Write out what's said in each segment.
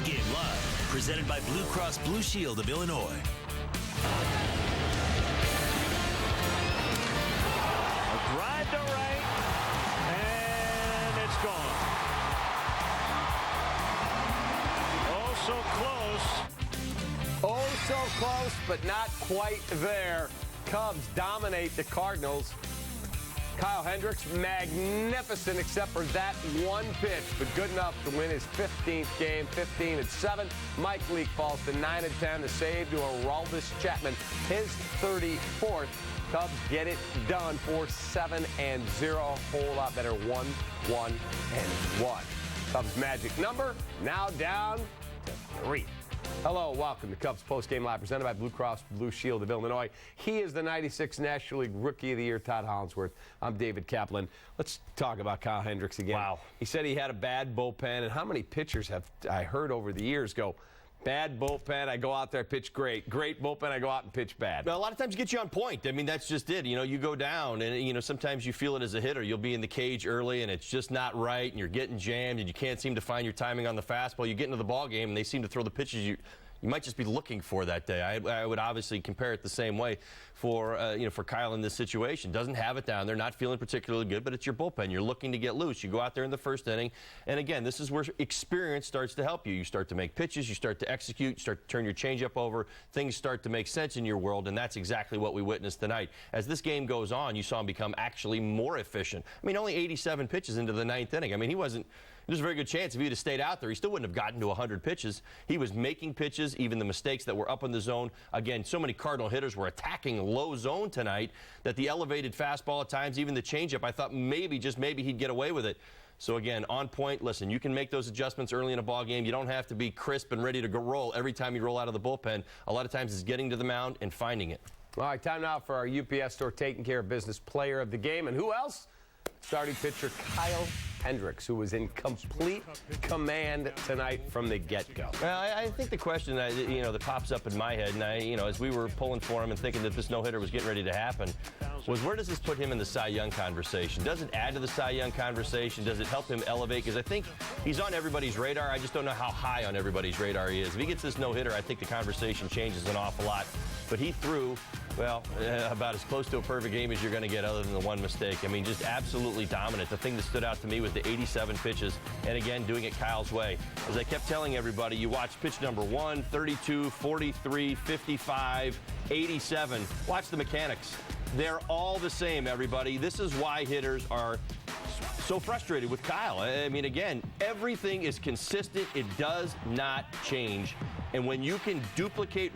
Postgame Live, presented by Blue Cross Blue Shield of Illinois. A drive to right, and it's gone. Oh, so close. Oh, so close, but not quite there. Cubs dominate the Cardinals. Kyle Hendricks, magnificent except for that one pitch, but good enough to win his 15th game, 15-7. Mike Leake falls to 9-10. The save to Aroldis Chapman, his 34th. Cubs get it done for 7-0. A whole lot better, 1-1-1. Cubs magic number now down to 3. Hello, welcome to Cubs Postgame Live, presented by Blue Cross Blue Shield of Illinois. He is the 96th National League Rookie of the Year, Todd Hollingsworth. I'm David Kaplan. Let's talk about Kyle Hendricks again. Wow. He said he had a bad bullpen, and how many pitchers have I heard over the years go, bad bullpen, I go out there, pitch great. Great bullpen, I go out and pitch bad. Well, a lot of times you get you on point. I mean, that's just it. You know, you go down, and, you know, sometimes you feel it as a hitter. You'll be in the cage early, and it's just not right, and you're getting jammed, and you can't seem to find your timing on the fastball. You get into the ball game, and they seem to throw the pitches you might just be looking for that day. I would obviously compare it the same way for for Kyle in this situation. Doesn't have it down there, not feeling particularly good, but it's your bullpen. You're looking to get loose. You go out there in the first inning, and again, this is where experience starts to help you. You start to make pitches, you start to execute, you start to turn your changeup over. Things start to make sense in your world, and that's exactly what we witnessed tonight. As this game goes on, you saw him become actually more efficient. I mean, only 87 pitches into the 9th inning. I mean, there's a very good chance if he'd have stayed out there, he still wouldn't have gotten to 100 pitches. He was making pitches, even the mistakes that were up in the zone. Again, so many Cardinal hitters were attacking low zone tonight that the elevated fastball at times, even the changeup, I thought maybe, just maybe, he'd get away with it. So again, on point. Listen, you can make those adjustments early in a ball game. You don't have to be crisp and ready to go roll every time you roll out of the bullpen. A lot of times it's getting to the mound and finding it. All right, time now for our UPS Store Taking Care of Business Player of the Game. And who else? Starting pitcher Kyle Hendricks, who was in complete command tonight from the get-go. Well, I think the question that pops up in my head, and as we were pulling for him and thinking that this no-hitter was getting ready to happen, was where does this put him in the Cy Young conversation? Does it add to the Cy Young conversation? Does it help him elevate? Because I think he's on everybody's radar. I just don't know how high on everybody's radar he is. If he gets this no-hitter, I think the conversation changes an awful lot. But he threw, well, about as close to a perfect game as you're going to get other than the one mistake. I mean, just absolutely dominant. The thing that stood out to me was the 87 pitches, and again, doing it Kyle's way. As I kept telling everybody, you watch pitch number 1, 32, 43, 55, 87. Watch the mechanics. They're all the same, everybody. This is why hitters are so frustrated with Kyle. I mean, again, everything is consistent. It does not change. And when you can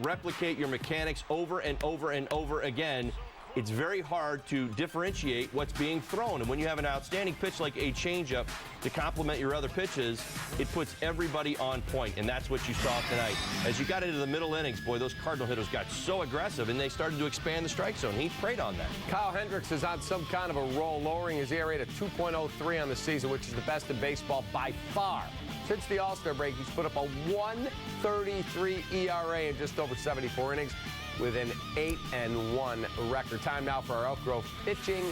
replicate your mechanics over and over and over again, it's very hard to differentiate what's being thrown. And when you have an outstanding pitch like a changeup to complement your other pitches, it puts everybody on point, and that's what you saw tonight. As you got into the middle innings, boy, those Cardinal hitters got so aggressive, and they started to expand the strike zone. He preyed on that. Kyle Hendricks is on some kind of a roll, lowering his ERA to 2.03 on the season, which is the best in baseball by far. Since the All-Star break, he's put up a 1.33 ERA in just over 74 innings with an 8-1 record. Time now for our Elk Grove pitching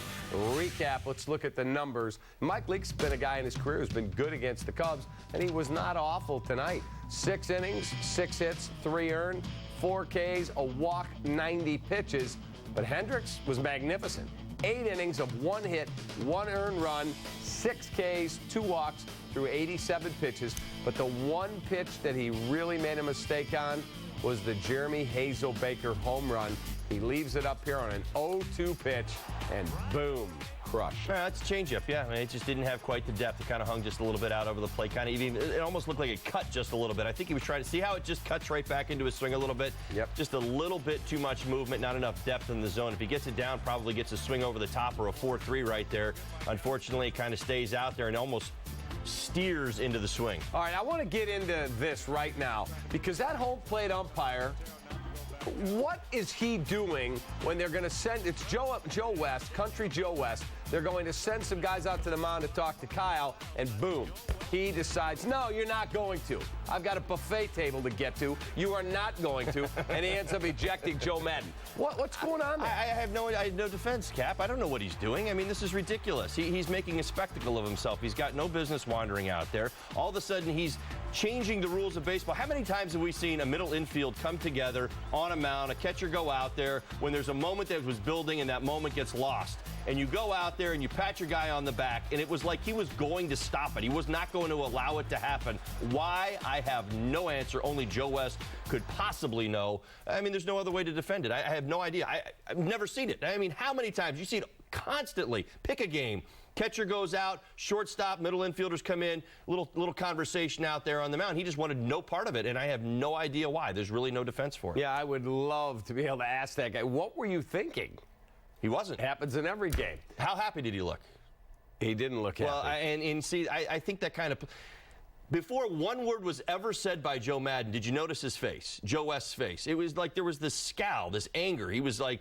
recap. Let's look at the numbers. Mike Leake's been a guy in his career who's been good against the Cubs, and he was not awful tonight. 6 innings, 6 hits, 3 earned, 4 Ks, a walk, 90 pitches. But Hendricks was magnificent. 8 innings of 1 hit, 1 earned run, 6 Ks, 2 walks through 87 pitches. But the one pitch that he really made a mistake on was the Jeremy Hazel-Baker home run. He leaves it up here on an 0-2 pitch, and boom, crushed. That's a changeup, yeah. I mean, it just didn't have quite the depth. It kind of hung just a little bit out over the plate. It almost looked like it cut just a little bit. I think he was trying to see how it just cuts right back into his swing a little bit. Yep. Just a little bit too much movement, not enough depth in the zone. If he gets it down, probably gets a swing over the top or a 4-3 right there. Unfortunately, it kind of stays out there and almost steers into the swing. All right, I want to get into this right now because that home plate umpire What is he doing when they're going to send, it's Joe West, Country Joe West, they're going to send some guys out to the mound to talk to Kyle, and boom, he decides, no, you're not going to. I've got a buffet table to get to. You are not going to. And he ends up ejecting Joe Madden. What's going on there? I have no defense, Cap. I don't know what he's doing. I mean, this is ridiculous. He's making a spectacle of himself. He's got no business wandering out there. All of a sudden, he's changing the rules of baseball. How many times have we seen a middle infield come together on a mound, a catcher go out there when there's a moment that was building and that moment gets lost? And you go out there and you pat your guy on the back, and it was like he was going to stop it. He was not going to allow it to happen. Why? I have no answer. Only Joe West could possibly know. I mean, there's no other way to defend it. I have no idea. I've never seen it. I mean, how many times? You see it constantly. Pick a game. Catcher goes out, shortstop, middle infielders come in, little conversation out there on the mound. He just wanted no part of it, and I have no idea why. There's really no defense for it. Yeah, I would love to be able to ask that guy, what were you thinking? He wasn't. Happens in every game. How happy did he look? He didn't look happy. Well, and see, I think that kind of... Before one word was ever said by Joe Madden, did you notice his face, Joe West's face? It was like there was this scowl, this anger. He was like,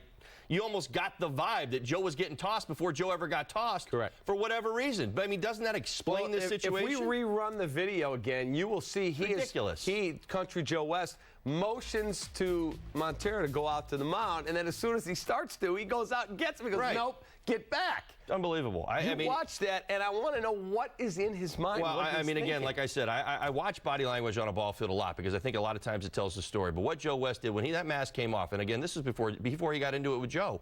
you almost got the vibe that Joe was getting tossed before Joe ever got tossed. Correct. For whatever reason. But, I mean, doesn't that explain this situation? If we rerun the video again, you will see ridiculous. Country Joe West, motions to Montero to go out to the mound, and then as soon as he starts to, he goes out and gets him. He goes, nope, get back. Unbelievable. I mean, watch that, and I want to know what is in his mind. Well, I mean, again, like I said, I watch body language on a ball field a lot because I think a lot of times it tells the story. But what Joe West did when that mask came off, and again, this is before he got into it with Joe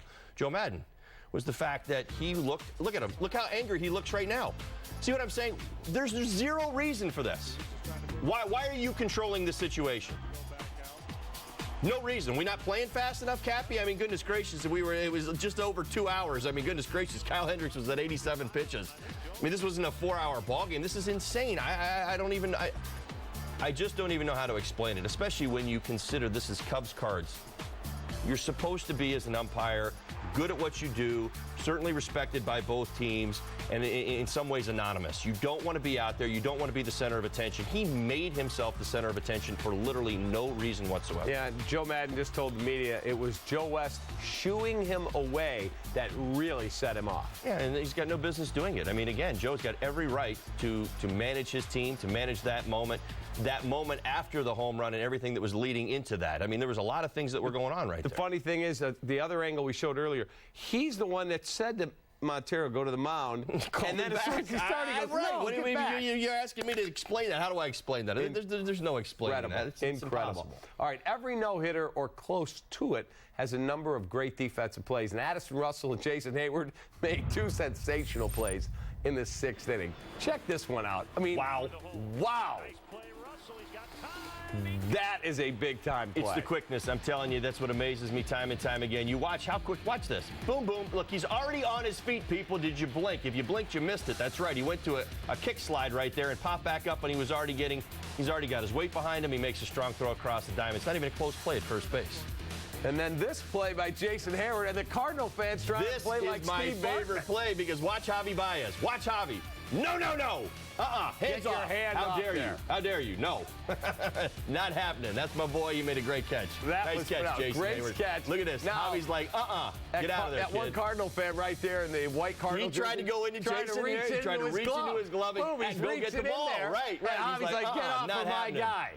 Madden, was the fact that he look at him. Look how angry he looks right now. See what I'm saying? There's zero reason for this. Why are you controlling the situation? No reason. We not playing fast enough, Cappy? I mean, goodness gracious, it was just over 2 hours. I mean, goodness gracious, Kyle Hendricks was at 87 pitches. I mean, this wasn't a 4-hour ball game. This is insane. I just don't even know how to explain it, especially when you consider this is Cubs cards. You're supposed to be, as an umpire, good at what you do, certainly respected by both teams, and in some ways anonymous. You don't want to be out there. You don't want to be the center of attention. He made himself the center of attention for literally no reason whatsoever. Yeah, Joe Madden just told the media it was Joe West shooing him away that really set him off. Yeah, and he's got no business doing it. I mean, again, Joe's got every right to manage his team, to manage that moment after the home run and everything that was leading into that. I mean, there was a lot of things that were going on right there. The funny thing is, the other angle we showed earlier, he's the one that said to Montero, go to the mound, and then as soon as he started, he goes, no, get back. You're asking me to explain that. How do I explain that? There's no explaining that. It's incredible. Impossible. All right, every no-hitter or close to it has a number of great defensive plays, and Addison Russell and Jason Hayward made 2 sensational plays in the 6th inning. Check this one out. I mean, wow. That is a big-time play. It's the quickness. I'm telling you, that's what amazes me time and time again. You watch how quick. Watch this. Boom, boom. Look, he's already on his feet, people. Did you blink? If you blinked, you missed it. That's right. He went to a kick slide right there and popped back up, and he's already got his weight behind him. He makes a strong throw across the diamond. It's not even a close play at first base. And then this play by Jason Hayward, and the Cardinal fans trying to play like Steve This is my favorite play because watch Javi Baez. Watch Javi. No. Hands off. How dare you? How dare you? No. Not happening. That's my boy. You made a great catch. Nice catch, Jason Hayward. Great catch. Look at this. Now Javi's like, get out of there, That one Cardinal fan right there in the white Cardinal jersey. He tried to go into Jason here. He tried to reach into his glove and go get the ball. Right. Javi's like, get off of my guy.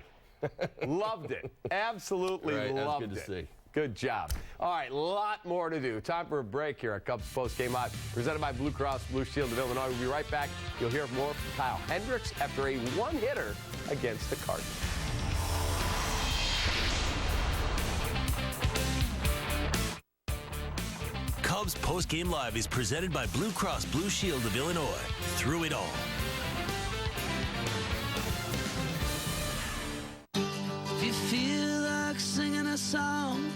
Loved it. Absolutely loved it. Good to see. Good job. All right, a lot more to do. Time for a break here at Cubs Postgame Live, presented by Blue Cross Blue Shield of Illinois. We'll be right back. You'll hear more from Kyle Hendricks after a one-hitter against the Cardinals. Cubs Postgame Live is presented by Blue Cross Blue Shield of Illinois. Through it all. If you feel like singing a song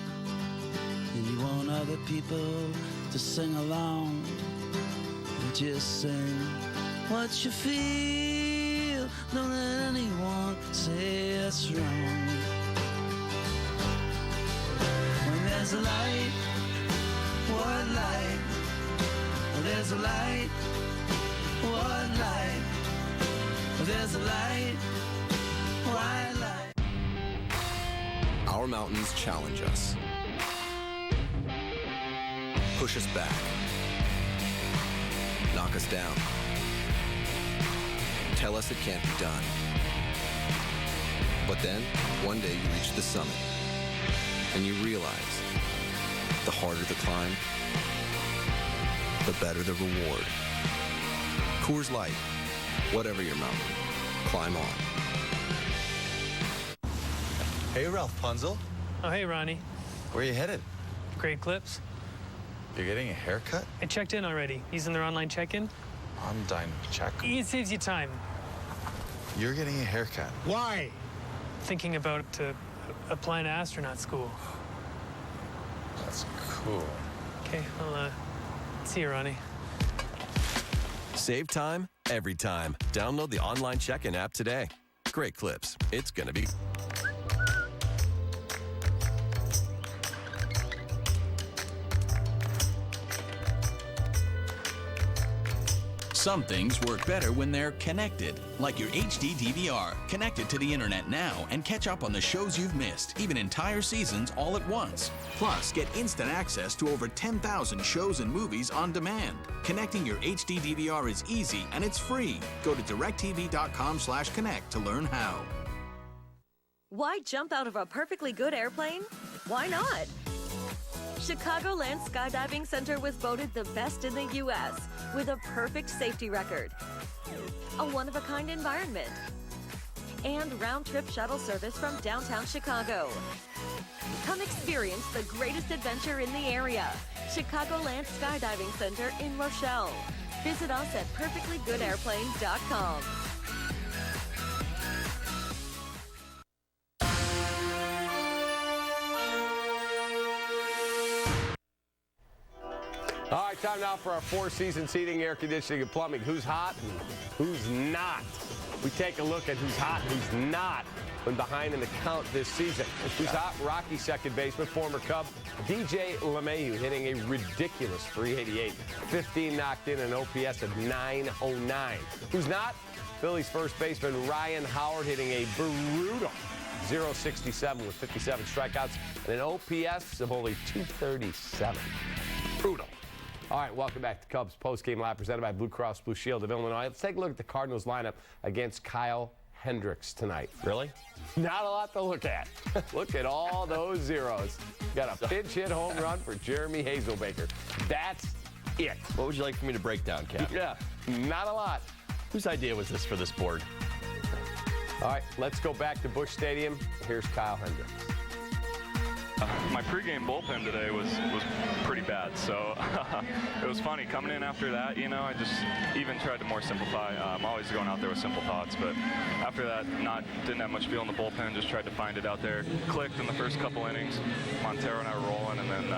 and you want other people to sing along, just sing what you feel. Don't let anyone say it's wrong. When there's a light, what light? There's a light, what light? There's a light, white light. Our mountains challenge us. push us back, knock us down, tell us it can't be done. But then, one day you reach the summit, and you realize the harder the climb, the better the reward. Coors Light, whatever your mountain, climb on. Hey, Ralph Punzel. Oh, hey, Ronnie. Where are you headed? Great Clips. You're getting a haircut? I checked in already. Using their online check-in. I'm dying to check. It saves you time. You're getting a haircut. Why? Thinking about applying to astronaut school. That's cool. Okay, I'll see you, Ronnie. Save time every time. Download the online check-in app today. Great Clips. It's going to be... Some things work better when they're connected, like your HD DVR, connected to the internet now and catch up on the shows you've missed, even entire seasons all at once. Plus, get instant access to over 10,000 shows and movies on demand. Connecting your HD DVR is easy and it's free. Go to directtv.com/connect to learn how. Why jump out of a perfectly good airplane? Why not? Chicagoland Skydiving Center was voted the best in the U.S. with a perfect safety record, a one-of-a-kind environment, and round-trip shuttle service from downtown Chicago. Come experience the greatest adventure in the area. Chicagoland Skydiving Center in Rochelle. Visit us at perfectlygoodairplanes.com. All right, time now for our four-season seating, air conditioning, and plumbing. Who's hot and who's not? We take a look at who's hot and who's not when behind in the count this season. Who's hot? Rocky second baseman, former Cub DJ LeMahieu hitting a ridiculous 388. 15 knocked in, an OPS of 909. Who's not? Phillies first baseman Ryan Howard hitting a brutal 0.67 with 57 strikeouts and an OPS of only 237. Brutal. All right, welcome back to Cubs Postgame Live, presented by Blue Cross Blue Shield of Illinois. Let's take a look at the Cardinals lineup against Kyle Hendricks tonight. Really? Not a lot to look at. Look at all those zeros. Got a pinch hit home run for Jeremy Hazelbaker. That's it. What would you like for me to break down, Cap? Yeah, not a lot. Whose idea was this for this board? All right, let's go back to Busch Stadium. Here's Kyle Hendricks. My pregame bullpen today was pretty bad, so it was funny coming in after that. You know, I just even tried to more simplify. I'm always going out there with simple thoughts, but after that, didn't have much feel in the bullpen. Just tried to find it out there. Clicked in the first couple innings. Montero and I were rolling, and then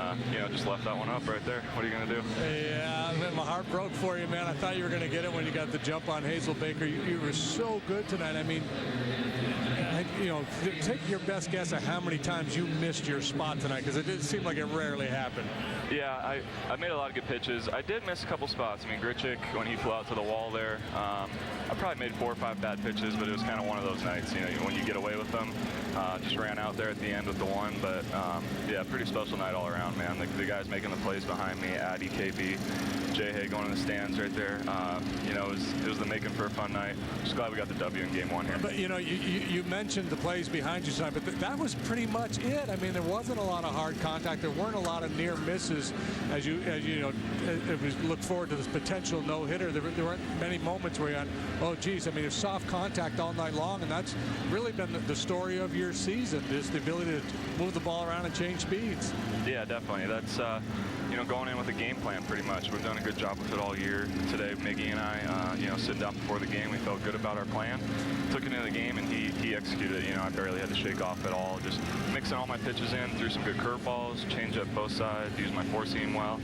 just left that one up right there. What are you gonna do? Yeah, my heart broke for you, man. I thought you were gonna get it when you got the jump on Hazelbaker. You were so good tonight. I mean, take your best guess at how many times you missed your spot tonight, because it did seem like it rarely happened. Yeah, I made a lot of good pitches. I did miss a couple spots. I mean, Grichuk, when he flew out to the wall there, I probably made 4 or 5 bad pitches, but it was kind of one of those nights, when you get away with them. Just ran out there at the end with the one, but yeah, pretty special night all around, man. The guys making the plays behind me, Addy, KB, Jay Hay going in the stands right there. It was the making for a fun night. Just glad we got the W in game 1 here. But you mentioned the plays behind you tonight, but that was pretty much it. I mean, there wasn't a lot of hard contact. There weren't a lot of near misses as you look forward to this potential no-hitter. There weren't many moments where you had, oh geez, I mean, it's soft contact all night long, and that's really been the story of your season, is the ability to move the ball around and change speeds. Yeah, definitely. That's going in with a game plan pretty much. We've done a good job with it all year. Today, Miggy and I, sitting down before the game, we felt good about our plan. Took it into the game, and he executed it. I barely had to shake off at all. Just mixing all my pitches in, threw some good curveballs, changed up both sides, used my four seam well.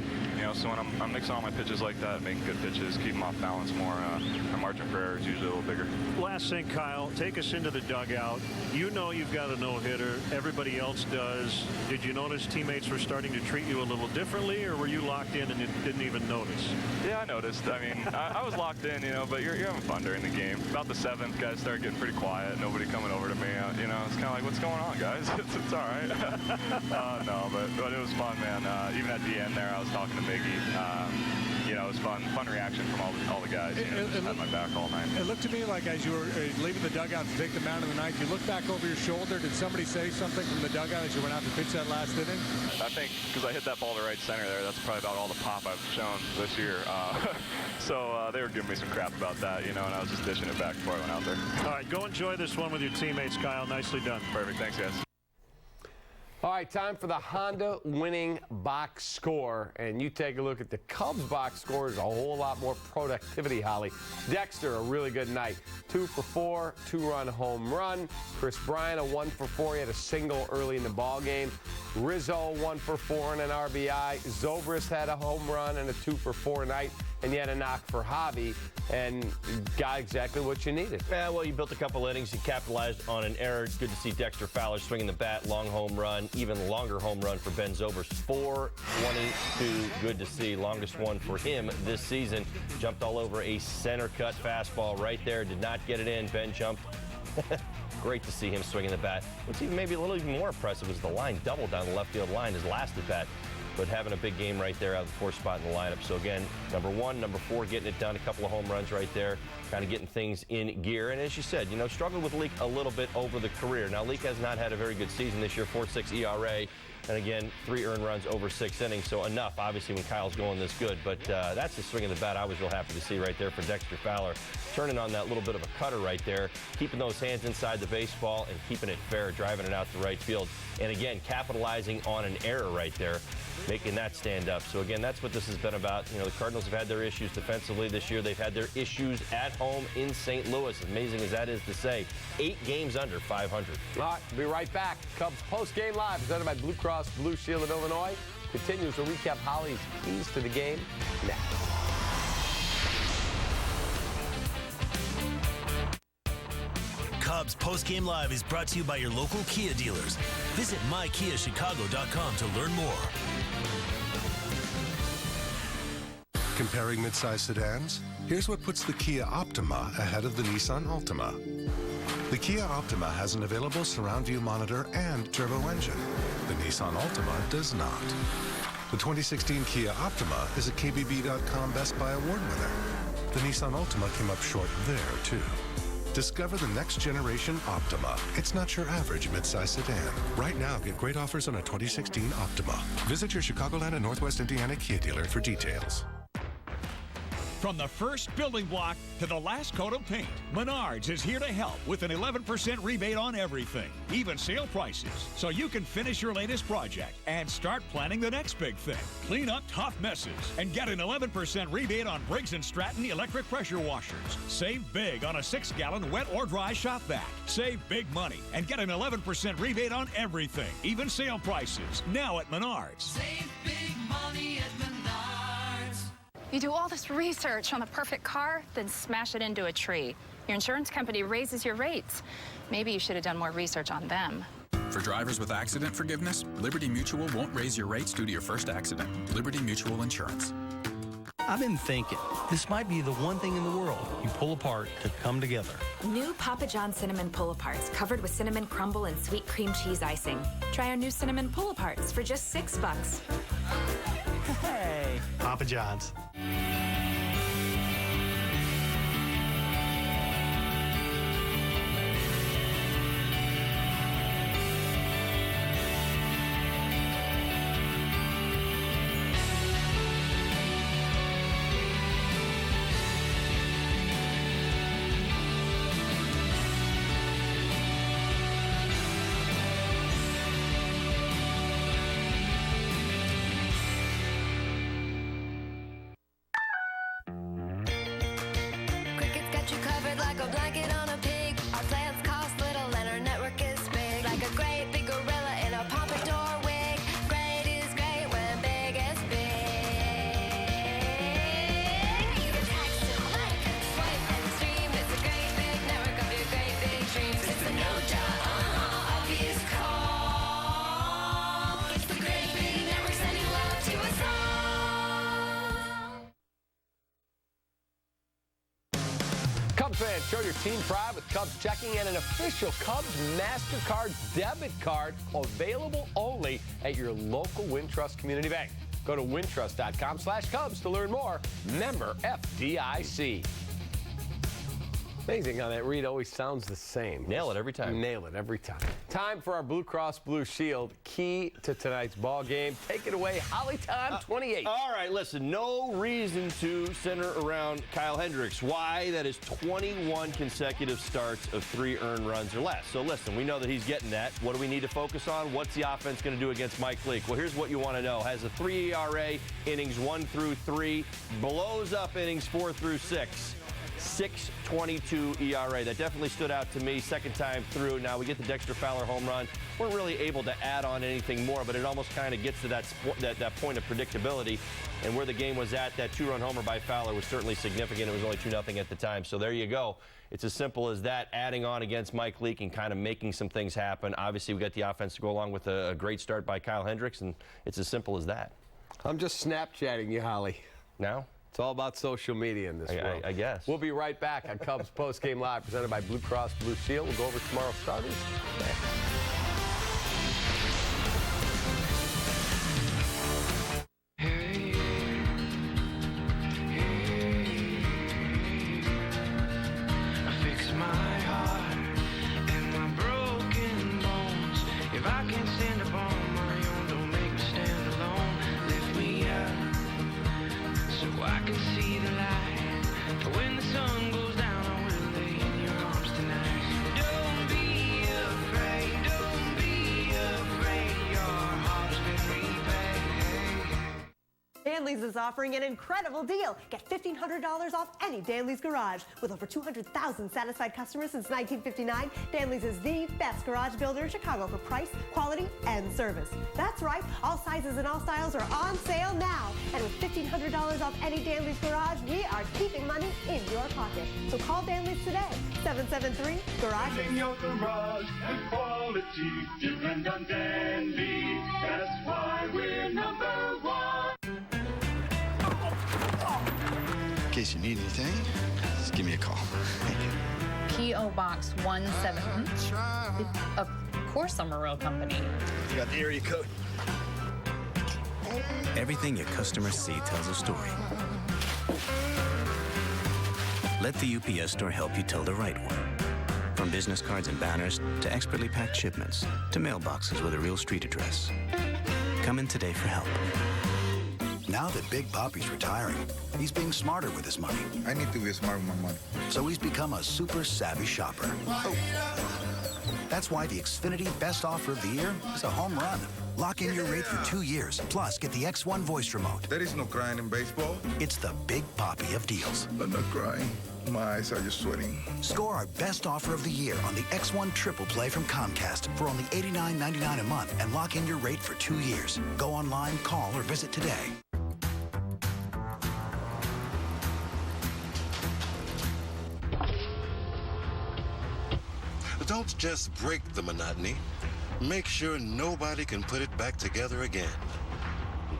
So when I'm mixing all my pitches like that, making good pitches, keep them off balance more, our margin for error is usually a little bigger. Last thing, Kyle, take us into the dugout. You've got a no-hitter. Everybody else does. Did you notice teammates were starting to treat you a little differently? early, or were you locked in and you didn't even notice? Yeah, I noticed. I mean, I was locked in, but you're having fun during the game. About the 7th, guys started getting pretty quiet. Nobody coming over to me. It's kind of like, what's going on, guys? it's all right. No, but it was fun, man. Even at the end there, I was talking to Miggy. It was fun reaction from all the guys. Had my back all night. It looked to me like as you were leaving the dugout to take the mound of the ninth, you looked back over your shoulder. Did somebody say something from the dugout as you went out to pitch that last inning? I think because I hit that ball to right center there, that's probably about all the pop I've shown this year. So they were giving me some crap about that, and I was just dishing it back before I went out there. All right, go enjoy this one with your teammates, Kyle. Nicely done. Perfect. Thanks, guys. All right, time for the Honda winning box score. And you take a look at the Cubs box score. There's a whole lot more productivity, Holly. Dexter, a really good night. 2 for 4, 2-run home run. Chris Bryant, a 1 for 4. He had a single early in the ball game. Rizzo, 1 for 4 and an RBI. Zobrist had a home run and a 2 for 4 night. And you had a knock for Javi, and got exactly what you needed. Yeah, well, you built a couple innings. You capitalized on an error. It's good to see Dexter Fowler swinging the bat, long home run, even longer home run for Ben Zobrist. 422, good to see. Longest one for him this season. Jumped all over a center-cut fastball right there. Did not get it in. Ben jumped. Great to see him swinging the bat. What's even maybe a little even more impressive is the line double down the left field line, his last at bat. But having a big game right there out of the 4th spot in the lineup. So again, number 1, number 4, getting it done. A couple of home runs right there, kind of getting things in gear. And as you said, struggled with Leake a little bit over the career. Now, Leake has not had a very good season this year, 4.6 ERA. And again, 3 earned runs over 6 innings. So enough, obviously, when Kyle's going this good. But that's the swing of the bat I was real happy to see right there for Dexter Fowler. Turning on that little bit of a cutter right there, keeping those hands inside the baseball and keeping it fair, driving it out to right field. And again, capitalizing on an error right there, making that stand up. So again, that's what this has been about. The Cardinals have had their issues defensively this year. They've had their issues at home in St. Louis. Amazing as that is to say, 8 games under 500. All right, we'll be right back. Cubs post-game live presented by Blue Cross Blue Shield of Illinois continues to recap Holly's keys to the game next. Cubs Postgame Live is brought to you by your local Kia dealers. Visit mykiachicago.com to learn more. Comparing midsize sedans? Here's what puts the Kia Optima ahead of the Nissan Altima. The Kia Optima has an available surround view monitor and turbo engine. The Nissan Altima does not. The 2016 Kia Optima is a KBB.com Best Buy Award winner. The Nissan Altima came up short there, too. Discover the next generation Optima. It's not your average midsize sedan. Right now, get great offers on a 2016 Optima. Visit your Chicagoland and Northwest Indiana Kia dealer for details. From the first building block to the last coat of paint, Menards is here to help with an 11% rebate on everything, even sale prices, so you can finish your latest project and start planning the next big thing. Clean up tough messes and get an 11% rebate on Briggs & Stratton electric pressure washers. Save big on a 6-gallon wet or dry shop vac. Save big money and get an 11% rebate on everything, even sale prices, now at Menards. Save big money at Menards. You do all this research on the perfect car, then smash it into a tree. Your insurance company raises your rates. Maybe you should have done more research on them. For drivers with accident forgiveness, Liberty Mutual won't raise your rates due to your first accident. Liberty Mutual Insurance. I've been thinking, this might be the one thing in the world you pull apart to come together. New Papa John's Cinnamon Pull-Aparts, covered with cinnamon crumble and sweet cream cheese icing. Try our new Cinnamon Pull-Aparts for just $6. Hey, Papa John's. It's the great big network sending love to us all. Cubs fans, show your team pride with Cubs checking and an official Cubs MasterCard debit card available only at your local Wintrust Community Bank. Go to wintrust.com/Cubs to learn more. Member FDIC. Amazing how that read always sounds the same. Nail it every time. Nail it every time. Time for our Blue Cross Blue Shield. Key to tonight's ball game. Take it away, Holly Time 28. All right, listen, no reason to center around Kyle Hendricks. Why? That is 21 consecutive starts of 3 earned runs or less. So listen, we know that he's getting that. What do we need to focus on? What's the offense going to do against Mike Leake? Well, here's what you want to know. Has a 3 ERA, innings 1 through 3, blows up innings 4 through 6. 6.22 ERA. That definitely stood out to me second time through. Now we get the Dexter Fowler home run. Weren't really able to add on anything more, but it almost kind of gets to that point of predictability. And where the game was at, that 2-run homer by Fowler was certainly significant. It was only 2-0 at the time. So there you go. It's as simple as that, adding on against Mike Leake and kind of making some things happen. Obviously, we got the offense to go along with a great start by Kyle Hendricks, and it's as simple as that. I'm just Snapchatting you, Holly. Now? It's all about social media in this world. I guess. We'll be right back on Cubs Postgame Live, presented by Blue Cross Blue Shield. We'll go over tomorrow's starters. Danley's is offering an incredible deal. Get $1,500 off any Danley's garage. With over 200,000 satisfied customers since 1959, Danley's is the best garage builder in Chicago for price, quality, and service. That's right, all sizes and all styles are on sale now. And with $1,500 off any Danley's garage, we are keeping money in your pocket. So call Danley's today, 773-GARAGE. In your garage and quality, depend on Danley. That's why we're number 1. In case you need anything, just give me a call. Thank you. P.O. Box 17. Of course I'm a real company. You got the area code. Everything your customers see tells a story. Let the UPS store help you tell the right one. From business cards and banners to expertly packed shipments to mailboxes with a real street address. Come in today for help. Now that Big Papi's retiring, he's being smarter with his money. I need to be smart with my money. So he's become a super savvy shopper. Oh. That's why the Xfinity Best Offer of the Year is a home run. Lock in your rate for 2 years, plus get the X1 voice remote. There is no crying in baseball. It's the Big Papi of deals. I'm not crying. My eyes are just sweating. Score our Best Offer of the Year on the X1 Triple Play from Comcast for only $89.99 a month and lock in your rate for 2 years. Go online, call, or visit today. Don't just break the monotony. Make sure nobody can put it back together again.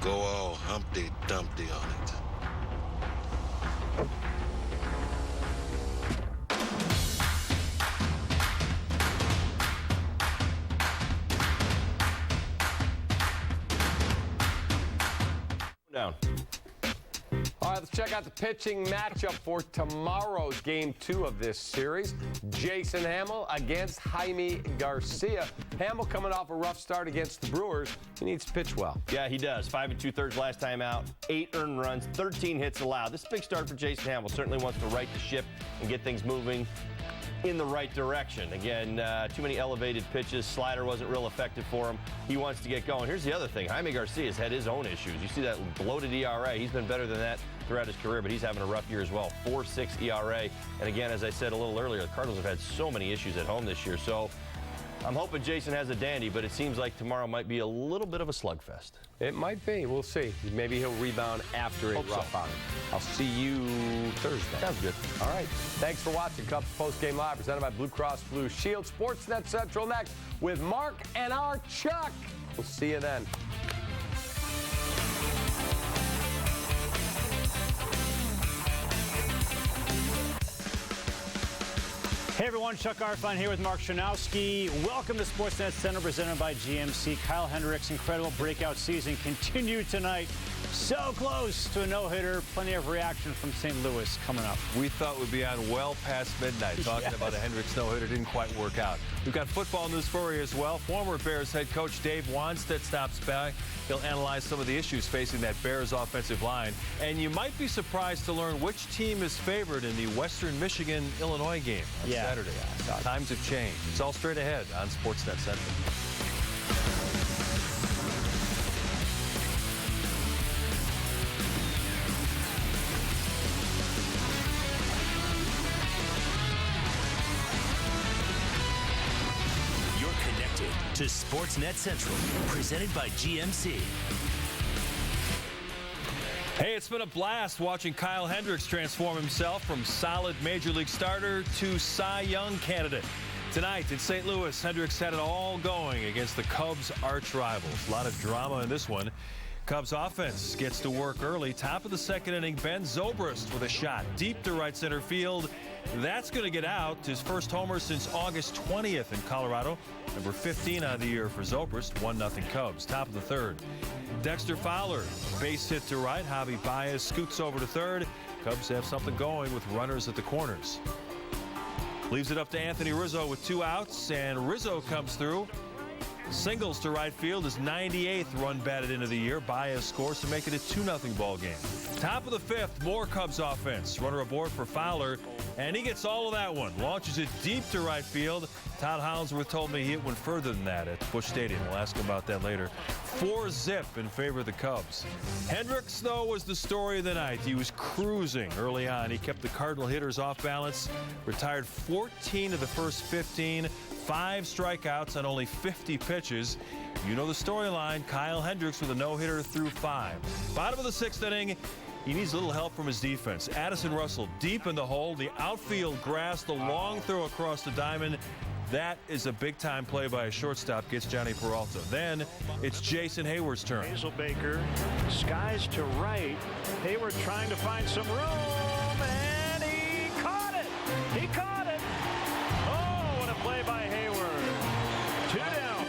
Go all Humpty Dumpty on it. Down. All right, let's check out the pitching matchup for tomorrow's Game 2 of this series. Jason Hamill against Jaime Garcia. Hamill coming off a rough start against the Brewers. He needs to pitch well. Yeah, he does. 5 2/3 last time out, 8 earned runs, 13 hits allowed. This is a big start for Jason Hamill. Certainly wants to right the ship and get things moving in the right direction. Again, too many elevated pitches. Slider wasn't real effective for him. He wants to get going. Here's the other thing. Jaime Garcia's had his own issues. You see that bloated ERA. He's been better than that throughout his career, but he's having a rough year as well. 4.6 ERA. And again, as I said a little earlier, the Cardinals have had so many issues at home this year. So I'm hoping Jason has a dandy, but it seems like tomorrow might be a little bit of a slugfest. It might be. We'll see. Maybe he'll rebound after a rough outing. I'll see you Thursday. Sounds good. All right. Thanks for watching Cubs Postgame Live, presented by Blue Cross Blue Shield. SportsNet Central next with Mark and our Chuck. We'll see you then. Hey everyone, Chuck Arfon here with Mark Shanowski. Welcome to SportsNet Center presented by GMC. Kyle Hendricks' incredible breakout season continued tonight. So close to a no-hitter. Plenty of reaction from St. Louis coming up. We thought we'd be on well past midnight talking about a Hendricks no-hitter. Didn't quite work out. We've got football news for you as well. Former Bears head coach Dave Wanstead stops by. He'll analyze some of the issues facing that Bears offensive line. And you might be surprised to learn which team is favored in the Western Michigan-Illinois game on Saturday. Times have changed. It's all straight ahead on SportsNet Central. To SportsNet Central, presented by GMC. Hey, it's been a blast watching Kyle Hendricks transform himself from solid Major League starter to Cy Young candidate. Tonight in St. Louis, Hendricks had it all going against the Cubs' arch rivals. A lot of drama in this one. Cubs offense gets to work early. Top of the second inning, Ben Zobrist with a shot deep to right center field. That's going to get out. His first homer since August 20th in Colorado. Number 15 on the year for Zobrist. 1-0 Cubs. Top of the third. Dexter Fowler, base hit to right. Javi Baez scoots over to third. Cubs have something going with runners at the corners. Leaves it up to Anthony Rizzo with 2 outs, and Rizzo comes through. Singles to right field, his 98th run batted into the year. Baez scores to make it a 2-0 ball game. Top of the fifth, more Cubs offense. Runner aboard for Fowler, and he gets all of that one. Launches it deep to right field. Todd Hollinsworth told me he hit one further than that at Busch Stadium. We'll ask him about that later. 4-zip in favor of the Cubs. Hendricks, though, was the story of the night. He was cruising early on. He kept the Cardinal hitters off balance. Retired 14 of the first 15. 5 strikeouts on only 50 pitches. You know the storyline. Kyle Hendricks with a no-hitter through 5. Bottom of the 6th inning. He needs a little help from his defense. Addison Russell deep in the hole. The outfield grass. The long throw across the diamond. That is a big-time play by a shortstop. Gets Johnny Peralta. Then it's Jason Hayward's turn. Hazelbaker, skies to right. Hayward trying to find some room, and he caught it. He caught it. Oh, what a play by Hayward. 2 down.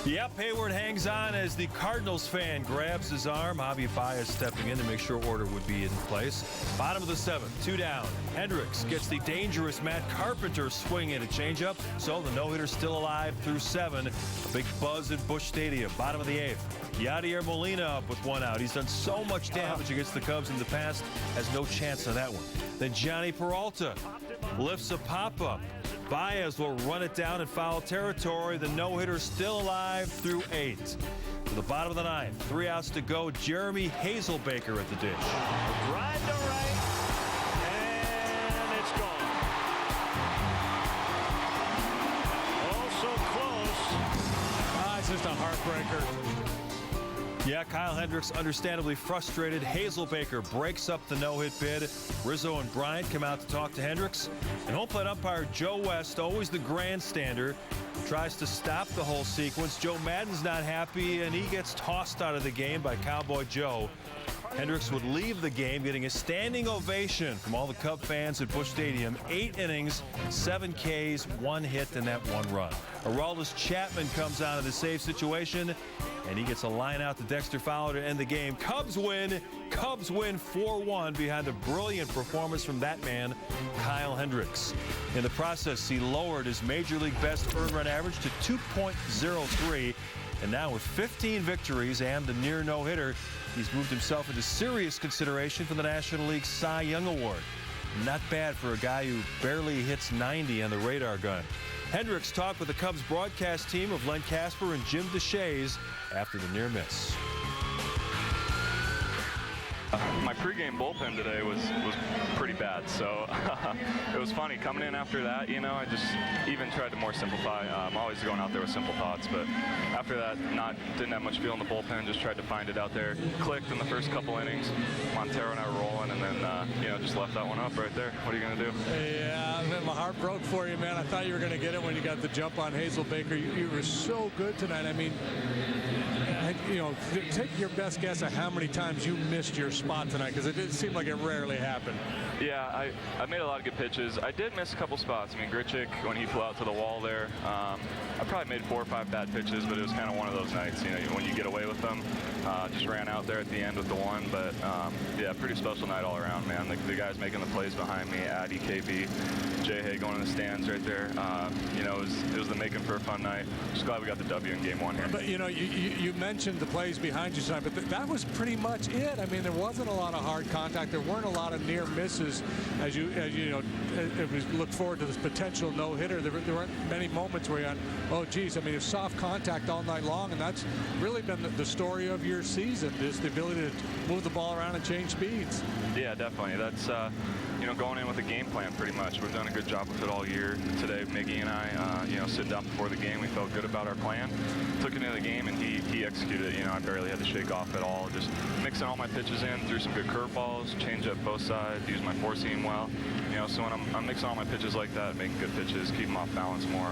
Yep, Hayward hangs on as the Cardinals fan grabs his arm. Javi Baez stepping in to make sure order would be in place. Bottom of the 7th, 2 down. Hendricks gets the dangerous Matt Carpenter swing in a changeup. So the no-hitter still alive through 7. A big buzz at Busch Stadium. Bottom of the 8th. Yadier Molina up with 1 out. He's done so much damage against the Cubs in the past. Has no chance on that one. Then Johnny Peralta lifts a pop-up. Baez will run it down in foul territory. The no-hitter still alive through 8. To the bottom of the 9th, 3 outs to go. Jeremy Hazelbaker at the dish. Drive to right, and it's gone. Oh, so close. It's just a heartbreaker. Yeah, Kyle Hendricks understandably frustrated. Hazelbaker breaks up the no-hit bid. Rizzo and Bryant come out to talk to Hendricks. And home plate umpire Joe West, always the grandstander, tries to stop the whole sequence. Joe Madden's not happy, and he gets tossed out of the game by Cowboy Joe. Hendricks would leave the game getting a standing ovation from all the Cub fans at Busch Stadium. 8 innings, 7 Ks, 1 hit, and that 1 run. Aroldis Chapman comes out of the save situation, and he gets a line out to Dexter Fowler to end the game. Cubs win. Cubs win 4-1 behind a brilliant performance from that man, Kyle Hendricks. In the process, he lowered his Major League best earned run average to 2.03. And now with 15 victories and a near no-hitter, he's moved himself into serious consideration for the National League Cy Young Award. Not bad for a guy who barely hits 90 on the radar gun. Hendricks talked with the Cubs broadcast team of Len Casper and Jim DeShays after the near miss. My pregame bullpen today was pretty bad, so it was funny coming in after that. You know, I just even tried to more simplify. I'm always going out there with simple thoughts, but after that, didn't have much feel in the bullpen. Just tried to find it out there. Clicked in the first couple innings. Montero and I were rolling, and then just left that one up right there. What are you going to do? Yeah, man, my heart broke for you, man. I thought you were going to get it when you got the jump on Hazel Baker. You were so good tonight. I mean, take your best guess at how many times you missed your spot tonight, because it did seem like it rarely happened. Yeah, I made a lot of good pitches. I did miss a couple spots. I mean, Grichuk, when he flew out to the wall there, I probably made 4 or 5 bad pitches, but it was kind of one of those nights, when you get away with them. Just ran out there at the end with the one, but yeah, pretty special night all around, man. The guys making the plays behind me, Addy, KB, Jay Hay going in the stands right there. It was the making for a fun night. Just glad we got the W in game 1 here. But you mentioned the plays behind you tonight, but that was pretty much it. I mean, there wasn't a lot of hard contact. There weren't a lot of near misses. As you look forward to this potential no-hitter, there weren't many moments where you had, oh geez, I mean, it's soft contact all night long, and that's really been the story of your season, is the ability to move the ball around and change speeds. Yeah, definitely. That's going in with a game plan pretty much. We've done a good job with it all year. Today, Miggy and I, sit down before the game. We felt good about our plan. Took it into the game, and he executed it. I barely had to shake off at all. Just mixing all my pitches in, threw some good curveballs, change up both sides, used my four seam well. So when I'm mixing all my pitches like that, making good pitches, keep them off balance more,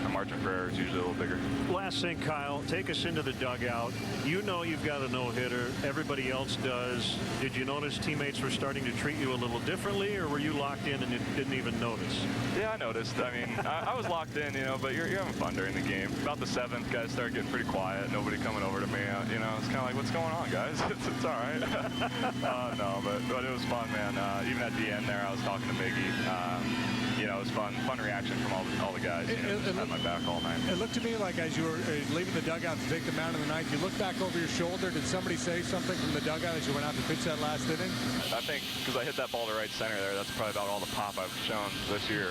the margin for error is usually a little bigger. Last thing, Kyle, take us into the dugout. You've got a no-hitter. Everybody else does. Did you notice teammates were starting to treat you a little differently, or were you locked in and you didn't even notice? Yeah, I noticed. I mean, I was locked in, but you're having fun during the game. About the 7th, guys started getting pretty quiet. Nobody coming over to me. It's kind of like, what's going on, guys? It's all right. No, but it was fun, man. Even at the end there, I was talking to Miggy. It was fun reaction from all the guys. Had my back all night. It looked to me like as you were leaving the dugout to take the mound in the ninth, you looked back over your shoulder. Did somebody say something from the dugout as you went out to pitch that last inning? I think because I hit that ball to right center there, that's probably about all the pop I've shown this year.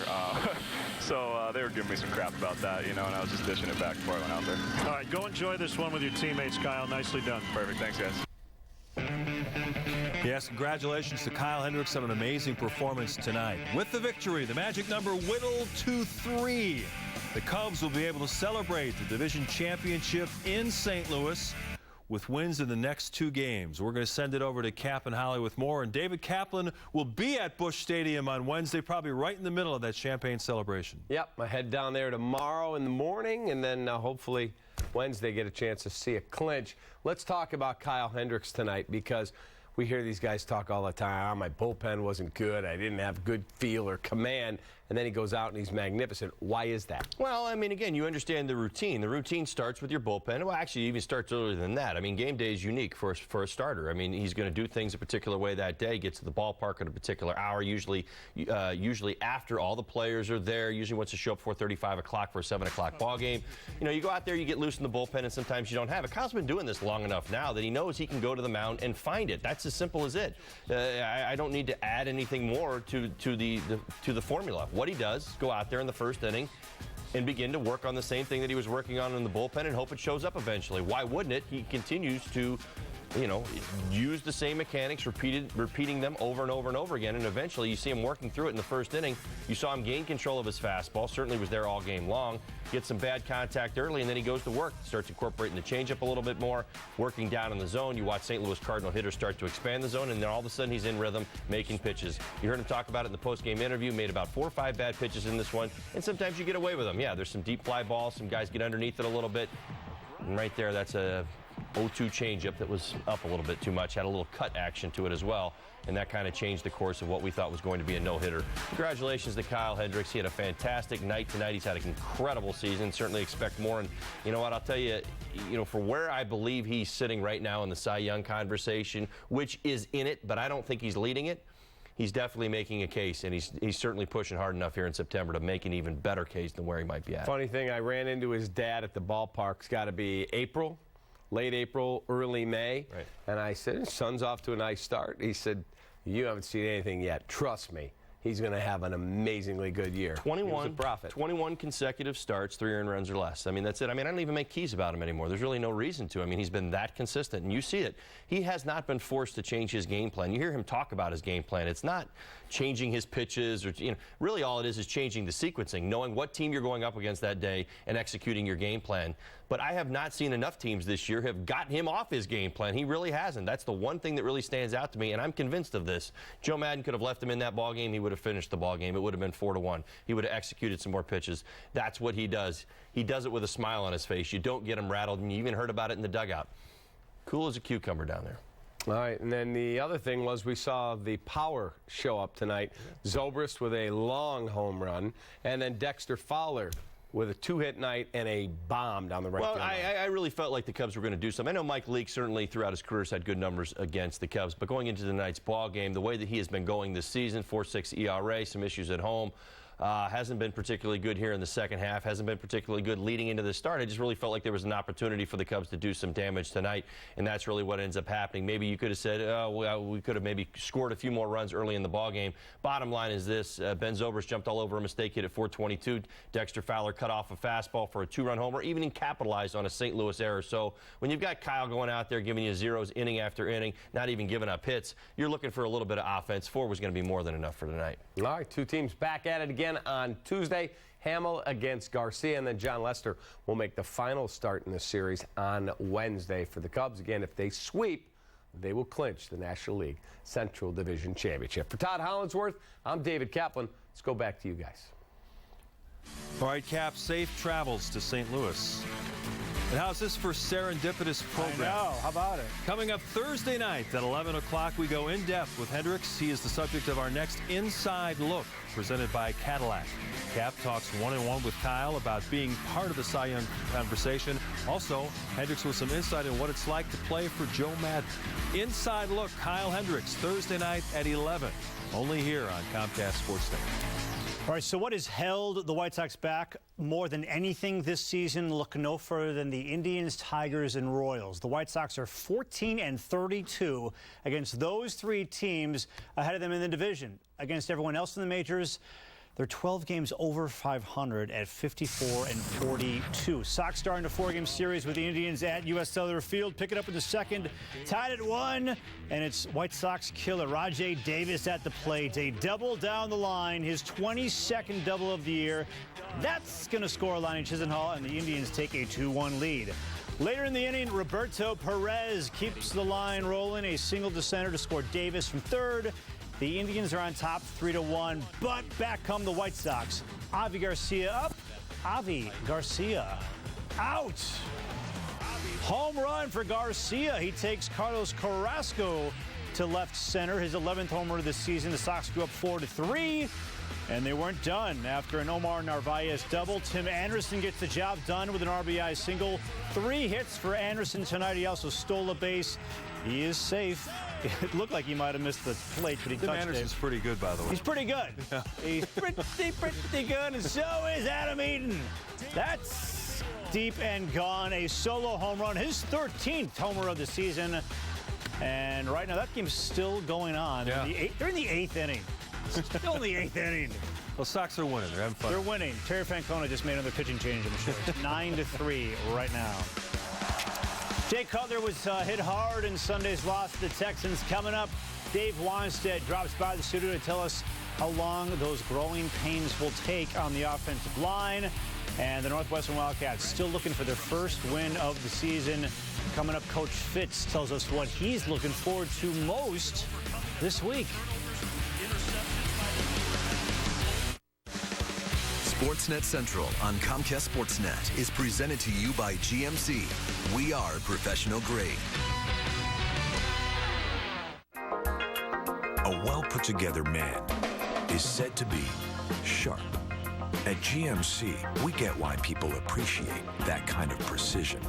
So they were giving me some crap about that, and I was just dishing it back before I went out there. All right, go enjoy this one with your teammates, Kyle. Nicely done. Perfect. Thanks, guys. Yes, congratulations to Kyle Hendricks on an amazing performance tonight. With the victory, the magic number whittled to 3. The Cubs will be able to celebrate the division championship in St. Louis with wins in the next 2 games. We're going to send it over to Cap and Holly with more. And David Kaplan will be at Busch Stadium on Wednesday, probably right in the middle of that champagne celebration. Yep, I head down there tomorrow in the morning, and then hopefully Wednesday get a chance to see a clinch. Let's talk about Kyle Hendricks tonight, because we hear these guys talk all the time. My bullpen wasn't good. I didn't have good feel or command. And then he goes out and he's magnificent. Why is that? Well, I mean, again, you understand the routine. The routine starts with your bullpen. Well, actually, it even starts earlier than that. I mean, game day is unique for a starter. I mean, he's going to do things a particular way that day, gets to the ballpark at a particular hour, usually after all the players are there. Usually wants to show up 4:30, 5 o'clock for a 7 o'clock ball game. You go out there, you get loose in the bullpen, and sometimes you don't have it. Kyle's been doing this long enough now that he knows he can go to the mound and find it. That's as simple as it. I don't need to add anything more to the formula. What he does is go out there in the first inning and begin to work on the same thing that he was working on in the bullpen and hope it shows up eventually. Why wouldn't it? He continues to use the same mechanics, repeating them over and over and over again, and eventually you see him working through it in the first inning. You saw him gain control of his fastball, certainly was there all game long, gets some bad contact early, and then he goes to work, starts incorporating the changeup a little bit more, working down in the zone. You watch St. Louis Cardinal hitters start to expand the zone, and then all of a sudden he's in rhythm, making pitches. You heard him talk about it in the post-game interview, made about 4 or 5 bad pitches in this one, and sometimes you get away with them. Yeah, there's some deep fly balls, some guys get underneath it a little bit, and right there, that's a 0-2 changeup that was up a little bit too much, had a little cut action to it as well, and that kind of changed the course of what we thought was going to be a no-hitter. Congratulations to Kyle Hendricks. He had a fantastic night tonight. He's had an incredible season. Certainly expect more, and you know what, I'll tell you, for where I believe he's sitting right now in the Cy Young conversation, which is in it, but I don't think he's leading it, he's definitely making a case, and he's certainly pushing hard enough here in September to make an even better case than where he might be at. Funny thing, I ran into his dad at the ballpark. It's got to be April. Late April, early May. Right. And I said, his son's off to a nice start. He said, you haven't seen anything yet. Trust me. he's going to have an amazingly good year. 21 consecutive starts, 3 earned runs or less. I mean, that's it. I mean, I don't even make keys about him anymore. There's really no reason to. I mean, he's been that consistent, and you see it. He has not been forced to change his game plan. You hear him talk about his game plan. It's not changing his pitches or, really all it is changing the sequencing, knowing what team you're going up against that day and executing your game plan. But I have not seen enough teams this year have gotten him off his game plan. He really hasn't. That's the one thing that really stands out to me, and I'm convinced of this. Joe Madden could have left him in that ball game. He would have finished the ball game. It would have been 4-1. He would have executed some more pitches. That's what he does. He does it with a smile on his face. You don't get him rattled, and you even heard about it in the dugout. Cool as a cucumber down there. All right, and then the other thing was we saw the power show up tonight. Zobrist with a long home run, and then Dexter Fowler with a 2-hit night and a bomb down the right field line. I really felt like the Cubs were going to do something. I know Mike Leake certainly throughout his career has had good numbers against the Cubs, but going into tonight's ball game, the way that he has been going this season, 4.6 ERA, some issues at home. Hasn't been particularly good here in the second half. Hasn't been particularly good leading into the start. I just really felt like there was an opportunity for the Cubs to do some damage tonight, and that's really what ends up happening. Maybe you could have said, well, we could have maybe scored a few more runs early in the ball game. Bottom line is this: Ben Zobrist jumped all over a mistake hit at 422. Dexter Fowler cut off a fastball for a 2-run homer, even capitalized on a St. Louis error. So when you've got Kyle going out there giving you zeros inning after inning, not even giving up hits, you're looking for a little bit of offense. 4 was going to be more than enough for tonight. All right, two teams back at it again on Tuesday. Hamill against Garcia, and then John Lester will make the final start in the series on Wednesday for the Cubs. Again, if they sweep, they will clinch the National League Central Division Championship. For Todd Hollandsworth, I'm David Kaplan. Let's go back to you guys. All right, Cap, safe travels to St. Louis. And how's this for serendipitous program? I know. How about it? Coming up Thursday night at 11 o'clock, we go in depth with Hendricks. He is the subject of our next Inside Look, presented by Cadillac. Cap talks one-on-one with Kyle about being part of the Cy Young conversation. Also, Hendricks with some insight on what it's like to play for Joe Madden. Inside Look, Kyle Hendricks, Thursday night at 11, only here on Comcast SportsNet. All right, so what has held the White Sox back more than anything this season? Look no further than the Indians, Tigers, and Royals. The White Sox are 14-32 against those 3 teams ahead of them in the division. Against everyone else in the majors, they're 12 games over 500 at 54-42. Sox starting a 4-game series with the Indians at U.S. Cellular Field. Pick it up in the second, tied at 1, and it's White Sox killer Rajay Davis at the plate. A double down the line, his 22nd double of the year. That's going to score Lonnie Chisenhall, and the Indians take a 2-1 lead. Later in the inning, Roberto Perez keeps the line rolling. A single to center to score Davis from third. The Indians are on top 3-1, but back come the White Sox. Avi Garcia up, Avi Garcia out. Home run for Garcia. He takes Carlos Carrasco to left center, his 11th homer of the season. The Sox go up 4-3, and they weren't done. After an Omar Narvaez double, Tim Anderson gets the job done with an RBI single. 3 hits for Anderson tonight. He also stole a base. He is safe. It looked like he might have missed the plate, but he touched it. Anderson's pretty good, by the way. He's pretty good. Yeah. He's pretty good, and so is Adam Eaton. That's deep and gone. A solo home run, his 13th homer of the season. And right now, that game's still going on. Yeah. They're in the 8th inning. Still in the 8th inning. Well, Sox are winning. They're having fun. They're winning. Terry Francona just made another pitching change, I'm sure. It's 9-3 right now. Jay Cutler was hit hard in Sunday's loss to the Texans. Coming up, Dave Wanstead drops by the studio to tell us how long those growing pains will take on the offensive line. And the Northwestern Wildcats still looking for their first win of the season. Coming up, Coach Fitz tells us what he's looking forward to most this week. SportsNet Central on Comcast SportsNet is presented to you by GMC. We are professional grade. A well-put-together man is said to be sharp. At GMC, we get why people appreciate that kind of precision.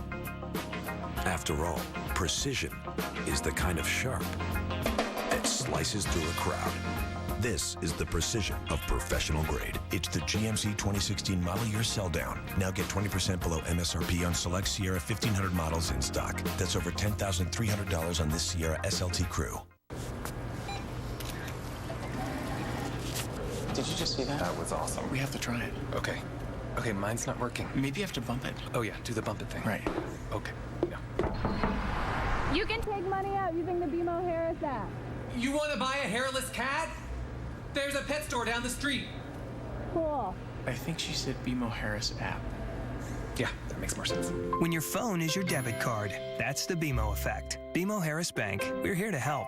After all, precision is the kind of sharp that slices through a crowd. This is the precision of professional grade. It's the GMC 2016 model year sell down. Now get 20% below MSRP on select Sierra 1500 models in stock. That's over $10,300 on this Sierra SLT Crew. Did you just see that? That was awesome. We have to try it. Okay. Okay, mine's not working. Maybe you have to bump it. Oh, yeah, do the bump it thing. Right. Okay. Yeah. You can take money out using the BMO Harris app. You want to buy a hairless cat? There's a pet store down the street. Cool. I think she said BMO Harris app. Yeah, that makes more sense. When your phone is your debit card, that's the BMO effect. BMO Harris Bank, we're here to help.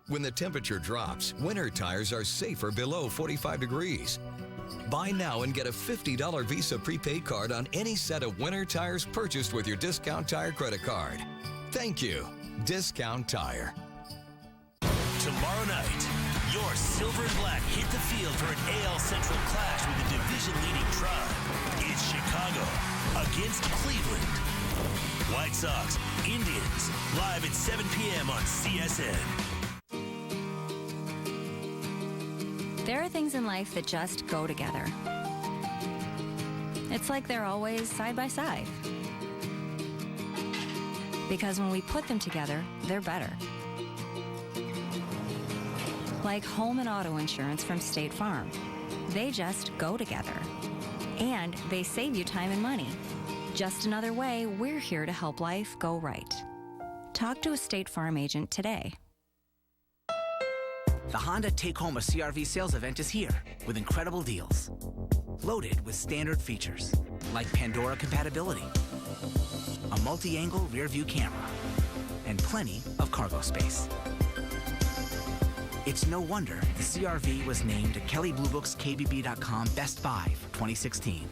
When the temperature drops, winter tires are safer below 45 degrees. Buy now and get a $50 Visa prepaid card on any set of winter tires purchased with your Discount Tire credit card. Thank you, Discount Tire. Tomorrow night, your Silver and Black hit the field for an AL Central clash with a division-leading Tribe. It's Chicago against Cleveland. White Sox, Indians, live at 7 p.m. on CSN. There are things in life that just go together. It's like they're always side by side. Because when we put them together, they're better. Like home and auto insurance from State Farm. They just go together. And they save you time and money. Just another way we're here to help life go right. Talk to a State Farm agent today. The Honda Take Home a CRV sales event is here with incredible deals. Loaded with standard features like Pandora compatibility, a multi-angle rear view camera, and plenty of cargo space. It's no wonder the CRV was named Kelley Blue Book's KBB.com Best Buy for 2016.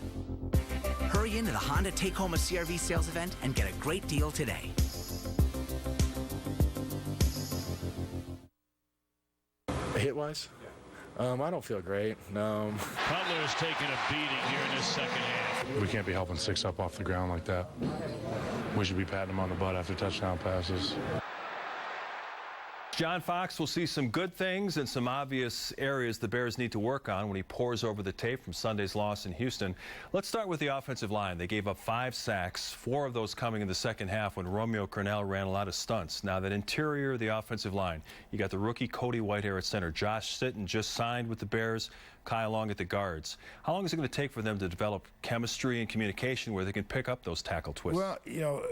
Hurry into the Honda Take Home a CRV sales event and get a great deal today. Hit-wise? I don't feel great. Cutler is taking a beating here in this second half. We can't be helping 6 up off the ground like that. We should be patting him on the butt after touchdown passes. John Fox will see some good things and some obvious areas the Bears need to work on when he pores over the tape from Sunday's loss in Houston. Let's start with the offensive line. They gave up 5 sacks, 4 of those coming in the second half when Romeo Crennel ran a lot of stunts. Now that interior of the offensive line, you got the rookie Cody Whitehair at center. Josh Sitton just signed with the Bears. Kyle Long at the guards. How long is it going to take for them to develop chemistry and communication where they can pick up those tackle twists? Well, you know,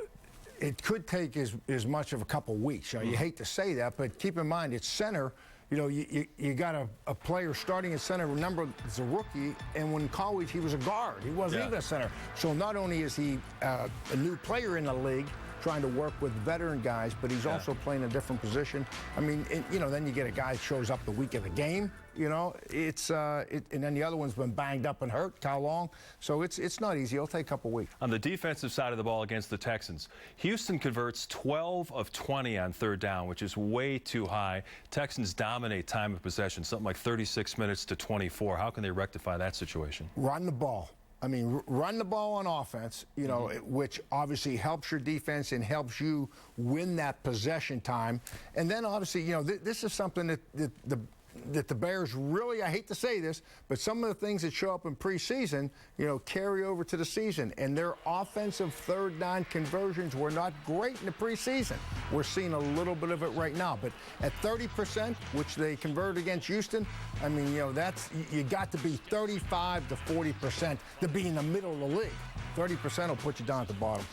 it could take as much of a couple weeks. You know, you hate to say that, but keep in mind, it's center. You know, you got a player starting at center. Remember, it's a rookie, and when in college, he was a guard. He wasn't even a center. So not only is he a new player in the league, trying to work with veteran guys, but he's also playing a different position. I mean, you know, then you get a guy that shows up the week of the game. You know, and then the other one's been banged up and hurt, Kyle Long. So it's not easy. It'll take a couple weeks. On the defensive side of the ball against the Texans, Houston converts 12 of 20 on third down, which is way too high. Texans dominate time of possession, something like 36 minutes to 24. How can they rectify that situation? Run the ball. I mean, run the ball on offense, you know, which obviously helps your defense and helps you win that possession time. And then obviously, you know, this is something that the Bears really, I hate to say this, but some of the things that show up in preseason, you know, carry over to the season. And their offensive third down conversions were not great in the preseason. We're seeing a little bit of it right now. But at 30%, which they converted against Houston, I mean, you know, you got to be 35 to 40% to be in the middle of the league. 30% will put you down at the bottom.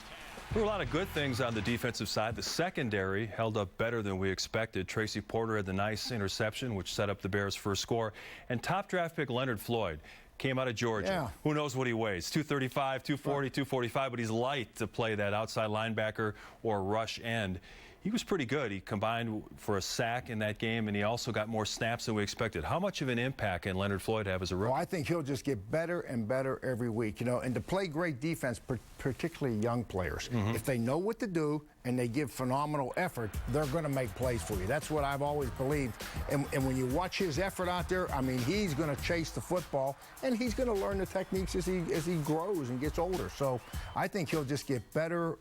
There were a lot of good things on the defensive side. The secondary held up better than we expected. Tracy Porter had the nice interception, which set up the Bears' first score. And top draft pick Leonard Floyd came out of Georgia. Yeah. Who knows what he weighs? 235, 240, 245, but he's light to play that outside linebacker or rush end. He was pretty good. He combined for a sack in that game, and he also got more snaps than we expected. How much of an impact can Leonard Floyd have as a rookie? Well, I think he'll just get better and better every week, you know, and to play great defense, particularly young players. If they know what to do and they give phenomenal effort, they're going to make plays for you. That's what I've always believed. And when you watch his effort out there, I mean, he's going to chase the football, and he's going to learn the techniques as he grows and gets older. So I think he'll just get better,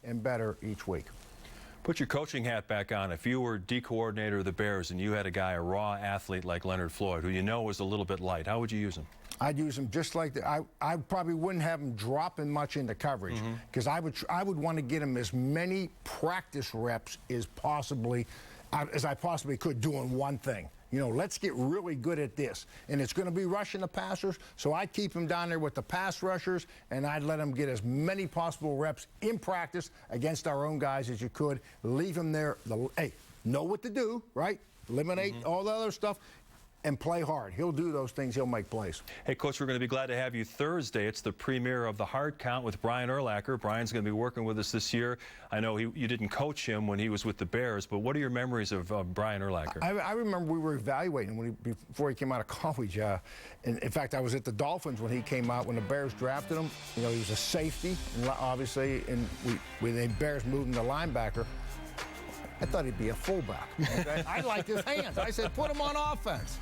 and better each week. Put your coaching hat back on. If you were D coordinator of the Bears and you had a raw athlete like Leonard Floyd, who you know was a little bit light, how would you use him? I'd use him just like that. I probably wouldn't have him dropping much into coverage because I would want to get him as many practice reps as I possibly could doing one thing. let's get really good at this. And it's going to be rushing the passers, so I'd keep him down there with the pass rushers, and I'd let him get as many possible reps in practice against our own guys as you could. Leave him there. Hey, know what to do, right? Eliminate all the other stuff. And play hard. He'll do those things. He'll make plays. Hey, Coach, we're going to be glad to have you Thursday. It's the premiere of the Hard Count with Brian Urlacher. Brian's going to be working with us this year. I know you didn't coach him when he was with the Bears, but what are your memories of Brian Urlacher? I remember we were evaluating him before he came out of college. And in fact, I was at the Dolphins when he came out, when the Bears drafted him. He was a safety, obviously, and when the Bears moved him to linebacker, I thought he'd be a fullback. Okay? I liked his hands. I said, put him on offense.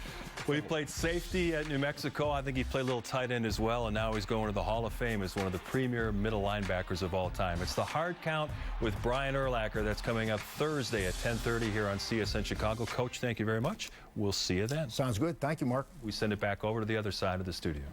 Well, he played safety at New Mexico. I think he played a little tight end as well, and now he's going to the Hall of Fame as one of the premier middle linebackers of all time. It's the Hard Count with Brian Urlacher. That's coming up Thursday at 10:30 here on CSN Chicago. Coach, thank you very much. We'll see you then. Sounds good. Thank you, Mark. We send it back over to the other side of the studio.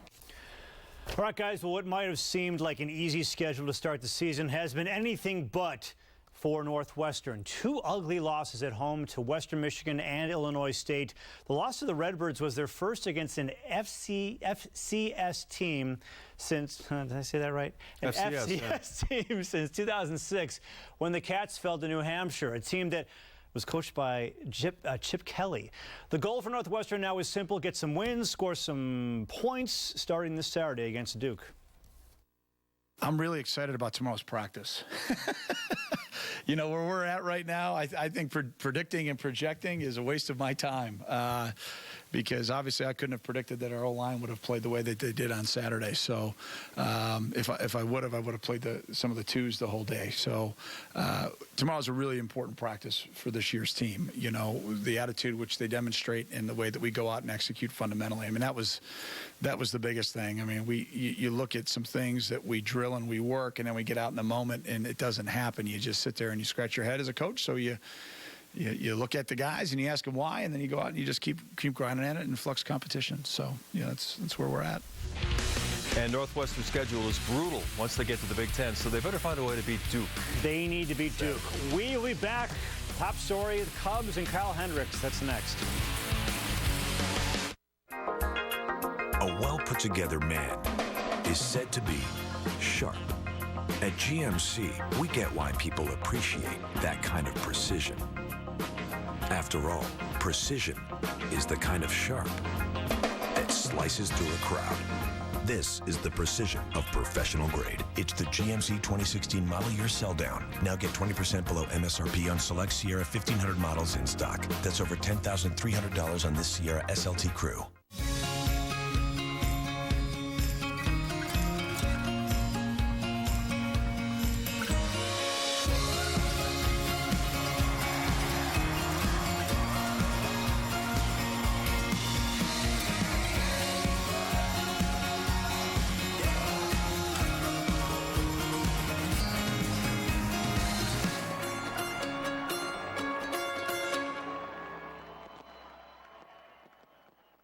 All right, guys, well, what might have seemed like an easy schedule to start the season has been anything but for Northwestern. 2 ugly losses at home to Western Michigan and Illinois State. The loss to the Redbirds was their first against an FCS team since, did I say that right? An FCS team since 2006, when the Cats fell to New Hampshire, a team that was coached by Chip Kelly. The goal for Northwestern now is simple: get some wins, score some points starting this Saturday against Duke. I'm really excited about tomorrow's practice. Where we're at right now, I think predicting and projecting is a waste of my time because obviously I couldn't have predicted that our O-line would have played the way that they did on Saturday. So if I would have played some of the twos the whole day. So tomorrow's a really important practice for this year's team. The attitude which they demonstrate and the way that we go out and execute fundamentally. I mean, that was the biggest thing. I mean, you look at some things that we drill and we work, and then we get out in the moment and it doesn't happen. You just sit there and you scratch your head as a coach. So you look at the guys and you ask them why, and then you go out and you just keep grinding at it and flux competition. So that's where we're at. And Northwestern's schedule is brutal once they get to the Big Ten, so they better find a way to beat Duke. They need to beat Duke. We'll be back. Top story: the Cubs and Kyle Hendricks. That's next. A well-put-together man is said to be sharp. At GMC, we get why people appreciate that kind of precision. After all, precision is the kind of sharp that slices through a crowd. This is the precision of professional grade. It's the GMC 2016 model year sell down. Now get 20% below MSRP on select Sierra 1500 models in stock. That's over $10,300 on this Sierra SLT Crew.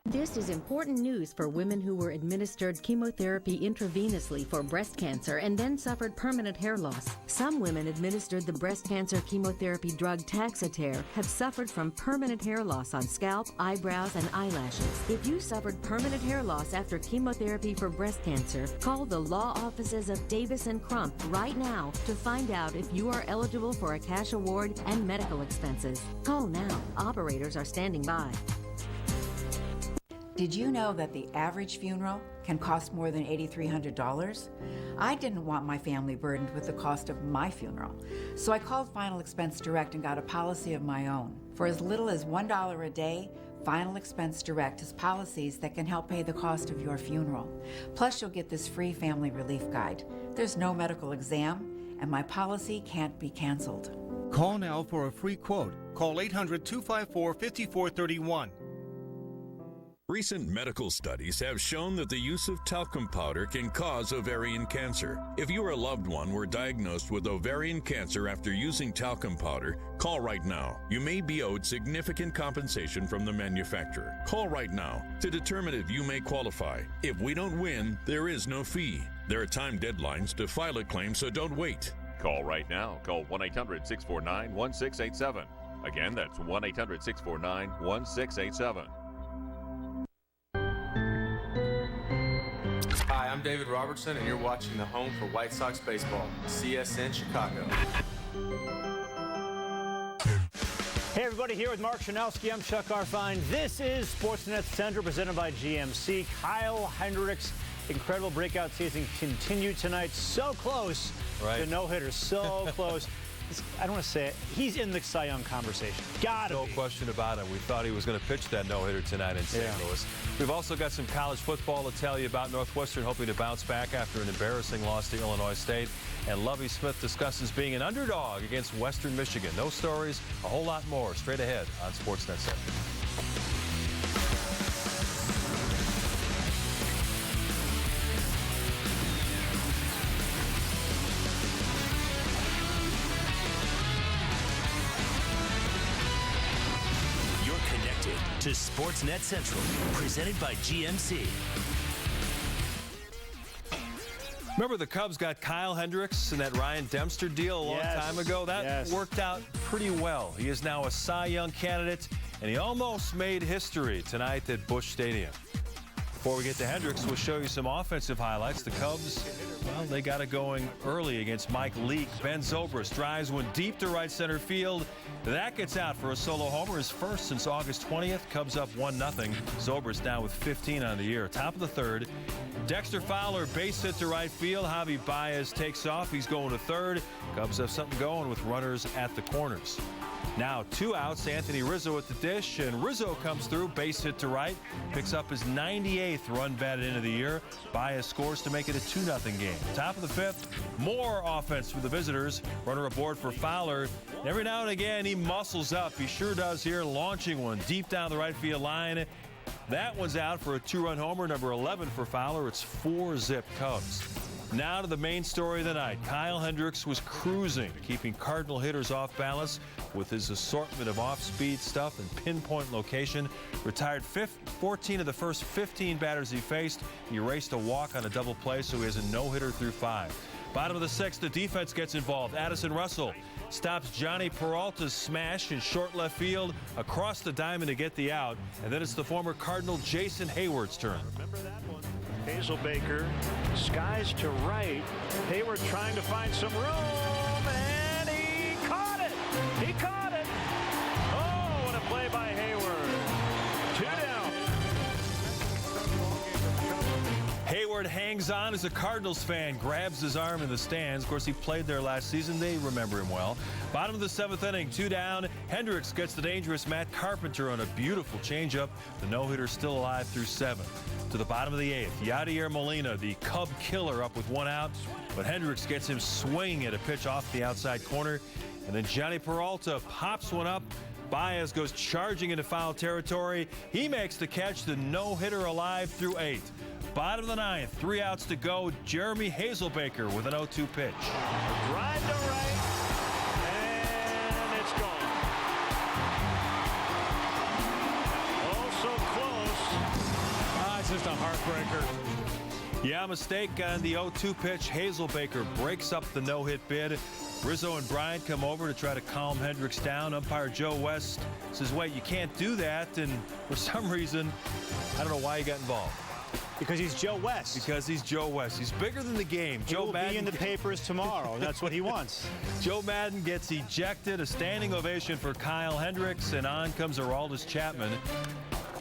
This is important news for women who were administered chemotherapy intravenously for breast cancer and then suffered permanent hair loss. Some women administered the breast cancer chemotherapy drug Taxotere have suffered from permanent hair loss on scalp, eyebrows, and eyelashes. If you suffered permanent hair loss after chemotherapy for breast cancer, call the law offices of Davis & Crump right now to find out if you are eligible for a cash award and medical expenses. Call now. Operators are standing by. Did you know that the average funeral can cost more than $8,300? I didn't want my family burdened with the cost of my funeral, so I called Final Expense Direct and got a policy of my own. For as little as $1 a day, Final Expense Direct has policies that can help pay the cost of your funeral. Plus, you'll get this free family relief guide. There's no medical exam, and my policy can't be canceled. Call now for a free quote. Call 800-254-5431. Recent medical studies have shown that the use of talcum powder can cause ovarian cancer. If you or a loved one were diagnosed with ovarian cancer after using talcum powder, call right now. You may be owed significant compensation from the manufacturer. Call right now to determine if you may qualify. If we don't win, there is no fee. There are time deadlines to file a claim, so don't wait. Call right now. Call 1-800-649-1687. Again, that's 1-800-649-1687. Hi, I'm David Robertson, and you're watching the home for White Sox baseball, CSN Chicago. Hey everybody, here with Mark Shanowski. I'm Chuck Arfine. This is SportsNet Center presented by GMC. Kyle Hendricks, incredible breakout season continued tonight. So close to no-hitter, so close. I don't want to say it. He's in the Cy Young conversation. No question about it. We thought he was going to pitch that no-hitter tonight in St. Louis. We've also got some college football to tell you about. Northwestern hoping to bounce back after an embarrassing loss to Illinois State. And Lovie Smith discusses being an underdog against Western Michigan. Those stories, a whole lot more, straight ahead on SportsNet Center. To SportsNet Central, presented by GMC. Remember the Cubs got Kyle Hendricks and that Ryan Dempster deal a long time ago? That worked out pretty well. He is now a Cy Young candidate, and he almost made history tonight at Busch Stadium. Before we get to Hendricks, we'll show you some offensive highlights. The Cubs, well, they got it going early against Mike Leake. Ben Zobrist drives one deep to right center field. That gets out for a solo homer, his first since August 20th. Cubs up 1-0. Zobrist now with 15 on the year. Top of the third. Dexter Fowler base hit to right field. Javi Baez takes off. He's going to third. Cubs have something going with runners at the corners. Now 2 outs. Anthony Rizzo at the dish, and Rizzo comes through. Base hit to right. Picks up his 98th run batted into the year. Baez scores to make it a 2-0 game. Top of the fifth. More offense for the visitors. Runner aboard for Fowler. Every now and again he muscles up. He sure does here, launching one deep down the right field line. That one's out for a 2-run homer, number 11 for Fowler. It's 4-zip Cubs. Now to the main story of the night. Kyle Hendricks was cruising, keeping Cardinal hitters off balance with his assortment of off-speed stuff and pinpoint location. Retired 14 of the first 15 batters he faced. He erased a walk on a double play, so he has a no-hitter through 5. Bottom of the 6th, the defense gets involved. Addison Russell stops Johnny Peralta's smash in short left field across the diamond to get the out. And then it's the former Cardinal Jason Hayward's turn. Remember that one? Hazelbaker, skies to right. Hayward trying to find some room, and he caught it. He caught it. Oh, what a play by Hayward. 2 down. Hayward hangs on as a Cardinals fan, grabs his arm in the stands. Of course, he played there last season. They remember him well. Bottom of the 7th inning, 2 down. Hendricks gets the dangerous Matt Carpenter on a beautiful changeup. The no-hitter still alive through 7. To the bottom of the 8th, Yadier Molina, the Cub killer, up with 1 out. But Hendricks gets him swinging at a pitch off the outside corner. And then Johnny Peralta pops one up. Baez goes charging into foul territory. He makes the catch, the no-hitter alive through 8. Bottom of the 9th, 3 outs to go. Jeremy Hazelbaker with an 0-2 pitch. Drive to right, and it's gone. Also close. It's just a heartbreaker. Yeah, mistake on the 0-2 pitch. Hazelbaker breaks up the no-hit bid. Rizzo and Bryant come over to try to calm Hendricks down. Umpire Joe West says, wait, you can't do that. And for some reason, I don't know why he got involved. Because he's Joe West. Because he's Joe West. He's bigger than the game. He will be in the papers tomorrow. That's what he wants. Joe Madden gets ejected. A standing ovation for Kyle Hendricks. And on comes Aroldis Chapman.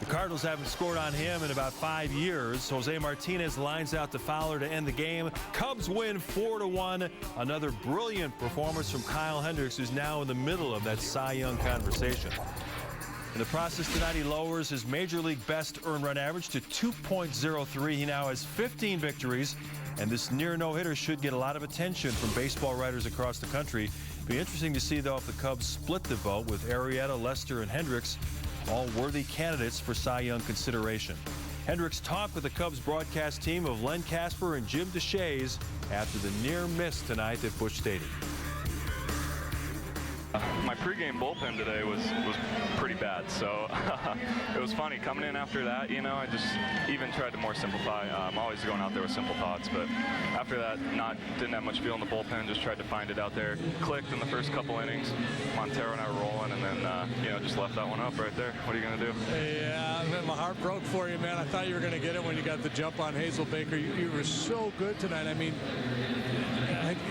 The Cardinals haven't scored on him in about 5 years. Jose Martinez lines out to Fowler to end the game. Cubs win 4-1. Another brilliant performance from Kyle Hendricks, who's now in the middle of that Cy Young conversation. In the process tonight, he lowers his major league best earned run average to 2.03. He now has 15 victories, and this near no-hitter should get a lot of attention from baseball writers across the country. Be interesting to see, though, if the Cubs split the vote with Arrieta, Lester, and Hendricks, all worthy candidates for Cy Young consideration. Hendricks talked with the Cubs broadcast team of Len Casper and Jim Deshaies after the near miss tonight at Busch Stadium. my pregame bullpen today was pretty bad. So it was funny coming in after that. You know, I just even tried to more simplify. I'm always going out there with simple thoughts, but after that, didn't have much feel in the bullpen. Just tried to find it out there. Clicked in the first couple innings. Montero and I were rolling, and then you know, just left that one up right there. What are you gonna do? Yeah, my heart broke for you, man. I thought you were gonna get it when you got the jump on Hazel Baker. You were so good tonight. I mean,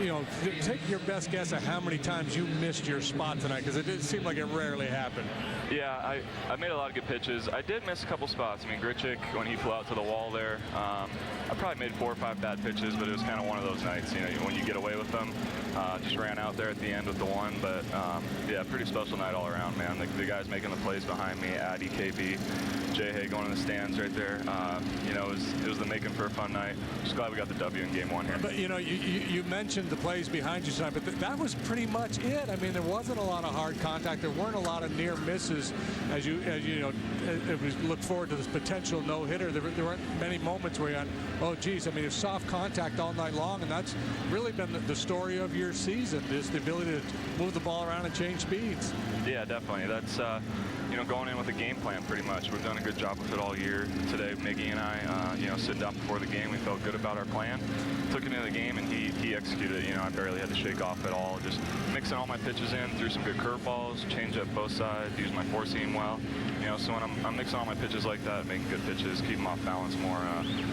you know, take your best guess at how many times you missed your spot tonight, because it did seem like it rarely happened. Yeah, I made a lot of good pitches. I did miss a couple spots. I mean, Grichuk, when he flew out to the wall there, I probably made 4 or 5 bad pitches, but it was kind of one of those nights, you know, when you get away with them. Just ran out there at the end with the one, but yeah, pretty special night all around, man. The guys making the plays behind me, Addy, KB, Jay Hay going in the stands right there. You know, it was the making for a fun night. Just glad we got the W in game 1 here. But, you know, you mentioned the plays behind you tonight, but that was pretty much it. I mean, there wasn't a lot of hard contact. There weren't a lot of near misses as you know, as we look forward to this potential no-hitter. There weren't many moments where you went, oh, geez, I mean, it's soft contact all night long, and that's really been the story of your season, is the ability to move the ball around and change speeds. Yeah, definitely. That's, you know, going in with a game plan pretty much. We've done a good job with it all year. Today, Miggy and I, you know, sitting down before the game, we felt good about our plan. Took it into the game, and he executed it. You know, I barely had to shake off at all. Just mixing all my pitches in, threw some good curveballs, changed up both sides, used my four seam well. You know, so when I'm mixing all my pitches like that, making good pitches, keep them off balance more,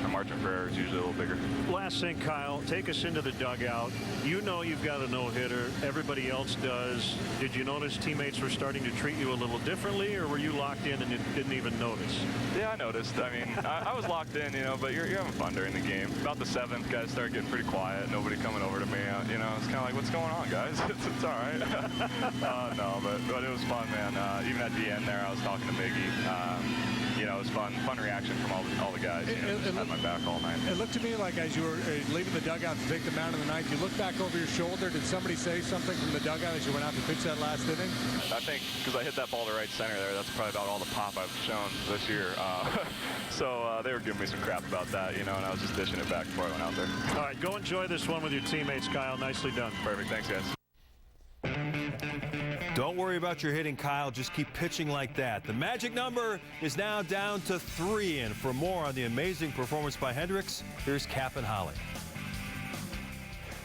my margin for error is usually a little bigger. Last thing, Kyle, take us into the dugout. You know you've got a no-hitter. Everybody else does. Did you notice teammates were starting to treat you a little differently, or were you locked in and didn't even notice? Yeah, I noticed. I mean, I was locked in, you know, but you're having fun during the game. About the 7th, guys started getting pretty quiet. Nobody coming over to me. You know, it's kind of like, what's going on, guys? It's all right. No, but it was fun, man. Even at the end there, I was talking to Miggy. You know, it was fun reaction from all the guys. You know, just had my back all night. It looked to me like as you were leaving the dugout to take the mound in the ninth, you looked back over your shoulder. Did somebody say something from the dugout as you went out to pitch that last inning? I think because I hit that ball to right center there, that's probably about all the pop I've shown this year. So they were giving me some crap about that, you know, and I was just dishing it back before I went out there. All right, go enjoy this one with your teammates, Kyle. Nicely done. Perfect. Thanks, guys. Don't worry about your hitting, Kyle. Just keep pitching like that. The magic number is now down to 3. And for more on the amazing performance by Hendricks, here's Cap and Holly.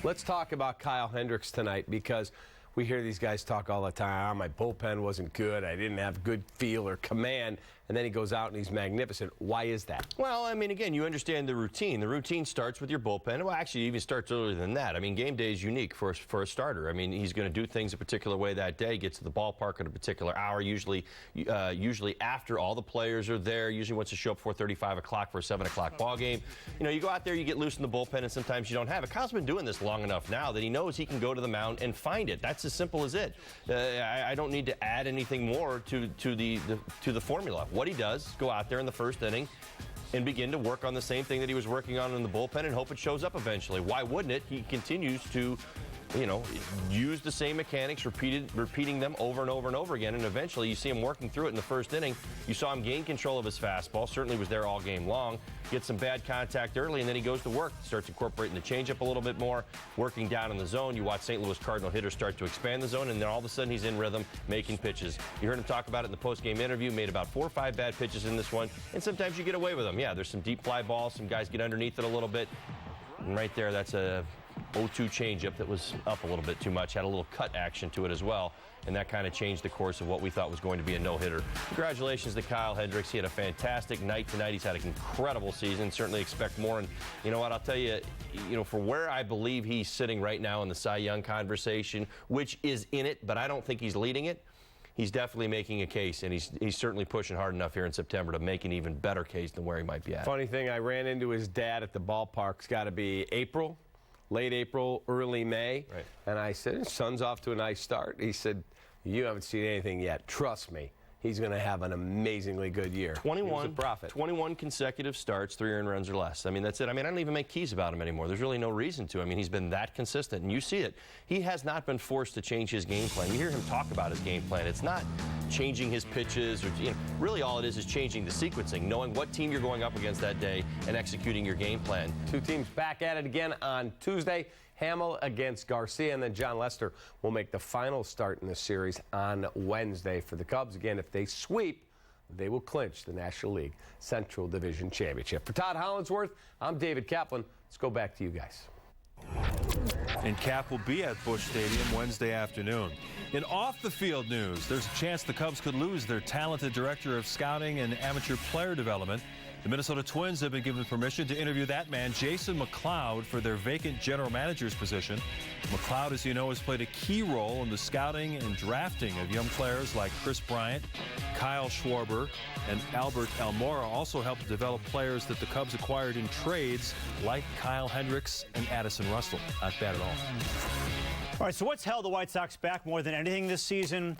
Let's talk about Kyle Hendricks tonight, because we hear these guys talk all the time. My bullpen wasn't good. I didn't have good feel or command. And then he goes out and he's magnificent. Why is that? Well, I mean, again, you understand the routine. The routine starts with your bullpen. Well, actually, it even starts earlier than that. I mean, game day is unique for a starter. I mean, he's going to do things a particular way that day, gets to the ballpark at a particular hour, usually after all the players are there. Usually wants to show up 4:30, 5 o'clock for a 7 o'clock ball game. You know, you go out there, you get loose in the bullpen, and sometimes you don't have it. Kyle's been doing this long enough now that he knows he can go to the mound and find it. That's as simple as it. I don't need to add anything more to the formula. What he does is go out there in the first inning and begin to work on the same thing that he was working on in the bullpen and hope it shows up eventually. Why wouldn't it? He continues to, you know, use the same mechanics, repeating them over and over and over again, and eventually you see him working through it in the first inning. You saw him gain control of his fastball, certainly was there all game long, gets some bad contact early, and then he goes to work, starts incorporating the changeup a little bit more, working down in the zone. You watch St. Louis Cardinal hitters start to expand the zone, and then all of a sudden he's in rhythm, making pitches. You heard him talk about it in the postgame interview, made about 4 or 5 bad pitches in this one, and sometimes you get away with them. Yeah, there's some deep fly balls, some guys get underneath it a little bit, and right there, that's a 0-2 changeup that was up a little bit too much, had a little cut action to it as well, and that kind of changed the course of what we thought was going to be a no-hitter. Congratulations to Kyle Hendricks. He had a fantastic night tonight. He's had an incredible season. Certainly expect more, and you know what, I'll tell you, for where I believe he's sitting right now in the Cy Young conversation, which is in it, but I don't think he's leading it, he's definitely making a case, and he's certainly pushing hard enough here in September to make an even better case than where he might be at. Funny thing, I ran into his dad at the ballpark. It's got to be April. Late April, early May. Right. And I said, his son's off to a nice start. He said, you haven't seen anything yet. Trust me. He's going to have an amazingly good year. 21 consecutive starts, 3 earned runs or less. I mean, that's it. I mean, I don't even make keys about him anymore. There's really no reason to. I mean, he's been that consistent, and you see it. He has not been forced to change his game plan. You hear him talk about his game plan. It's not changing his pitches, or really all it is changing the sequencing, knowing what team you're going up against that day and executing your game plan. 2 teams back at it again on Tuesday. Hamill against Garcia, and then John Lester will make the final start in the series on Wednesday for the Cubs. Again, if they sweep, they will clinch the National League Central Division Championship. For Todd Hollandsworth, I'm David Kaplan. Let's go back to you guys. And Cap will be at Busch Stadium Wednesday afternoon. In off-the-field news, there's a chance the Cubs could lose their talented director of scouting and amateur player development. The Minnesota Twins have been given permission to interview that man, Jason McLeod, for their vacant general manager's position. McLeod, as you know, has played a key role in the scouting and drafting of young players like Chris Bryant, Kyle Schwarber, and Albert Almora. Also helped develop players that the Cubs acquired in trades like Kyle Hendricks and Addison Russell. Not bad at all. All right, so what's held the White Sox back more than anything this season?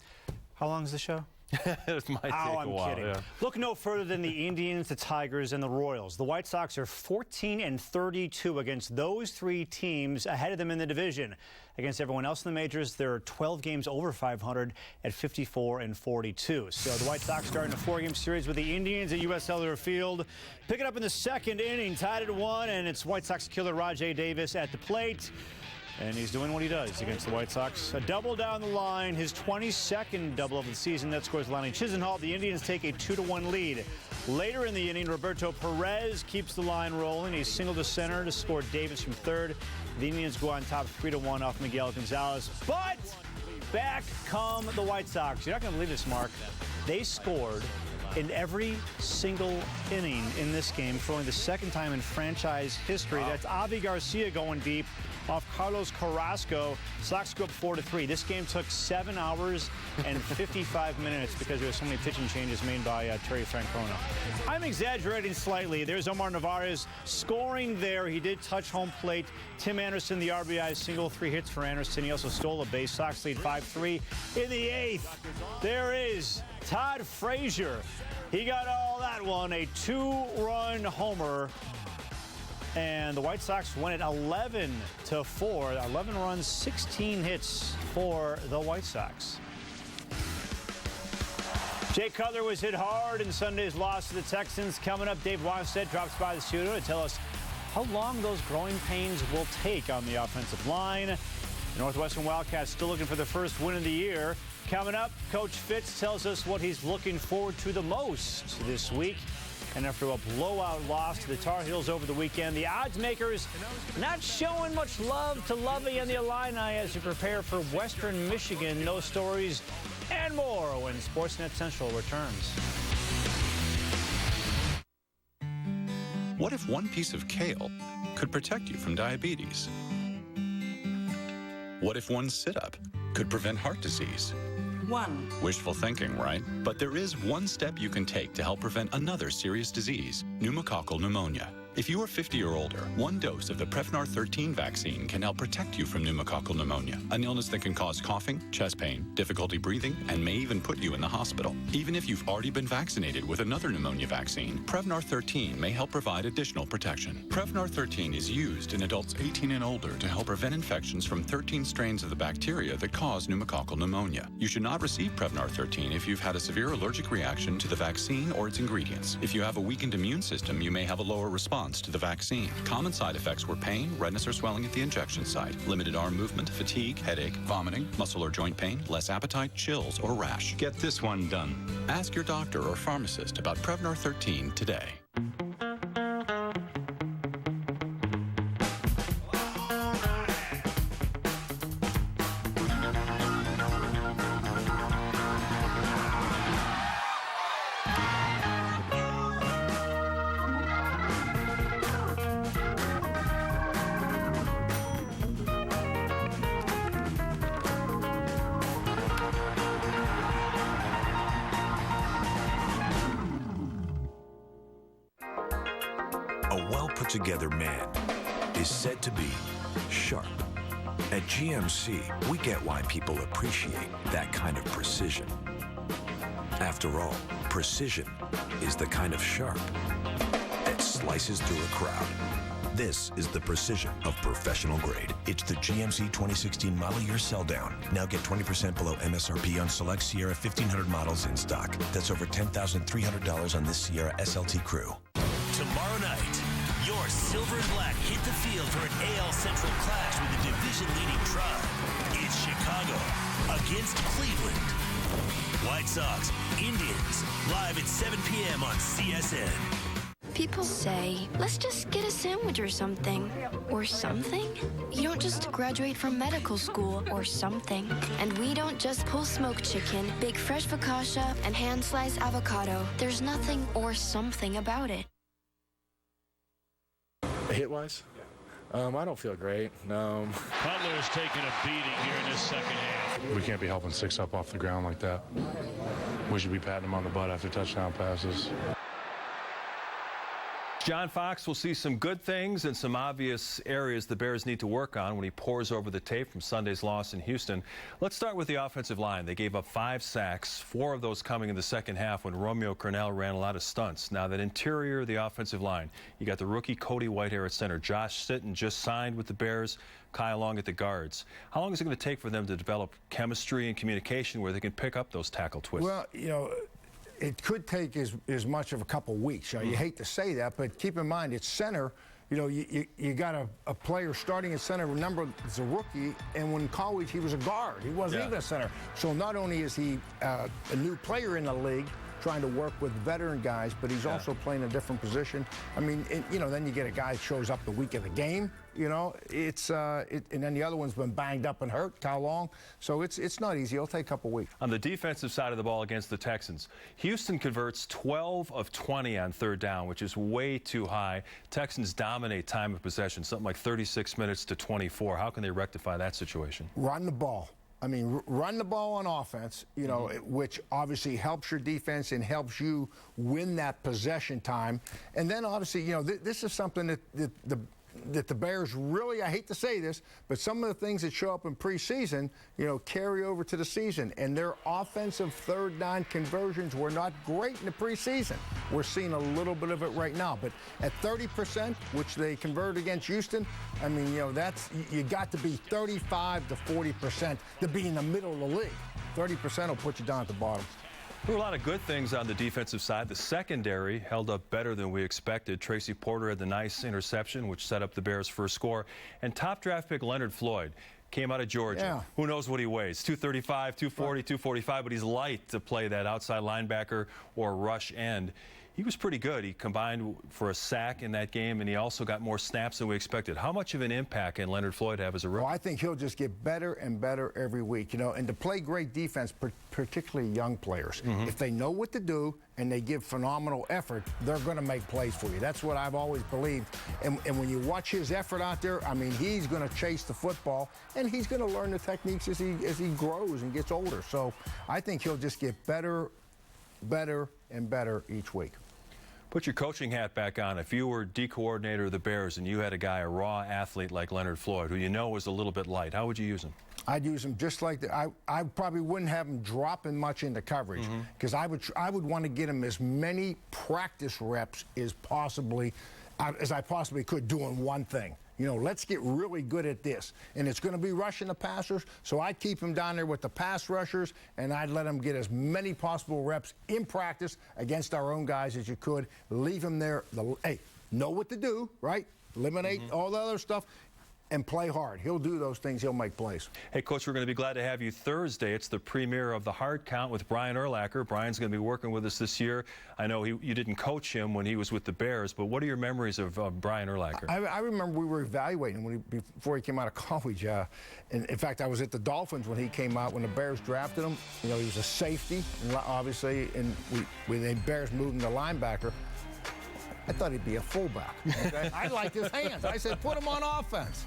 How long is the show? It might take a while. Kidding. Yeah. Look no further than the Indians, the Tigers, and the Royals. The White Sox are 14-32 against those three teams ahead of them in the division. Against everyone else in the majors, there are 12 games over 500 at 54-42. So the White Sox starting a 4-game series with the Indians at U.S. Cellular Field. Pick it up in the second inning, tied at 1, and it's White Sox killer Rajai Davis at the plate. And he's doing what he does against the White Sox. A double down the line, his 22nd double of the season. That scores Lonnie Chisenhall. The Indians take a 2-1 lead. Later in the inning, Roberto Perez keeps the line rolling. He singled to center to score Davis from third. The Indians go on top 3-1 off Miguel Gonzalez. But back come the White Sox. You're not going to believe this, Mark. They scored in every single inning in this game for only the second time in franchise history. Wow. That's Avi Garcia going deep off Carlos Carrasco. Sox go up 4-3. This game took 7 hours and 55 minutes because there were so many pitching changes made by Terry Francona. I'm exaggerating slightly. There's Omar Narvaez scoring there. He did touch home plate. Tim Anderson, the RBI single, 3 hits for Anderson. He also stole a base. Sox lead 5-3 in the 8th. There is Todd Frazier. He got all that one, a 2-run homer. And the White Sox win it 11-4. 11 runs, 16 hits for the White Sox. Jay Cutler was hit hard in Sunday's loss to the Texans. Coming up, Dave Wanstead drops by the studio to tell us how long those growing pains will take on the offensive line. The Northwestern Wildcats still looking for their first win of the year. Coming up, Coach Fitz tells us what he's looking forward to the most this week. And after a blowout loss to the Tar Heels over the weekend, the odds makers not showing much love to Lovey and the Illini as they prepare for Western Michigan. Those stories and more when SportsNet Central returns. What if one piece of kale could protect you from diabetes? What if one sit-up could prevent heart disease? Wishful thinking, right? But there is one step you can take to help prevent another serious disease, pneumococcal pneumonia. If you are 50 or older, one dose of the Prevnar 13 vaccine can help protect you from pneumococcal pneumonia, an illness that can cause coughing, chest pain, difficulty breathing, and may even put you in the hospital. Even if you've already been vaccinated with another pneumonia vaccine, Prevnar 13 may help provide additional protection. Prevnar 13 is used in adults 18 and older to help prevent infections from 13 strains of the bacteria that cause pneumococcal pneumonia. You should not receive Prevnar 13 if you've had a severe allergic reaction to the vaccine or its ingredients. If you have a weakened immune system, you may have a lower response to the vaccine. Common side effects were pain, redness or swelling at the injection site, limited arm movement, fatigue, headache, vomiting, muscle or joint pain, less appetite, chills, or rash. Get this one done. Ask your doctor or pharmacist about Prevnar 13 today. Together man is said to be sharp. At GMC, we get why people appreciate that kind of precision. After all, precision is the kind of sharp that slices through a crowd. This is the precision of professional grade. It's the GMC 2016 model year sell down. Now get 20% below MSRP on select Sierra 1500 models in stock. That's over $10,300 on this Sierra SLT Crew. Tomorrow night, your Your silver and black hit the field for an AL Central clash with the division-leading Tribe. It's Chicago against Cleveland. White Sox, Indians, live at 7 p.m. on CSN. People say, let's just get a sandwich or something. Or something? You don't just graduate from medical school or something. And we don't just pull smoked chicken, bake fresh focaccia, and hand-sliced avocado. There's nothing or something about it. Hit-wise? I don't feel great. No. Butler is taking a beating here in this second half. We can't be helping 6 up off the ground like that. We should be patting him on the butt after touchdown passes. John Fox will see some good things and some obvious areas the Bears need to work on when he pores over the tape from Sunday's loss in Houston. Let's start with the offensive line. They gave up 5 sacks, 4 of those coming in the second half when Romeo Crennel ran a lot of stunts. Now that interior of the offensive line, you got the rookie Cody Whitehair at center. Josh Sitton just signed with the Bears. Kyle Long at the guards. How long is it going to take for them to develop chemistry and communication where they can pick up those tackle twists? Well, you know, it could take as much of a couple weeks. You hate to say that, but keep in mind, it's center. You know, you got a player starting at center. Remember, it's a rookie, and when in college, he was a guard. He wasn't even a center. So not only is he a new player in the league, trying to work with veteran guys, but he's also playing a different position. I mean, you know, then you get a guy that shows up the week of the game. You know, it's and then the other one's been banged up and hurt, Kyle Long. So it's not easy. It'll take a couple weeks. On the defensive side of the ball against the Texans, Houston converts 12 of 20 on third down, which is way too high. Texans dominate time of possession, something like 36 minutes to 24. How can they rectify that situation? Run the ball. I mean, run the ball on offense, you know, which obviously helps your defense and helps you win that possession time. And then, obviously, you know, this is something that the Bears really, I hate to say this, but some of the things that show up in preseason, you know, carry over to the season. And their offensive third down conversions were not great in the preseason. We're seeing a little bit of it right now. But at 30%, which they converted against Houston, I mean, you know, that's, you got to be 35 to 40% to be in the middle of the league. 30% will put you down at the bottom. There were a lot of good things on the defensive side. The secondary held up better than we expected. Tracy Porter had the nice interception, which set up the Bears' first score. And top draft pick Leonard Floyd came out of Georgia. Yeah. Who knows what he weighs? 235, 240, 245, but he's light to play that outside linebacker or rush end. He was pretty good. He combined for a sack in that game, and he also got more snaps than we expected. How much of an impact can Leonard Floyd have as a rookie? Well, I think he'll just get better and better every week, you know, and to play great defense, particularly young players. If they know what to do and they give phenomenal effort, they're going to make plays for you. That's what I've always believed. And when you watch his effort out there, I mean, he's going to chase the football, and he's going to learn the techniques as he grows and gets older. So I think he'll just get better, and better each week. Put your coaching hat back on. If you were D coordinator of the Bears and you had a raw athlete like Leonard Floyd, who you know was a little bit light, how would you use him? I'd use him just like that. I probably wouldn't have him dropping much into coverage because I would want to get him as many practice reps as I possibly could doing one thing. You know, let's get really good at this. And it's going to be rushing the passers, so I'd keep him down there with the pass rushers, and I'd let him get as many possible reps in practice against our own guys as you could. Leave him there. Hey, know what to do, right? Eliminate all the other stuff. And play hard. He'll do those things. He'll make plays. Hey, Coach, we're going to be glad to have you Thursday. It's the premiere of the Hard Count with Brian Urlacher. Brian's going to be working with us this year. I know you didn't coach him when he was with the Bears, but what are your memories of Brian Urlacher? I remember we were evaluating him before he came out of college. And in fact, I was at the Dolphins when he came out, when the Bears drafted him. You know, he was a safety, obviously, and when the Bears moved him to linebacker, I thought he'd be a fullback. Okay? I liked his hands. I said, put him on offense.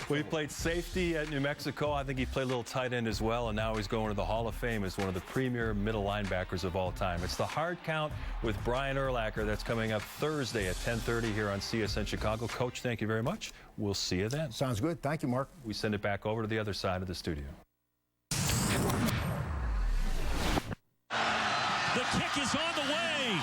Well, he played safety at New Mexico. I think he played a little tight end as well, and now he's going to the Hall of Fame as one of the premier middle linebackers of all time. It's the Hard Count with Brian Urlacher. That's coming up Thursday at 10:30 here on CSN Chicago. Coach, thank you very much. We'll see you then. Sounds good. Thank you, Mark. We send it back over to the other side of the studio. The kick is on the way.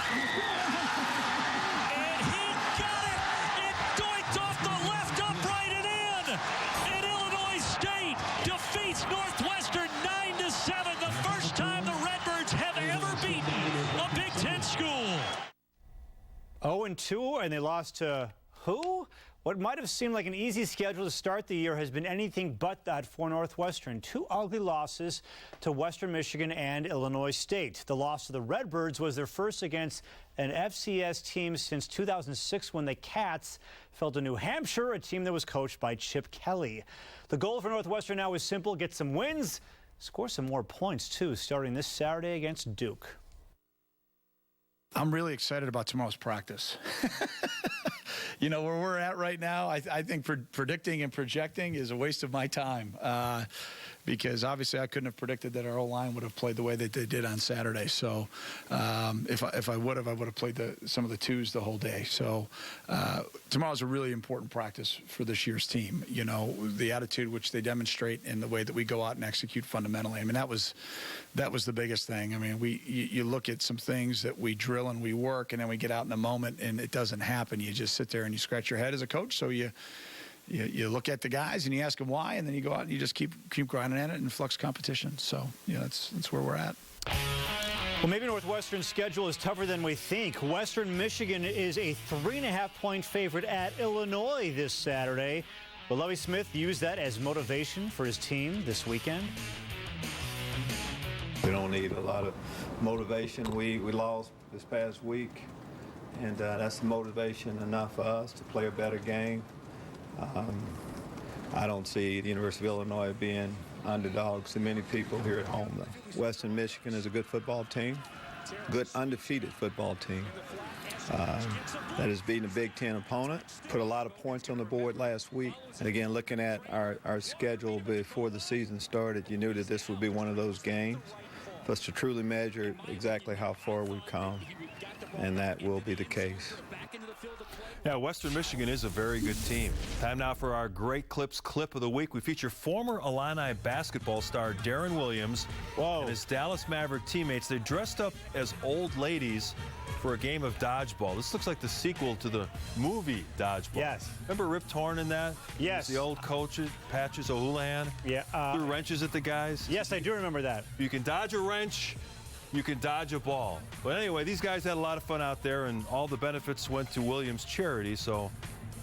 Northwestern 9-7, the first time the Redbirds have ever beaten a Big Ten school. 0-2, and they lost to who? What might have seemed like an easy schedule to start the year has been anything but that for Northwestern. 2 ugly losses to Western Michigan and Illinois State. The loss to the Redbirds was their first against an FCS team since 2006 when the Cats fell to New Hampshire, a team that was coached by Chip Kelly. The goal for Northwestern now is simple: get some wins, score some more points too, starting this Saturday against Duke. I'm really excited about tomorrow's practice. You know, where we're at right now, I think predicting and projecting is a waste of my time because obviously I couldn't have predicted that our O-line would have played the way that they did on Saturday. So if I would have played some of the twos the whole day. So tomorrow's a really important practice for this year's team. You know, the attitude which they demonstrate and the way that we go out and execute fundamentally. I mean, that was the biggest thing. I mean, you look at some things that we drill and we work, and then we get out in the moment and it doesn't happen. You just sit there and you scratch your head as a coach. So you look at the guys and you ask them why, and then you go out and you just keep grinding at it and flux competition. So, that's where we're at. Well, maybe Northwestern's schedule is tougher than we think. Western Michigan is a 3.5-point favorite at Illinois this Saturday. Will Lovie Smith use that as motivation for his team this weekend? We don't need a lot of motivation. We lost this past week, and that's the motivation enough for us to play a better game. I don't see the University of Illinois being underdogs to many people here at home, though. Western Michigan is a good football team, good undefeated football team that has beaten a Big Ten opponent, put a lot of points on the board last week. And again, looking at our schedule before the season started, you knew that this would be one of those games for us to truly measure exactly how far we've come, and that will be the case. Yeah, Western Michigan is a very good team. Time now for our Great Clips clip of the week. We feature former Illini basketball star Darren Williams and his Dallas Maverick teammates. They dressed up as old ladies for a game of dodgeball. This looks like the sequel to the movie Dodgeball. Yes. Remember Rip Torn in that? Yes. The old coach, Patches O'Houlihan? Yeah. Threw wrenches at the guys? Yes, I do remember that. You can dodge a wrench. You can dodge a ball. But anyway, these guys had a lot of fun out there, and all the benefits went to Williams Charity, so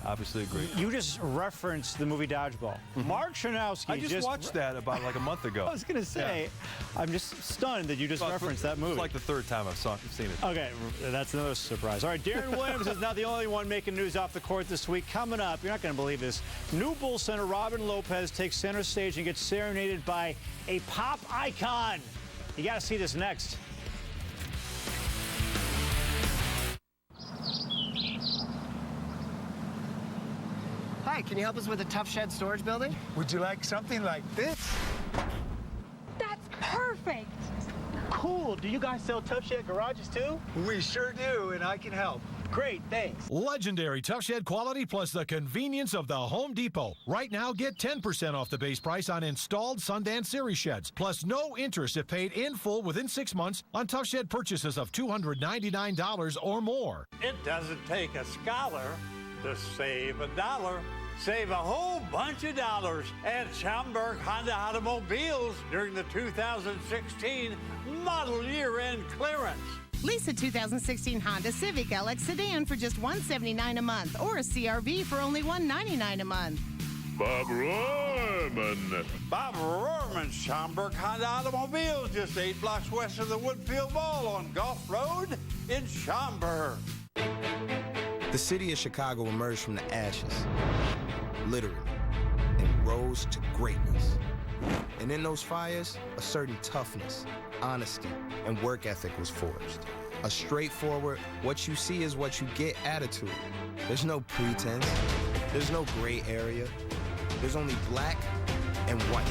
obviously a great. You just referenced the movie Dodgeball. Mark Chernowski. I just watched that about like a month ago. I was going to say, yeah. I'm just stunned that you just referenced that movie. It's like the third time I've seen it. Okay, that's another surprise. All right, Darren Williams is not the only one making news off the court this week. Coming up, you're not going to believe this. New Bull center Robin Lopez takes center stage and gets serenaded by a pop icon. You got to see this next. Hi, can you help us with a Tough Shed storage building? Would you like something like this? That's perfect. Cool. Do you guys sell Tough Shed garages too? We sure do, and I can help. Great, thanks. Legendary Tough Shed quality plus the convenience of the Home Depot. Right now, get 10% off the base price on installed Sundance Series sheds, plus no interest if paid in full within 6 months on Tough Shed purchases of $299 or more. It doesn't take a scholar to save $1. Save a whole bunch of dollars at Schaumburg Honda Automobiles during the 2016 model year-end clearance. Lease a 2016 Honda Civic LX sedan for just $179 a month, or a CRV for only $199 a month. Bob Rohrman. Bob Rohrman, Schaumburg Honda Automobiles, just 8 blocks west of the Woodfield Mall on Gulf Road in Schaumburg. The city of Chicago emerged from the ashes, literally, and rose to greatness. And in those fires, a certain toughness, honesty, and work ethic was forged. A straightforward, what you see is what you get attitude. There's no pretense. There's no gray area. There's only black and white.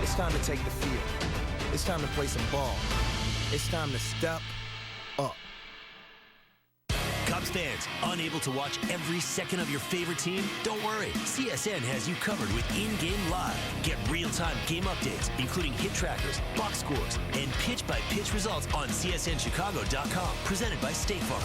It's time to take the field. It's time to play some ball. It's time to step up. Cubs fans, unable to watch every second of your favorite team? Don't worry. CSN has you covered with in-game live. Get real-time game updates, including hit trackers, box scores, and pitch-by-pitch results on CSNChicago.com. Presented by State Farm.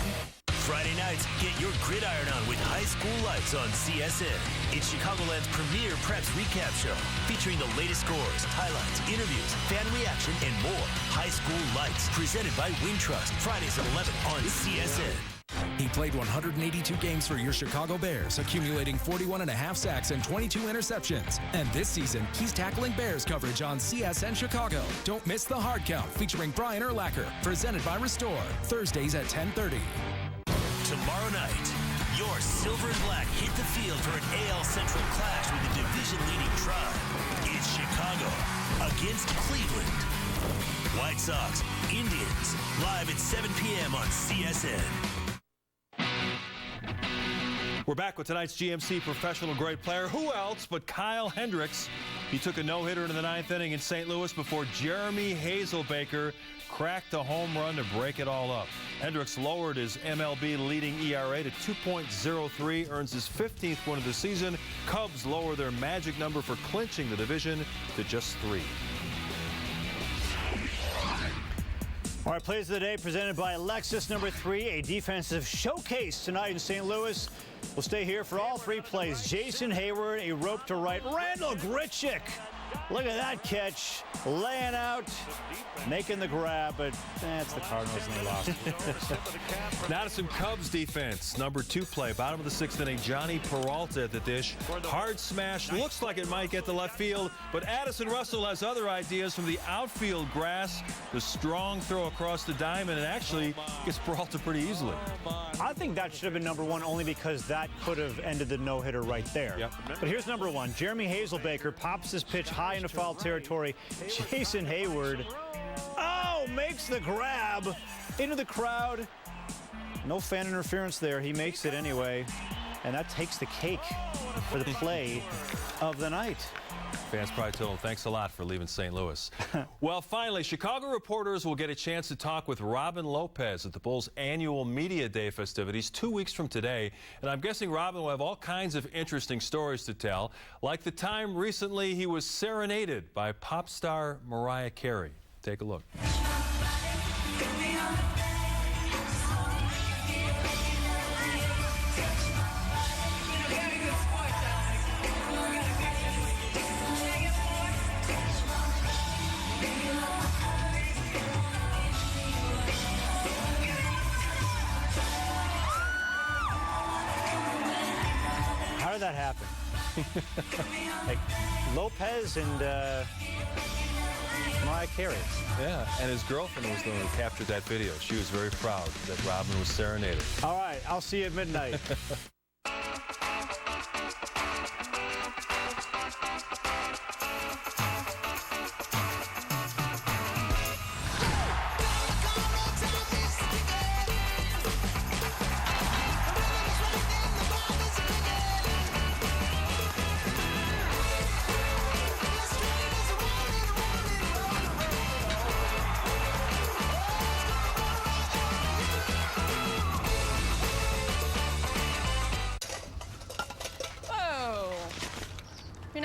Friday nights, get your gridiron on with High School Lights on CSN. It's Chicagoland's premier preps recap show, featuring the latest scores, highlights, interviews, fan reaction, and more. High School Lights, presented by Wintrust. Fridays at 11 on CSN. He played 182 games for your Chicago Bears, accumulating 41.5 sacks and 22 interceptions. And this season, he's tackling Bears coverage on CSN Chicago. Don't miss The Hard Count, featuring Brian Urlacher, presented by Restore, Thursdays at 10:30. Tomorrow night, your Silver and Black hit the field for an AL Central clash with the division-leading Tribe. It's Chicago against Cleveland. White Sox, Indians, live at 7 p.m. on CSN. We're back with tonight's GMC professional grade player. Who else but Kyle Hendricks? He took a no-hitter in the 9th inning in St. Louis before Jeremy Hazelbaker cracked a home run to break it all up. Hendricks lowered his MLB leading ERA to 2.03, earns his 15th win of the season. Cubs lower their magic number for clinching the division to just 3. All right, plays of the day presented by Lexus number 3, a defensive showcase tonight in St. Louis. We'll stay here for all 3 plays. Jason Hayward, a rope to right. Randall Grichuk, look at that catch. Laying out, making the grab, but that's the Cardinals and they lost. Now to some Cubs defense. Number 2 play, bottom of the 6th inning. Johnny Peralta at the dish. Hard smash, looks like it might get to left field, but Addison Russell has other ideas from the outfield grass. The strong throw across the diamond, and actually gets Peralta pretty easily. I think that should have been number 1 only because that could have ended the no-hitter right there. Yep. But here's number 1. Jeremy Hazelbaker pops his pitch high into foul territory. Jason Hayward, makes the grab into the crowd. No fan interference there. He makes it anyway. And that takes the cake for the play of the night. Fans probably told him, thanks a lot for leaving St. Louis. Well, finally, Chicago reporters will get a chance to talk with Robin Lopez at the Bulls' annual Media Day festivities 2 weeks from today. And I'm guessing Robin will have all kinds of interesting stories to tell, like the time recently he was serenaded by pop star Mariah Carey. Take a look. How did that happen? Like Lopez and Mariah Carey. Yeah, and his girlfriend was the one who captured that video. She was very proud that Robin was serenaded. All right, I'll see you at midnight.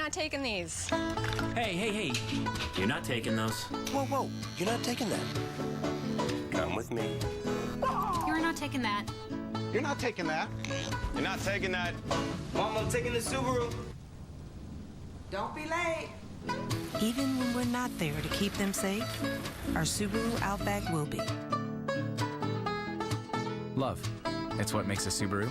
Taking these. Hey. You're not taking those. Whoa. You're not taking that. Come with me. You're not taking that. You're not taking that. You're not taking that. Mom, I'm taking the Subaru. Don't be late. Even when we're not there to keep them safe, our Subaru Outback will be. Love. It's what makes a Subaru.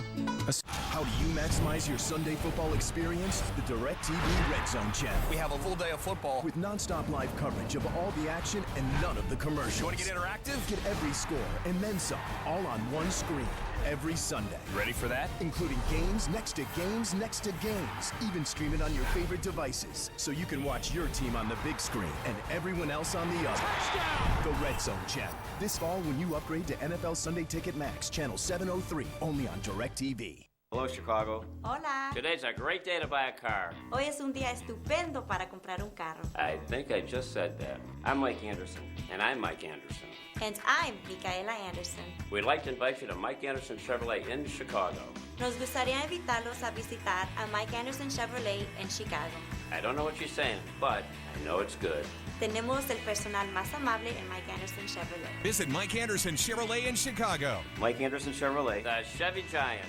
How do you maximize your Sunday football experience? The DirecTV Red Zone channel. We have a full day of football. With non-stop live coverage of all the action and none of the commercials. You want to get interactive? Get every score and then some, all on one screen. Every Sunday. You ready for that? Including games next to games next to games. Even stream it on your favorite devices. So you can watch your team on the big screen and everyone else on the other. Touchdown! The Red Zone channel. This fall when you upgrade to NFL Sunday Ticket Max, channel 703, only on DirecTV. Hello, Chicago. Hola. Today's a great day to buy a car. Hoy es un día estupendo para comprar un carro. I think I just said that. I'm Mike Anderson. And I'm Mike Anderson. And I'm Micaela Anderson. We'd like to invite you to Mike Anderson Chevrolet in Chicago. Nos gustaría invitarlos a visitar a Mike Anderson Chevrolet en Chicago. I don't know what you're saying, but I know it's good. Tenemos el personal más amable en Mike Anderson Chevrolet. Visit Mike Anderson Chevrolet in Chicago. Mike Anderson Chevrolet, the Chevy Giant.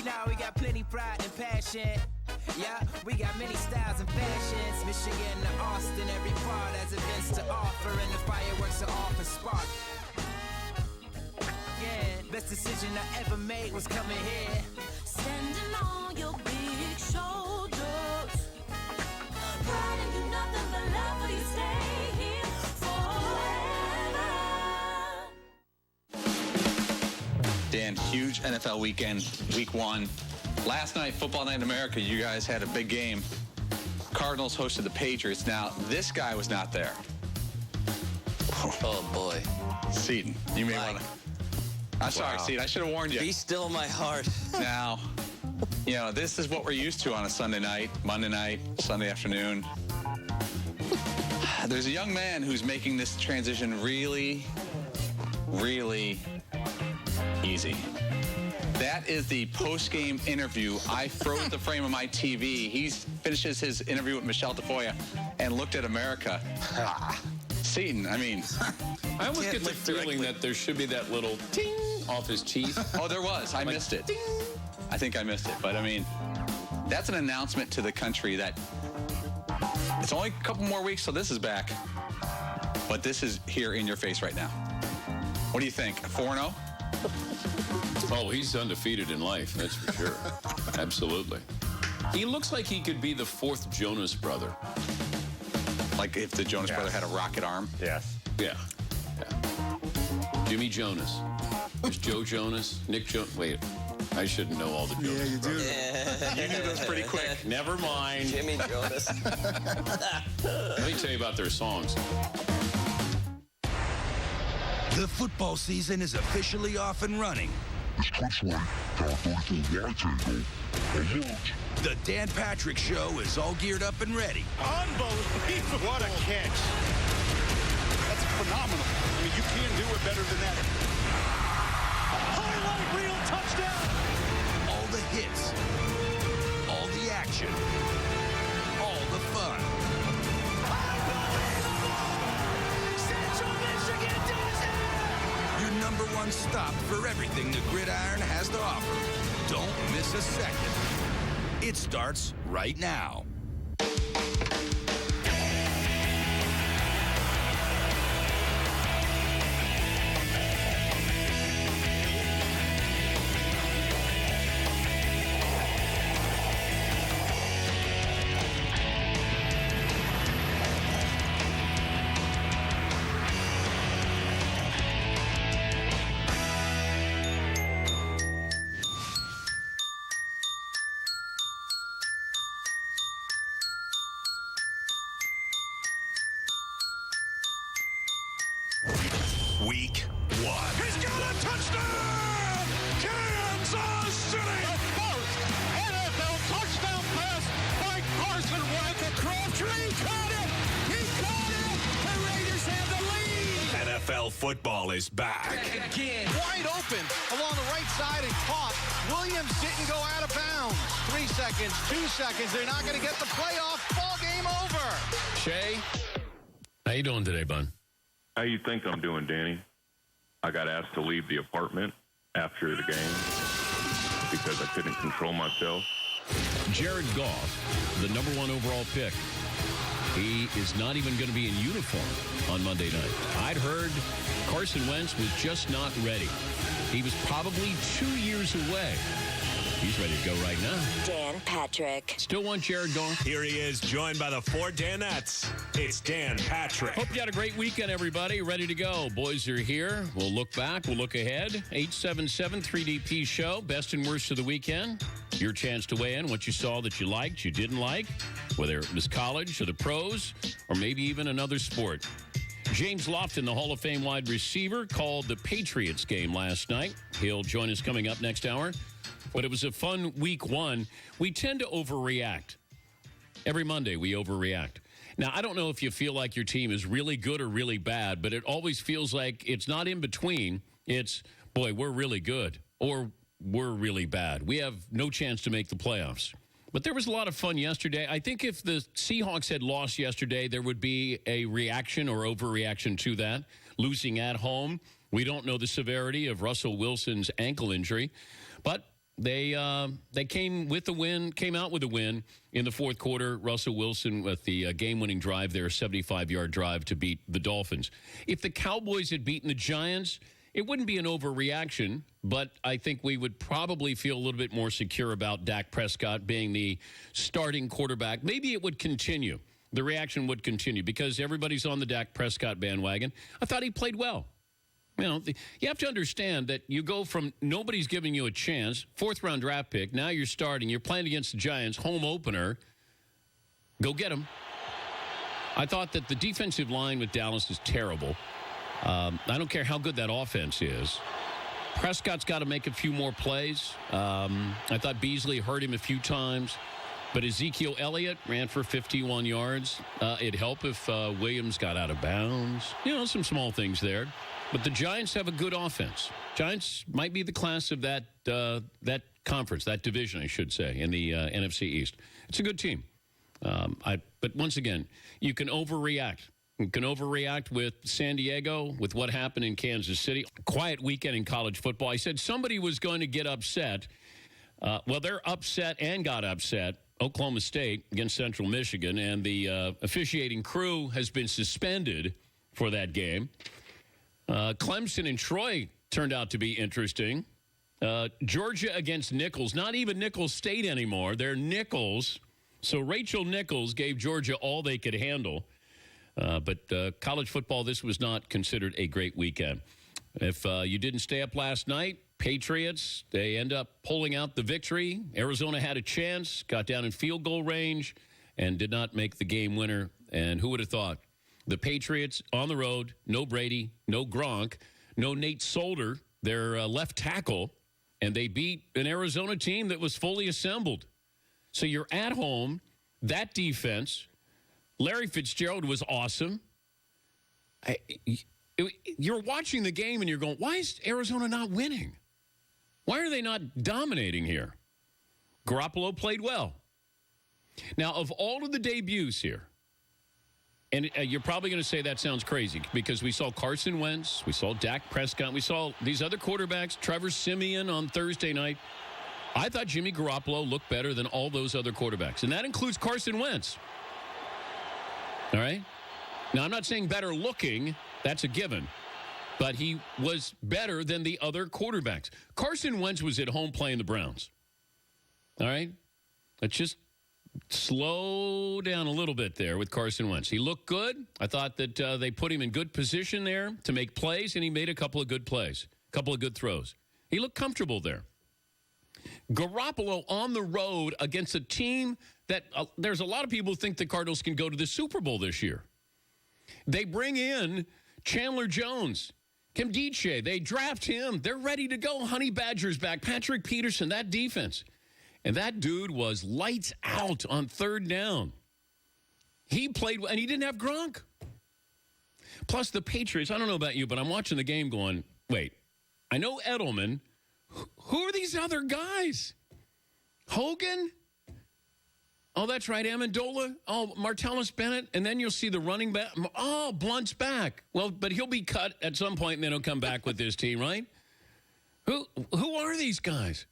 Now we got plenty pride and passion. Yeah, we got many styles and fashions. Michigan to Austin, every part has events to offer, and the fireworks are all I ever made was coming here. Standing on your big shoulders, riding you nothing but love for you, stay here forever. Dan, huge NFL weekend, week one. Last night, Football Night in America, you guys had a big game. Cardinals hosted the Patriots. Now, this guy was not there. Oh, boy. Seton, you may want to... I'm sorry, Seton. I should have warned you. Be still my heart. Now, you know, this is what we're used to on a Sunday night, Monday night, Sunday afternoon. There's a young man who's making this transition really, really easy. That is the post-game interview. I froze the frame of my TV. He finishes his interview with Michelle Tafoya and looked at America. Seton, I mean... I almost get the feeling that there should be that little ting off his teeth. Oh, there was. I missed it. Ding. I think I missed it. But, I mean, that's an announcement to the country that it's only a couple more weeks till this is back. But this is here in your face right now. What do you think? 4-0? Oh, he's undefeated in life, that's for sure. Absolutely. He looks like he could be the fourth Jonas brother. Like if the Jonas brother had a rocket arm? Yes. Yeah. Jimmy Jonas. There's Joe Jonas, Nick Jonas. Wait, I shouldn't know all the Jonas. Yeah, you do. You knew those pretty quick. Never mind. Jimmy Jonas. Let me tell you about their songs. The football season is officially off and running. The Dan Patrick Show is all geared up and ready. Unbelievable. What a catch. That's phenomenal. I mean, you can't do it better than that. Highlight reel touchdown. All the hits, all the action, all the fun. Central Michigan does it. Your number one stop for everything the gridiron has to offer. Don't miss a second. It starts right now. Week 1. He's got a touchdown! Kansas City! The first NFL touchdown pass by Carson Wentz. Crabtree caught it! He caught it! The Raiders have the lead! NFL football is back. Again. Wide open along the right side and caught. Williams didn't go out of bounds. 3 seconds, 2 seconds. They're not going to get the playoff. Ball game over. Shay, how you doing today, bud? How you think I'm doing, Danny? I got asked to leave the apartment after the game because I couldn't control myself. Jared Goff, the number 1 overall pick. He is not even going to be in uniform on Monday night. I'd heard Carson Wentz was just not ready. He was probably 2 years away. He's ready to go right now. Dan Patrick. Still want Jared Goff. Here he is, joined by the 4 Danettes. It's Dan Patrick. Hope you had a great weekend, everybody. Ready to go. Boys are here. We'll look back. We'll look ahead. 877-3DP Show. Best and worst of the weekend. Your chance to weigh in. What you saw that you liked, you didn't like. Whether it was college or the pros or maybe even another sport. James Lofton, the Hall of Fame wide receiver, called the Patriots game last night. He'll join us coming up next hour. But it was a fun week 1. We tend to overreact. Every Monday, we overreact. Now, I don't know if you feel like your team is really good or really bad, but it always feels like it's not in between. It's, boy, we're really good, or we're really bad. We have no chance to make the playoffs. But there was a lot of fun yesterday. I think if the Seahawks had lost yesterday, there would be a reaction or overreaction to that. Losing at home. We don't know the severity of Russell Wilson's ankle injury. But they came with the win, came out with a win in the fourth quarter. Russell Wilson with the game-winning drive there, 75-yard drive to beat the Dolphins. If the Cowboys had beaten the Giants, it wouldn't be an overreaction, but I think we would probably feel a little bit more secure about Dak Prescott being the starting quarterback. Maybe it would continue. The reaction would continue because everybody's on the Dak Prescott bandwagon. I thought he played well. You know, you have to understand that you go from nobody's giving you a chance, 4th-round draft pick, now you're starting, you're playing against the Giants, home opener. Go get him. I thought that the defensive line with Dallas is terrible. I don't care how good that offense is. Prescott's got to make a few more plays. I thought Beasley hurt him a few times. But Ezekiel Elliott ran for 51 yards. It'd help if Williams got out of bounds. You know, some small things there. But the Giants have a good offense. Giants might be the class of that conference, that division, I should say, in the NFC East. It's a good team. But once again, you can overreact. You can overreact with San Diego, with what happened in Kansas City. Quiet weekend in college football. I said somebody was going to get upset. Well, they're upset and got upset. Oklahoma State against Central Michigan, and the officiating crew has been suspended for that game. Clemson and Troy turned out to be interesting. Georgia against Nichols. Not even Nichols State anymore. They're Nichols. So Rachel Nichols gave Georgia all they could handle. But college football, this was not considered a great weekend. If you didn't stay up last night, Patriots, they end up pulling out the victory. Arizona had a chance, got down in field goal range, and did not make the game winner. And who would have thought? The Patriots on the road, no Brady, no Gronk, no Nate Solder, their left tackle, and they beat an Arizona team that was fully assembled. So you're at home, that defense, Larry Fitzgerald was awesome. You're watching the game and you're going, why is Arizona not winning? Why are they not dominating here? Garoppolo played well. Now, of all of the debuts here, and you're probably going to say that sounds crazy because we saw Carson Wentz, we saw Dak Prescott, we saw these other quarterbacks, Trevor Siemian on Thursday night. I thought Jimmy Garoppolo looked better than all those other quarterbacks, and that includes Carson Wentz. All right? Now, I'm not saying better looking. That's a given. But he was better than the other quarterbacks. Carson Wentz was at home playing the Browns. All right? Let's just slow down a little bit there with Carson Wentz. He looked good. I thought that they put him in good position there to make plays, and he made a couple of good plays, a couple of good throws. He looked comfortable there. Garoppolo on the road against a team that there's a lot of people who think the Cardinals can go to the Super Bowl this year. They bring in Chandler Jones, Kim Diche. They draft him. They're ready to go. Honey Badger's back. Patrick Peterson, that defense. And that dude was lights out on third down. He played, and he didn't have Gronk. Plus, the Patriots, I don't know about you, but I'm watching the game going, wait, I know Edelman. Who are these other guys? Hogan? Oh, that's right, Amendola. Oh, Martellus Bennett. And then you'll see the running back. Oh, Blunt's back. Well, but he'll be cut at some point, and then he'll come back with this team, right? Who are these guys?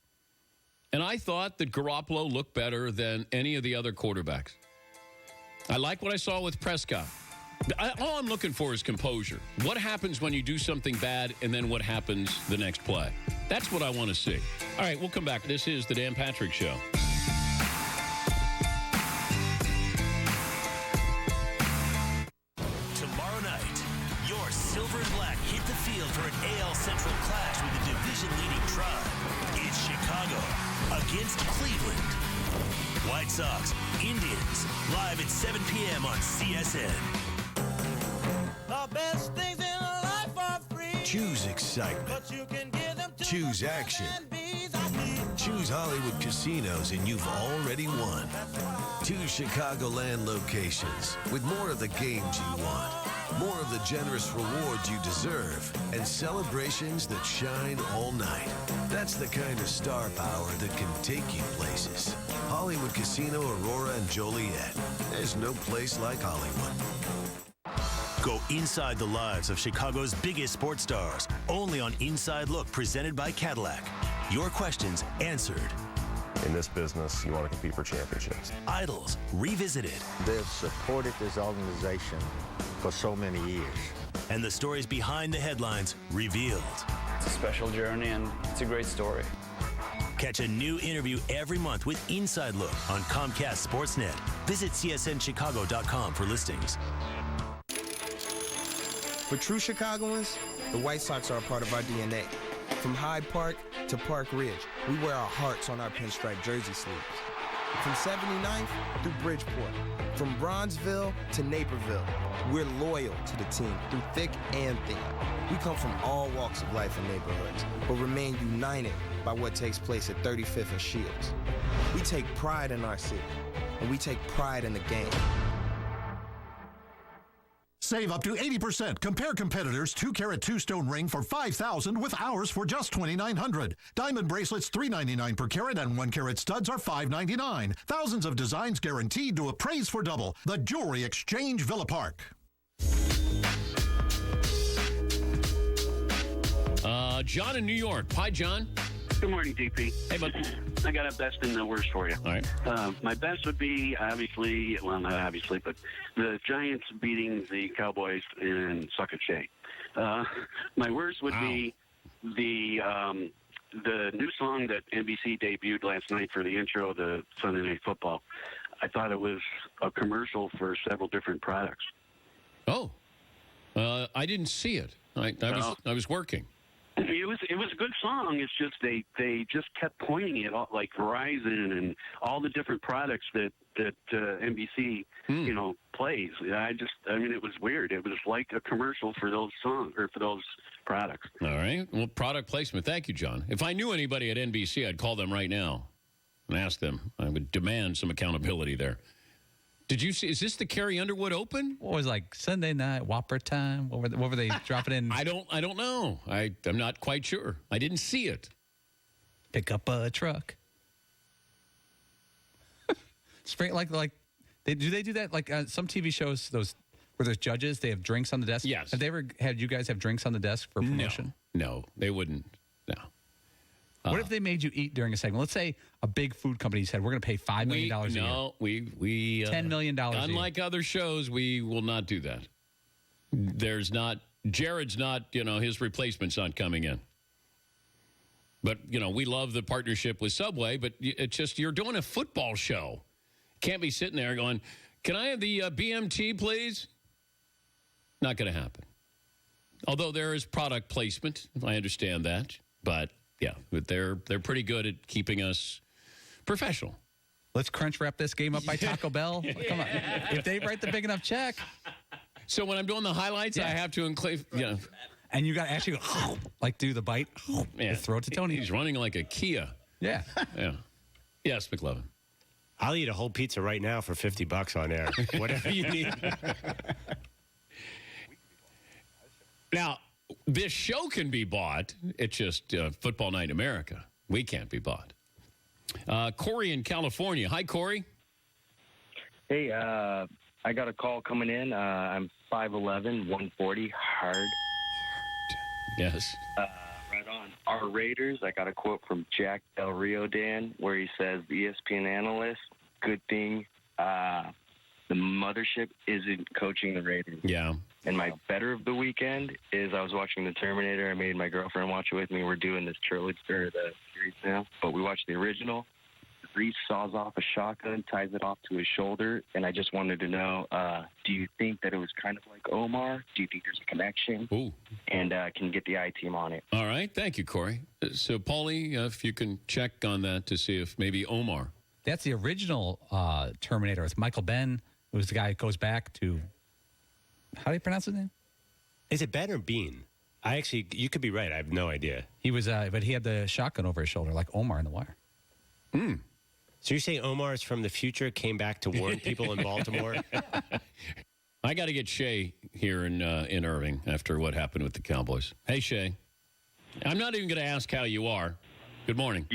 And I thought that Garoppolo looked better than any of the other quarterbacks. I like what I saw with Prescott. All I'm looking for is composure. What happens when you do something bad, and then what happens the next play? That's what I want to see. All right, we'll come back. This is the Dan Patrick Show. Tomorrow night, your Silver and Black hit the field for an AL Central clash with the division-leading Tribe. It's Chicago against Cleveland. White Sox, Indians, live at 7 p.m. on CSN. The best things in life are free. Choose excitement. But you can give them to Choose action. bees. Choose Hollywood Casinos and you've already won. 2 Chicagoland locations with more of the games you want, more of the generous rewards you deserve, and celebrations that shine all night. That's the kind of star power that can take you places. Hollywood Casino, Aurora, and Joliet. There's no place like Hollywood. Go inside the lives of Chicago's biggest sports stars, only on Inside Look, presented by Cadillac. Your questions answered. In this business, you want to compete for championships. Idols revisited. They've supported this organization for so many years. and the stories behind the headlines revealed. It's a special journey, and it's a great story. Catch a new interview every month with Inside Look on Comcast SportsNet. Visit csnchicago.com for listings. For true Chicagoans, the White Sox are a part of our DNA. From Hyde Park to Park Ridge, we wear our hearts on our pinstripe jersey sleeves. From 79th through Bridgeport, from Bronzeville to Naperville, we're loyal to the team through thick and thin. We come from all walks of life and neighborhoods, but remain united by what takes place at 35th and Shields. We take pride in our city, and we take pride in the game. Save up to 80%. Compare competitors' 2-carat 2-stone ring for $5,000 with ours for just $2,900. Diamond bracelets $399 per carat and 1-carat studs are $599. Thousands of designs guaranteed to appraise for double. The Jewelry Exchange Villa Park. John in New York. Hi, John. Good morning, DP. Hey, bud. I got a best and the worst for you. All right. My best would be, obviously, well, not obviously, but the Giants beating the Cowboys in Succotash. My worst would be the new song that NBC debuted last night for the intro of the Sunday Night Football. I thought it was a commercial for several different products. Oh. I didn't see it. I was working. It was a good song. It's just they just kept pointing it out, like Verizon and all the different products that NBC plays. I mean it was weird. It was like a commercial for those songs or for those products. All right. Well, product placement. Thank you, John. If I knew anybody at NBC, I'd call them right now and ask them. I would demand some accountability there. Did you see? Is this the Carrie Underwood Open? What was like Sunday night Whopper time? What were they dropping in? I don't know. I'm not quite sure. I didn't see it. Pick up a truck. Spring like do they do that like some TV shows? Those where there's judges, they have drinks on the desk. Yes. Have they ever had you guys have drinks on the desk for promotion? No, they wouldn't. No. What if they made you eat during a segment? Let's say a big food company said, we're going to pay $5 million a year. No, we $10 million a year. Unlike other shows, we will not do that. Jared's not, his replacement's not coming in. But, we love the partnership with Subway, but it's just, you're doing a football show. Can't be sitting there going, can I have the BMT, please? Not going to happen. Although there is product placement, I understand that, but... yeah, but they're pretty good at keeping us professional. Let's crunch wrap this game up by Taco Bell. Come on. If they write the big enough check. So when I'm doing the highlights, I have to include, And you got to actually go, do the bite. Yeah. Throw it to Tony. He's running like a Kia. Yeah. Yeah. Yes, McLovin. I'll eat a whole pizza right now for $50 on air. Whatever you need. Now, this show can be bought. It's just Football Night in America. We can't be bought. Corey in California. Hi, Corey. Hey, I got a call coming in. I'm 5'11", 140, hard. Yes. Right on. Our Raiders, I got a quote from Jack Del Rio, Dan, where he says, the ESPN analyst, good thing the mothership isn't coaching the Raiders. Yeah. And my better of the weekend is I was watching The Terminator. I made my girlfriend watch it with me. We're doing this trilogy, or the series now. But we watched the original. Reese saws off a shotgun, ties it off to his shoulder. And I just wanted to know, do you think that it was kind of like Omar? Do you think there's a connection? Ooh. And can you get the I-team on it? All right. Thank you, Corey. So, Paulie, if you can check on that to see if maybe Omar. That's the original Terminator. It's Michael Benn, who's the guy that goes back to... how do you pronounce his name? Is it Ben or Bean? You could be right. I have no idea. He was, but he had the shotgun over his shoulder, like Omar in The Wire. So you're saying Omar is from the future, came back to warn people in Baltimore? I got to get Shay here in Irving after what happened with the Cowboys. Hey, Shay. I'm not even going to ask how you are. Good morning.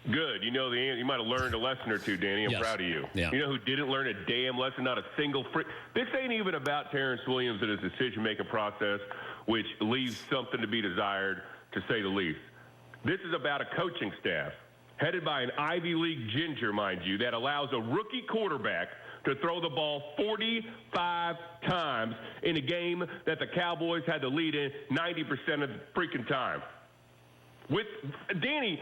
Good. You might have learned a lesson or two, Danny. I'm proud of you. Yeah. You know who didn't learn a damn lesson? Not a single This ain't even about Terrence Williams and his decision-making process, which leaves something to be desired, to say the least. This is about a coaching staff headed by an Ivy League ginger, mind you, that allows a rookie quarterback to throw the ball 45 times in a game that the Cowboys had the lead in 90% of the freaking time. With Danny,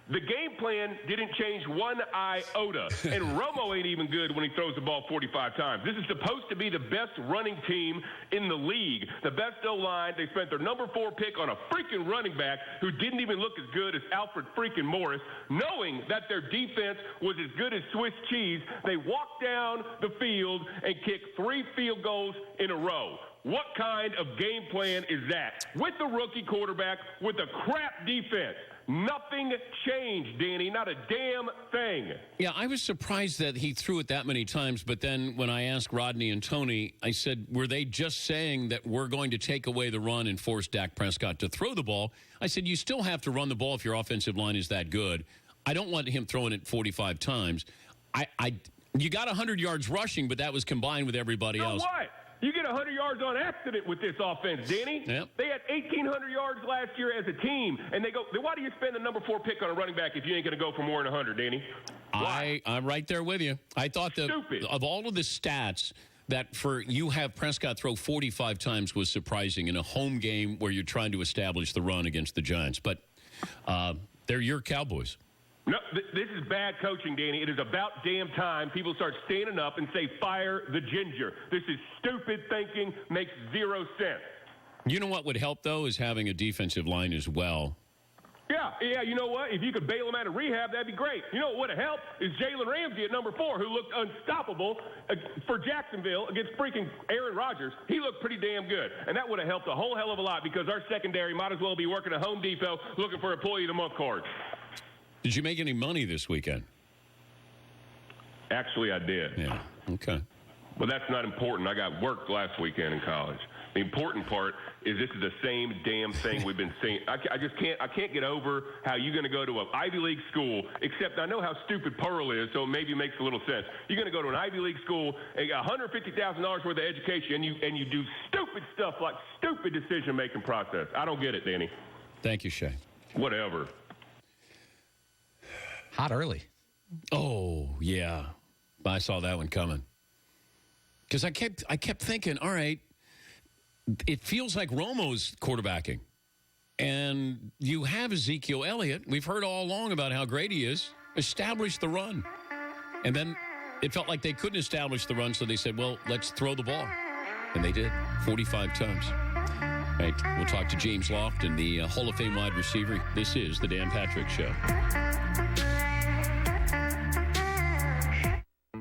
the game plan didn't change one iota, and Romo ain't even good when he throws the ball 45 times. This is supposed to be the best running team in the league, the best O-line. They spent their number 4 pick on a freaking running back who didn't even look as good as Alfred freaking Morris. Knowing that their defense was as good as Swiss cheese, they walked down the field and kicked 3 field goals in a row. What kind of game plan is that? With the rookie quarterback, with a crap defense. Nothing changed, Danny. Not a damn thing. Yeah, I was surprised that he threw it that many times, but then when I asked Rodney and Tony, I said, were they just saying that we're going to take away the run and force Dak Prescott to throw the ball? I said, you still have to run the ball if your offensive line is that good. I don't want him throwing it 45 times. You got 100 yards rushing, but that was combined with everybody else. What? You get 100 yards on accident with this offense, Danny. Yep. They had 1,800 yards last year as a team, and they go, why do you spend the number 4 pick on a running back if you ain't going to go for more than 100, Danny? Why? I'm right there with you. I thought that of all of the stats, that for you have Prescott throw 45 times was surprising in a home game where you're trying to establish the run against the Giants. But they're your Cowboys. No, this is bad coaching, Danny. It is about damn time people start standing up and say, fire the ginger. This is stupid thinking, makes zero sense. You know what would help, though, is having a defensive line as well. Yeah, you know what? If you could bail him out of rehab, that'd be great. You know what would have helped is Jalen Ramsey at number 4, who looked unstoppable for Jacksonville against freaking Aaron Rodgers. He looked pretty damn good, and that would have helped a whole hell of a lot because our secondary might as well be working at Home Depot looking for Employee of the Month cards. Did you make any money this weekend? Actually, I did. Yeah, okay. But that's not important. I got work last weekend in college. The important part is this is the same damn thing we've been seeing. I can't get over how you're going to go to an Ivy League school, except I know how stupid Pearl is, so it maybe makes a little sense. You're going to go to an Ivy League school and get $150,000 worth of education, and you do stupid stuff like stupid decision-making process. I don't get it, Danny. Thank you, Shay. Whatever. Hot early. Oh, yeah. I saw that one coming. Because I kept thinking, all right, it feels like Romo's quarterbacking. And you have Ezekiel Elliott. We've heard all along about how great he is. Establish the run. And then it felt like they couldn't establish the run, so they said, well, let's throw the ball. And they did, 45 times. All right, we'll talk to James Lofton, the Hall of Fame wide receiver. This is the Dan Patrick Show.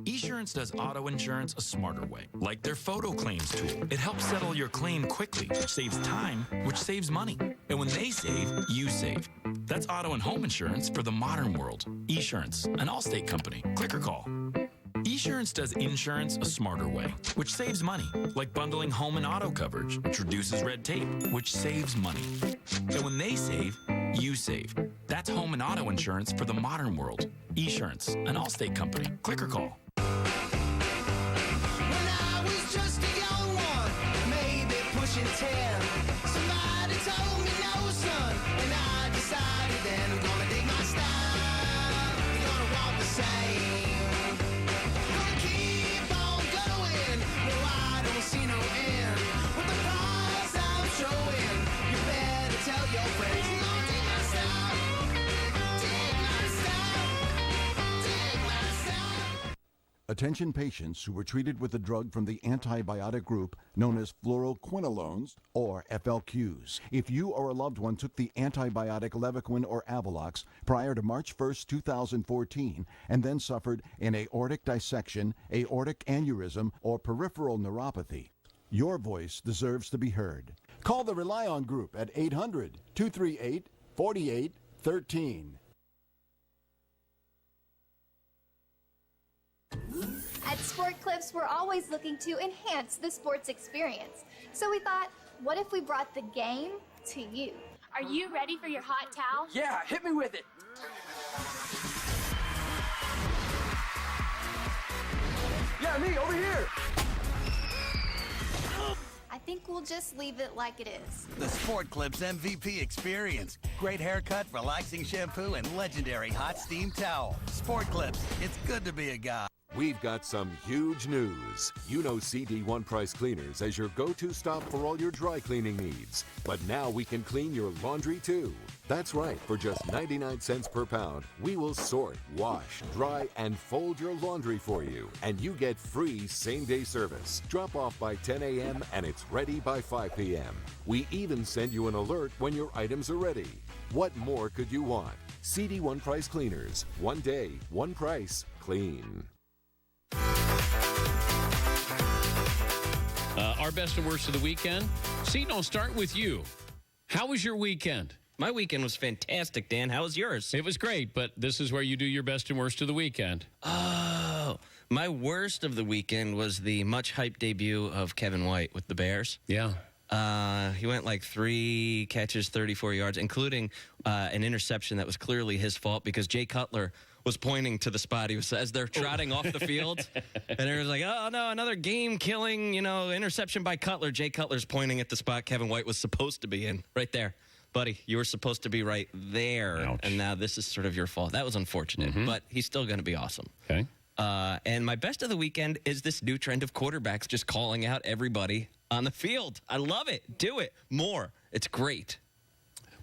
Esurance does auto insurance a smarter way, like their photo claims tool. It helps settle your claim quickly, which saves time, which saves money. And when they save, you save. That's auto and home insurance for the modern world. Esurance, an Allstate company. Click or call. Esurance does insurance a smarter way, which saves money, like bundling home and auto coverage, which reduces red tape, which saves money. And when they save, you save. That's home and auto insurance for the modern world. Esurance, an Allstate company. Click or call. When I was just a young one, maybe pushing 10, somebody told me no, son, and I decided then I'm gonna dig my style, I'm gonna walk the same, gonna keep on going, no, I don't see no end, with the prize I'm showing, you better tell your friends, I'm gonna dig my style, dig my style, dig my style. Attention patients who were treated with a drug from the antibiotic group known as fluoroquinolones, or FLQs. If you or a loved one took the antibiotic Levaquin or Avalox prior to March 1st, 2014, and then suffered an aortic dissection, aortic aneurysm, or peripheral neuropathy, your voice deserves to be heard. Call the Rely On Group at 800-238-4813. At Sport Clips, we're always looking to enhance the sports experience. So we thought, what if we brought the game to you? Are you ready for your hot towel? Yeah, hit me with it. Yeah, me, over here. I think we'll just leave it like it is. The Sport Clips MVP experience. Great haircut, relaxing shampoo, and legendary hot steam towel. Sport Clips, it's good to be a guy. We've got some huge news. You know CD One Price Cleaners as your go-to stop for all your dry cleaning needs. But now we can clean your laundry too. That's right, for just 99 cents per pound, we will sort, wash, dry, and fold your laundry for you. And you get free same-day service. Drop off by 10 a.m. and it's ready by 5 p.m. We even send you an alert when your items are ready. What more could you want? CD One Price Cleaners. One day, one price, clean. Our best and worst of the weekend. Seton, I'll start with you. How was your weekend? My weekend was fantastic, Dan. How was yours? It was great, but this is where you do your best and worst of the weekend. Oh, my worst of the weekend was the much-hyped debut of Kevin White with the Bears. Yeah. He went like 3 catches, 34 yards, including an interception that was clearly his fault because Jay Cutler was pointing to the spot. He was, as they're trotting off the field, and it was like, oh, no, another game-killing, interception by Cutler. Jay Cutler's pointing at the spot Kevin White was supposed to be in, right there. Buddy, you were supposed to be right there, Ouch. And now this is sort of your fault. That was unfortunate, but he's still going to be awesome. Okay. And my best of the weekend is this new trend of quarterbacks just calling out everybody on the field. I love it. Do it. More. It's great.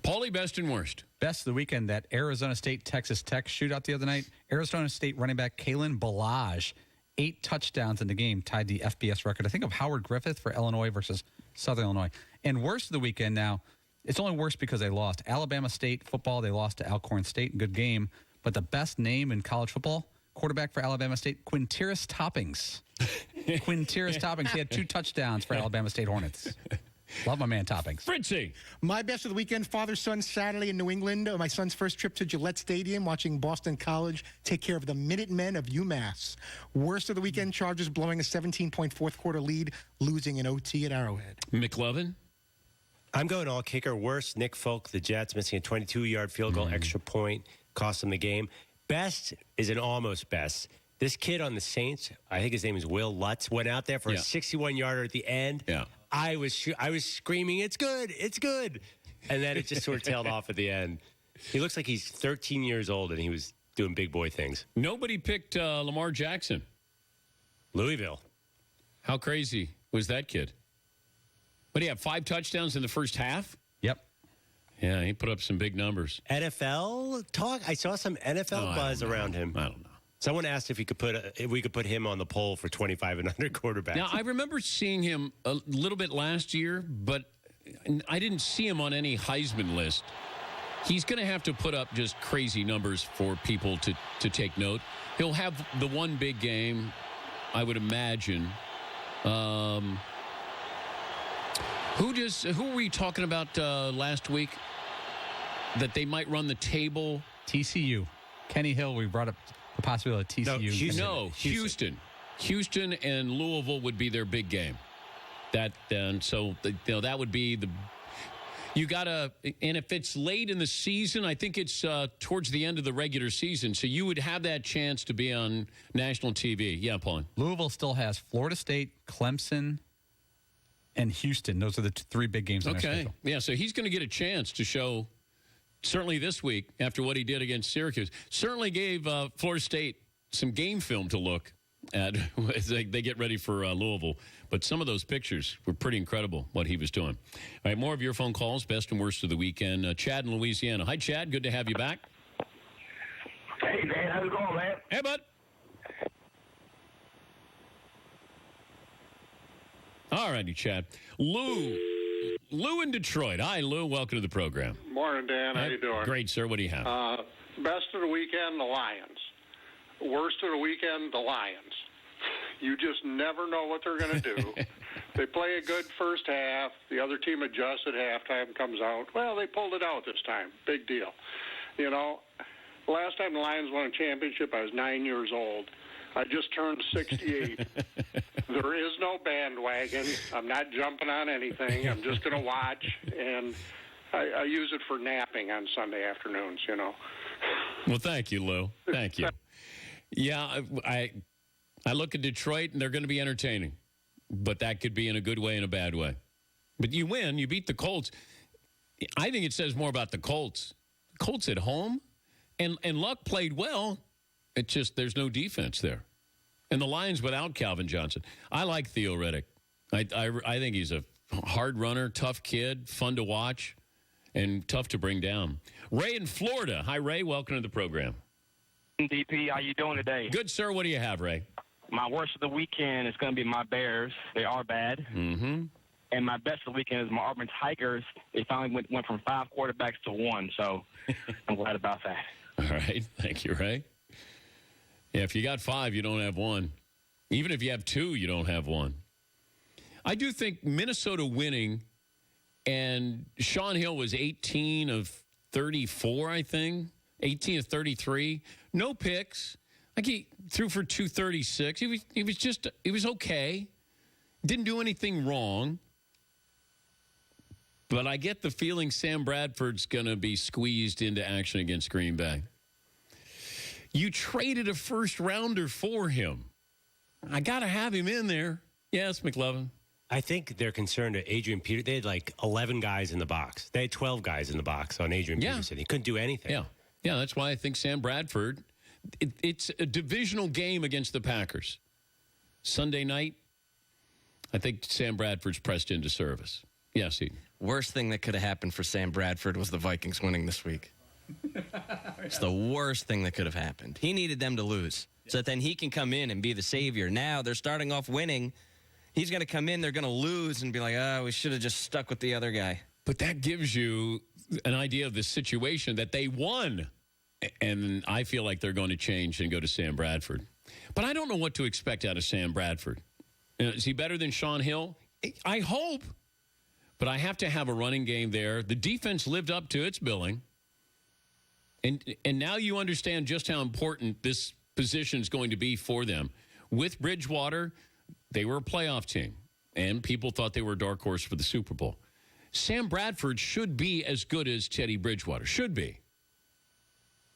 Paulie, best and worst. Best of the weekend, that Arizona State-Texas Tech shootout the other night. Arizona State running back Kalen Ballage, 8 touchdowns in the game, tied the FBS record, I think, of Howard Griffith for Illinois versus Southern Illinois. And worst of the weekend now, it's only worse because they lost. Alabama State football, they lost to Alcorn State. Good game. But the best name in college football, quarterback for Alabama State, Quinteris Toppings. Quinteris Toppings. He had 2 touchdowns for Alabama State Hornets. Love my man Toppings. Fritzy. My best of the weekend, father-son Saturday in New England. My son's first trip to Gillette Stadium, watching Boston College take care of the Minutemen of UMass. Worst of the weekend, Chargers blowing a 17-point fourth-quarter lead, losing an OT at Arrowhead. McLovin. I'm going all kicker. Worst, Nick Folk, the Jets, missing a 22-yard field goal, extra point, cost them the game. Best is an almost best. This kid on the Saints, I think his name is Will Lutz, went out there for a 61-yarder at the end. Yeah. I was screaming, it's good, it's good. And then it just sort of tailed off at the end. He looks like he's 13 years old, and he was doing big boy things. Nobody picked Lamar Jackson. Louisville. How crazy was that kid? What do you have, 5 touchdowns in the first half? Yep. Yeah, he put up some big numbers. NFL talk? I saw some NFL buzz around him. I don't know. Someone asked if we could put him on the poll for 25 and under quarterbacks. Now, I remember seeing him a little bit last year, but I didn't see him on any Heisman list. He's going to have to put up just crazy numbers for people to take note. He'll have the one big game, I would imagine. Who were we talking about last week that they might run the table? TCU. Kenny Hill, we brought up the possibility of TCU. Houston. Houston and Louisville would be their big game. That would be the. You gotta, and if it's late in the season, I think it's towards the end of the regular season, so you would have that chance to be on national TV. Yeah, Paul. Louisville still has Florida State, Clemson, and Houston. Those are the 3 big games on their schedule. Yeah, so he's going to get a chance to show. Certainly this week, after what he did against Syracuse, certainly gave Florida State some game film to look at as they get ready for Louisville. But some of those pictures were pretty incredible, what he was doing. All right, more of your phone calls, best and worst of the weekend. Chad in Louisiana. Hi, Chad. Good to have you back. Hey, man. How's it going, man? Hey, bud. All righty, Chad. Lou in Detroit. Hi, Lou. Welcome to the program. Morning, Dan. How you doing? Great, sir. What do you have? Best of the weekend, the Lions. Worst of the weekend, the Lions. You just never know what they're going to do. They play a good first half. The other team adjusts at halftime, comes out. Well, they pulled it out this time. Big deal. You know, last time the Lions won a championship, I was 9 years old. I just turned 68. There is no bandwagon. I'm not jumping on anything. I'm just going to watch, and I use it for napping on Sunday afternoons, you know. Well, thank you, Lou. Thank you. Yeah, I look at Detroit, and they're going to be entertaining, but that could be in a good way and a bad way. But you win. You beat the Colts. I think it says more about the Colts. Colts at home, and Luck played well. It's just there's no defense there. And the Lions without Calvin Johnson. I like Theo Riddick. I think he's a hard runner, tough kid, fun to watch, and tough to bring down. Ray in Florida. Hi, Ray. Welcome to the program. DP, how you doing today? Good, sir. What do you have, Ray? My worst of the weekend is going to be my Bears. They are bad. Mm-hmm. And my best of the weekend is my Auburn Tigers. They finally went from 5 quarterbacks to 1, so I'm glad about that. All right. Thank you, Ray. Yeah, if you got 5, you don't have 1. Even if you have 2, you don't have 1. I do think Minnesota winning, and Sean Hill was 18 of 34, I think. 18 of 33. No picks. Like he threw for 236. He was okay. Didn't do anything wrong. But I get the feeling Sam Bradford's going to be squeezed into action against Green Bay. You traded a first-rounder for him. I got to have him in there. Yes, McLovin. I think they're concerned that Adrian Peterson. They had like 11 guys in the box. They had 12 guys in the box on Adrian Peterson. He couldn't do anything. Yeah, that's why I think Sam Bradford, it's a divisional game against the Packers. Sunday night, I think Sam Bradford's pressed into service. Yes, Eden. Worst thing that could have happened for Sam Bradford was the Vikings winning this week. It's the worst thing that could have happened. He needed them to lose so that then he can come in and be the savior. Now they're starting off winning. He's going to come in, they're going to lose and be like, we should have just stuck with the other guy. But that gives you an idea of the situation that they won. And I feel like they're going to change and go to Sam Bradford. But I don't know what to expect out of Sam Bradford. Is he better than Sean Hill? I hope. But I have to have a running game there. The defense lived up to its billing. And now you understand just how important this position is going to be for them. With Bridgewater, they were a playoff team, and people thought they were a dark horse for the Super Bowl. Sam Bradford should be as good as Teddy Bridgewater. Should be.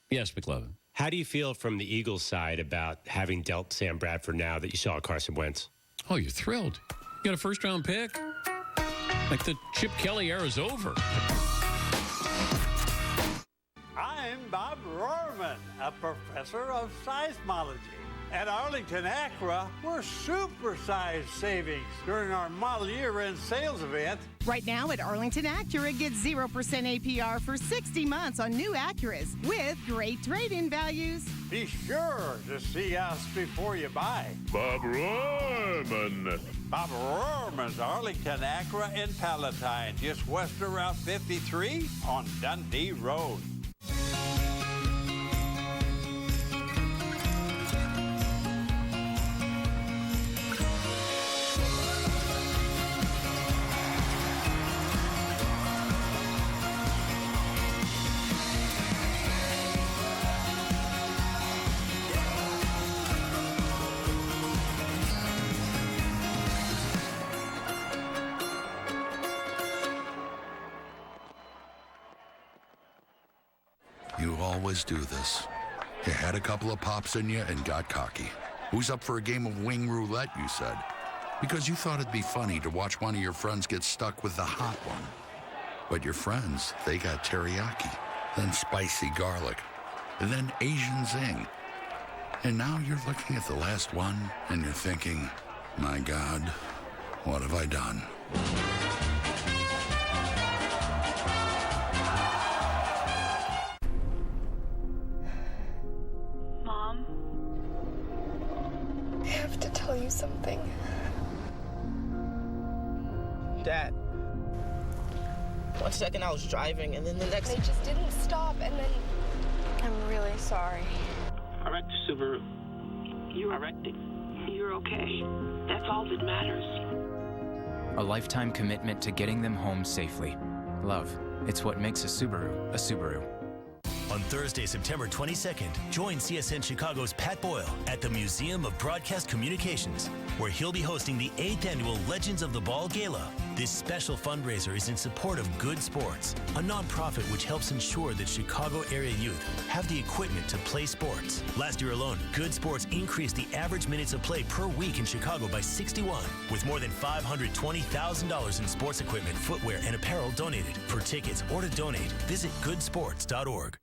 Yes, McLovin. How do you feel from the Eagles' side about having dealt Sam Bradford now that you saw Carson Wentz? Oh, you're thrilled. You got a first-round pick? Like the Chip Kelly era's over. I'm Bob Rohrman, a professor of seismology. At Arlington Acura, we're super-sized savings during our model year-end sales event. Right now at Arlington Acura, get 0% APR for 60 months on new Acuras with great trade-in values. Be sure to see us before you buy. Bob Rohrman. Bob Rohrman's Arlington Acura in Palatine, just west of Route 53 on Dundee Road. You always do this. You had a couple of pops in you and got cocky. Who's up for a game of wing roulette, you said? Because you thought it'd be funny to watch one of your friends get stuck with the hot one. But your friends, they got teriyaki, then spicy garlic, and then Asian zing. And now you're looking at the last one and you're thinking, my God, what have I done? I have to tell you something. Dad. 1 second I was driving, and then the next... They just didn't stop, and then... I'm really sorry. I wrecked the Subaru. You wrecked it. You're okay. That's all that matters. A lifetime commitment to getting them home safely. Love. It's what makes a Subaru a Subaru. On Thursday, September 22nd, join CSN Chicago's Pat Boyle at the Museum of Broadcast Communications, where he'll be hosting the 8th annual Legends of the Ball Gala. This special fundraiser is in support of Good Sports, a nonprofit which helps ensure that Chicago area youth have the equipment to play sports. Last year alone, Good Sports increased the average minutes of play per week in Chicago by 61, with more than $520,000 in sports equipment, footwear, and apparel donated. For tickets or to donate, visit goodsports.org.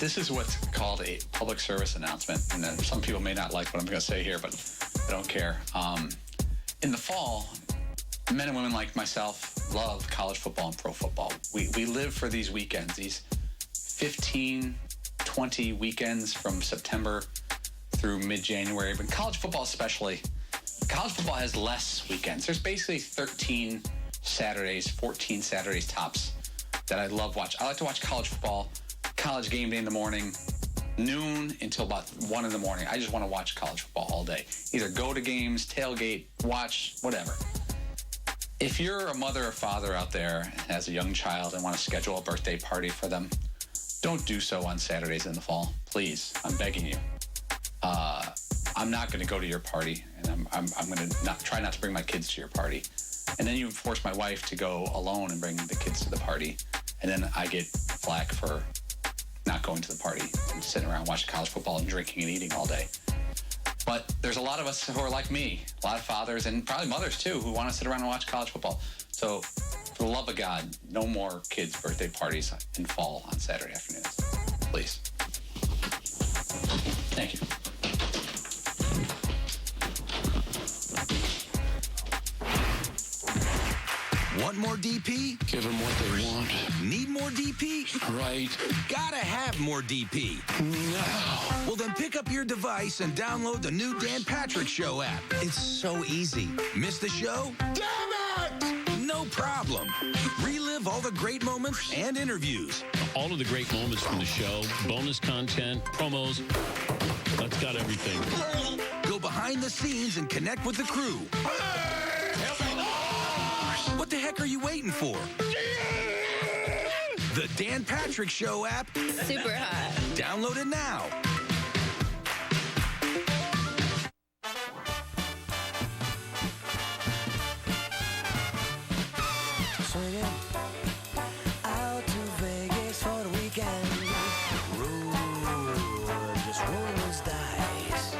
This is what's called a public service announcement, and then some people may not like what I'm going to say here, but I don't care. In the fall, men and women like myself love college football and pro football. We live for these weekends, these 15, 20 weekends from September through mid-January, but college football especially. College football has less weekends. There's basically 13 Saturdays, 14 Saturdays tops that I love watch. I like to watch college football, college game day in the morning, noon until about 1 in the morning. I just want to watch college football all day. Either go to games, tailgate, watch, whatever. If you're a mother or father out there and has a young child and want to schedule a birthday party for them, don't do so on Saturdays in the fall. Please, I'm begging you. I'm not going to go to your party, and I'm going to try not to bring my kids to your party. And then you force my wife to go alone and bring the kids to the party. And then I get flack for not going to the party and sitting around watching college football and drinking and eating all day. But there's a lot of us who are like me, a lot of fathers and probably mothers too, who want to sit around and watch college football. So for the love of God, no more kids' birthday parties in fall on Saturday afternoons. Please. Thank you. Want more DP? Give them what they want. Need more DP? Right. Gotta have more DP. No. Well, then pick up your device and download the new Dan Patrick Show app. It's so easy. Miss the show? Damn it! No problem. Relive all the great moments and interviews. All of the great moments from the show, bonus content, promos. That's got everything. Go behind the scenes and connect with the crew. What the heck are you waiting for? The Dan Patrick Show app. Super hot. Download it now. Swinging out to Vegas for the weekend. Roll, just roll those dice.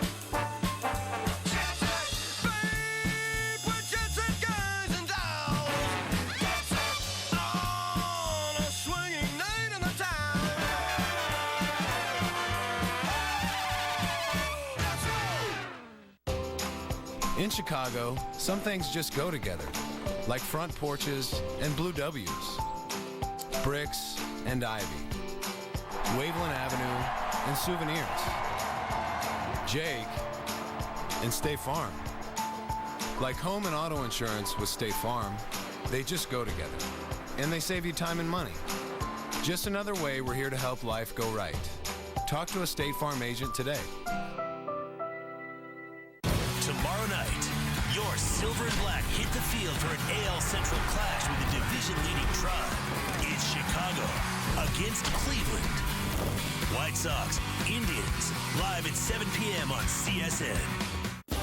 In Chicago, some things just go together, like front porches and blue W's, bricks and ivy, Waveland Avenue and souvenirs, Jake and State Farm. Like home and auto insurance with State Farm, they just go together, and they save you time and money. Just another way we're here to help life go right. Talk to a State Farm agent today. Tomorrow night, your silver and black hit the field for an AL Central clash with the division-leading Tribe. It's Chicago against Cleveland. White Sox, Indians, live at 7 p.m. on CSN.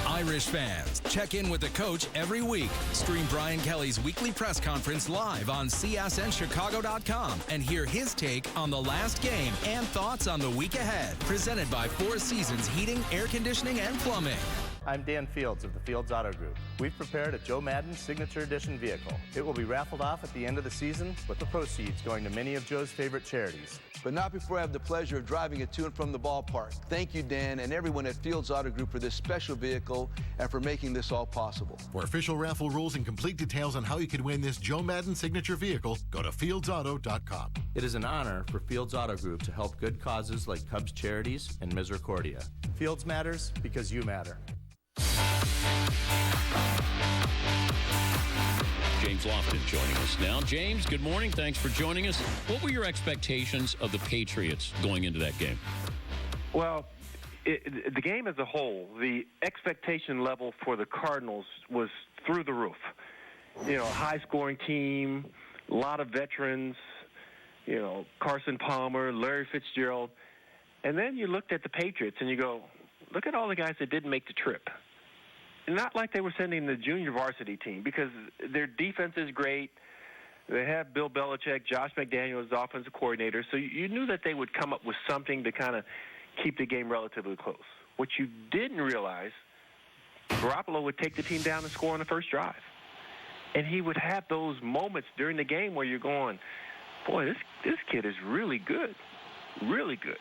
Irish fans, check in with the coach every week. Stream Brian Kelly's weekly press conference live on CSNChicago.com and hear his take on the last game and thoughts on the week ahead. Presented by Four Seasons Heating, Air Conditioning, and Plumbing. I'm Dan Fields of the Fields Auto Group. We've prepared a Joe Madden Signature Edition vehicle. It will be raffled off at the end of the season with the proceeds going to many of Joe's favorite charities. But not before I have the pleasure of driving it to and from the ballpark. Thank you, Dan, and everyone at Fields Auto Group for this special vehicle and for making this all possible. For official raffle rules and complete details on how you can win this Joe Madden signature vehicle, go to fieldsauto.com. It is an honor for Fields Auto Group to help good causes like Cubs Charities and Misericordia. Fields matters because you matter. James Lofton joining us now. James, good morning. Thanks for joining us. What were your expectations of the Patriots going into that game? Well, the game as a whole, the expectation level for the Cardinals was through the roof. You know, high-scoring team, a lot of veterans, you know, Carson Palmer, Larry Fitzgerald. And then you looked at the Patriots and you go, look at all the guys that didn't make the trip. Not like they were sending the junior varsity team, because their defense is great. They have Bill Belichick, Josh McDaniels as offensive coordinator, so you knew that they would come up with something to kind of keep the game relatively close. What you didn't realize, Garoppolo would take the team down and score on the first drive. And he would have those moments during the game where you're going, boy, this kid is really good, really good.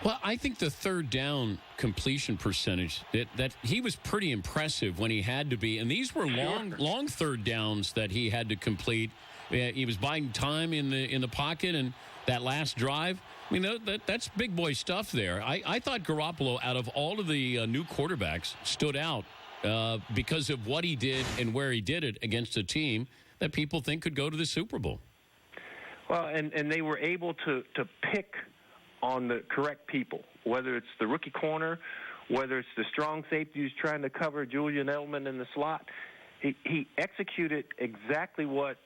Well, I think the third down completion percentage, that he was pretty impressive when he had to be. And these were long third downs that he had to complete. He was buying time in the pocket, and that last drive, I mean, that's big boy stuff there. I thought Garoppolo, out of all of the new quarterbacks, stood out because of what he did and where he did it against a team that people think could go to the Super Bowl. Well, and they were able to pick on the correct people, whether it's the rookie corner, whether it's the strong safety who's trying to cover Julian Edelman in the slot. He executed exactly what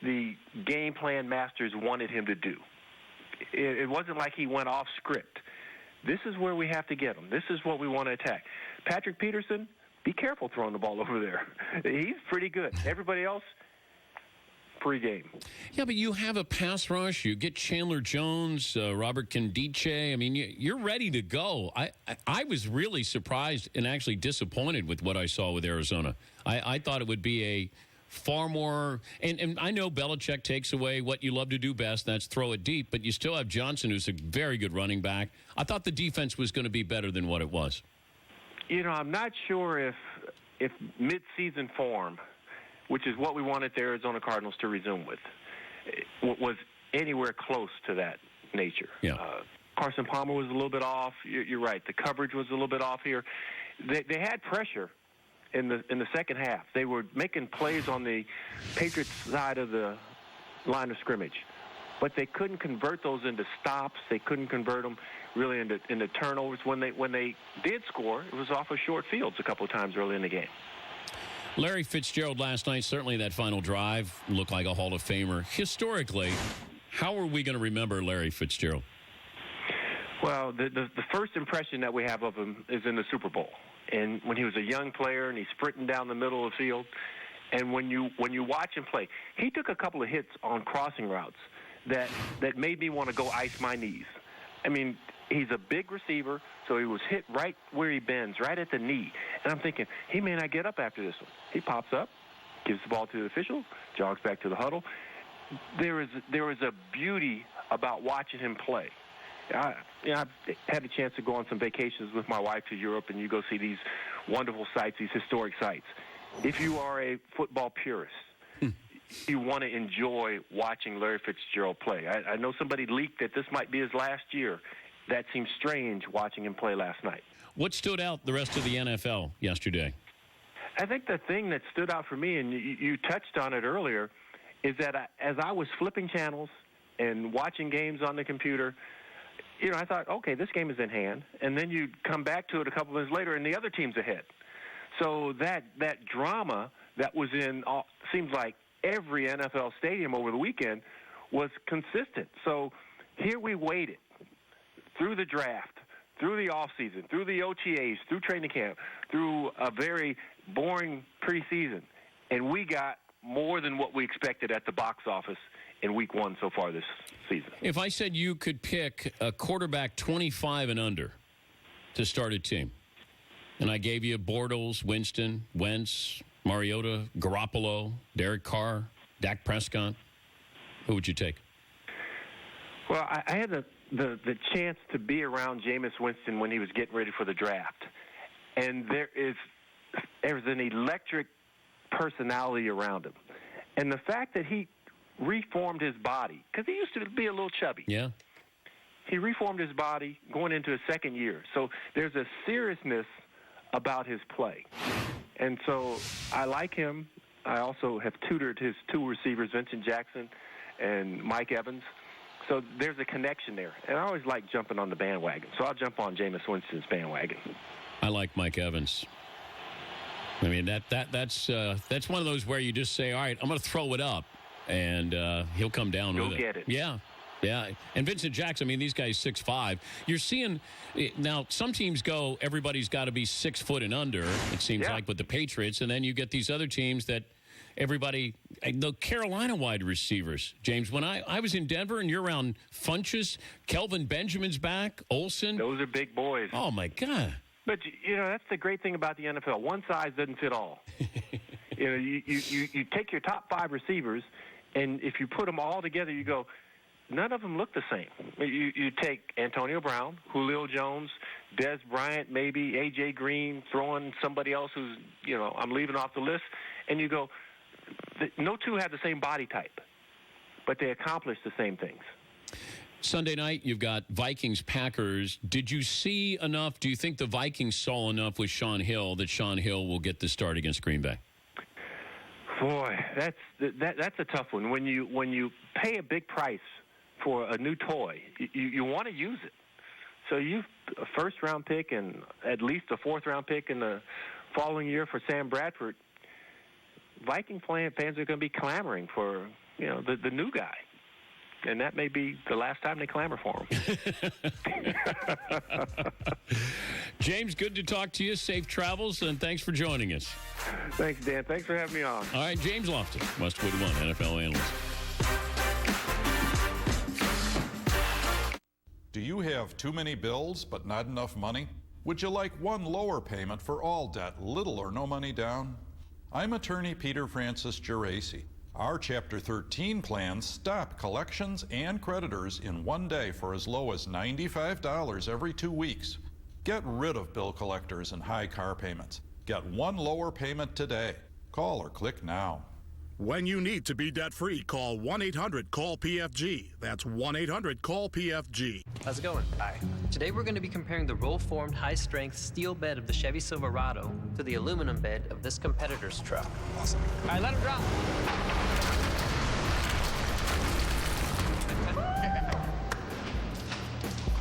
the game plan masters wanted him to do. It wasn't like he went off script. This is where we have to get him. This is what we want to attack. Patrick Peterson, be careful throwing the ball over there. He's pretty good. Everybody else, pregame. Yeah, but you have a pass rush. You get Chandler Jones, Robert Condice. I mean, you're ready to go. I was really surprised and actually disappointed with what I saw with Arizona. I thought it would be a far more, and I know Belichick takes away what you love to do best, that's throw it deep, but you still have Johnson, who's a very good running back. I thought the defense was going to be better than what it was. You know, I'm not sure if mid-season form, which is what we wanted the Arizona Cardinals to resume with, was anywhere close to that nature. Yeah. Carson Palmer was a little bit off. You're right. The coverage was a little bit off here. They had pressure in the second half. They were making plays on the Patriots side of the line of scrimmage, but they couldn't convert those into stops. They couldn't convert them really into turnovers. When they did score, it was off of short fields a couple of times early in the game. Larry Fitzgerald last night, certainly that final drive looked like a Hall of Famer. Historically, how are we going to remember Larry Fitzgerald? Well, the first impression that we have of him is in the Super Bowl. And when he was a young player and he's sprinting down the middle of the field, and when you watch him play, he took a couple of hits on crossing routes that made me want to go ice my knees. I mean, he's a big receiver, so he was hit right where he bends, right at the knee. And I'm thinking, he may not get up after this one. He pops up, gives the ball to the official, jogs back to the huddle. There is a beauty about watching him play. I've had a chance to go on some vacations with my wife to Europe, and you go see these wonderful sites, these historic sites. If you are a football purist, you want to enjoy watching Larry Fitzgerald play. I know somebody leaked that this might be his last year. That seems strange watching him play last night. What stood out the rest of the NFL yesterday? I think the thing that stood out for me, and you touched on it earlier, is that as I was flipping channels and watching games on the computer, I thought, okay, this game is in hand. And then you come back to it a couple of minutes later, and the other team's ahead. So that drama that was in, seems like every NFL stadium over the weekend was consistent. So here we waited through the draft, through the offseason, through the OTAs, through training camp, through a very boring preseason, and we got more than what we expected at the box office in week one so far this season. If I said you could pick a quarterback 25 and under to start a team, and I gave you Bortles, Winston, Wentz, Mariota, Garoppolo, Derek Carr, Dak Prescott, who would you take? Well, I had the chance to be around Jameis Winston when he was getting ready for the draft, and there's an electric personality around him. And the fact that he reformed his body, because he used to be a little chubby. Yeah. He reformed his body going into his second year. So there's a seriousness about his play. And so I like him. I also have tutored his two receivers, Vincent Jackson and Mike Evans. So there's a connection there. And I always like jumping on the bandwagon. So I'll jump on Jameis Winston's bandwagon. I like Mike Evans. I mean, that's one of those where you just say, all right, I'm going to throw it up, and he'll come down with it. Go get it. Yeah. Yeah. And Vincent Jackson, I mean, these guys 6'5". You're seeing now some teams go, everybody's got to be 6 foot and under, it seems like, with the Patriots. And then you get these other teams that everybody, the Carolina wide receivers, James, when I was in Denver and you're around Funchess, Kelvin Benjamin's back, Olsen. Those are big boys. Oh, my God. But, that's the great thing about the NFL. One size doesn't fit all. You take your top 5 receivers, and if you put them all together, you go, none of them look the same. You take Antonio Brown, Julio Jones, Des Bryant, maybe A.J. Green, throwing somebody else who's, I'm leaving off the list, and you go, no two have the same body type, but they accomplish the same things. Sunday night, you've got Vikings-Packers. Did you see enough? Do you think the Vikings saw enough with Sean Hill that Sean Hill will get the start against Green Bay? Boy, that's a tough one. When you pay a big price for a new toy, you want to use it. So a first-round pick and at least a fourth-round pick in the following year for Sam Bradford. Viking fans are going to be clamoring for the new guy. And that may be the last time they clamor for him. James, good to talk to you. Safe travels, and thanks for joining us. Thanks, Dan. Thanks for having me on. All right, James Lofton, Westwood One, NFL analyst. Do you have too many bills but not enough money? Would you like one lower payment for all debt, little or no money down? I'm attorney Peter Francis Geraci. Our Chapter 13 plans stop collections and creditors in one day for as low as $95 every 2 weeks. Get rid of bill collectors and high car payments. Get one lower payment today. Call or click now. When you need to be debt-free, call 1-800-CALL-PFG. That's 1-800-CALL-PFG. How's it going? Hi. Today we're going to be comparing the roll-formed high-strength steel bed of the Chevy Silverado to the aluminum bed of this competitor's truck. Awesome. All right, let him drop.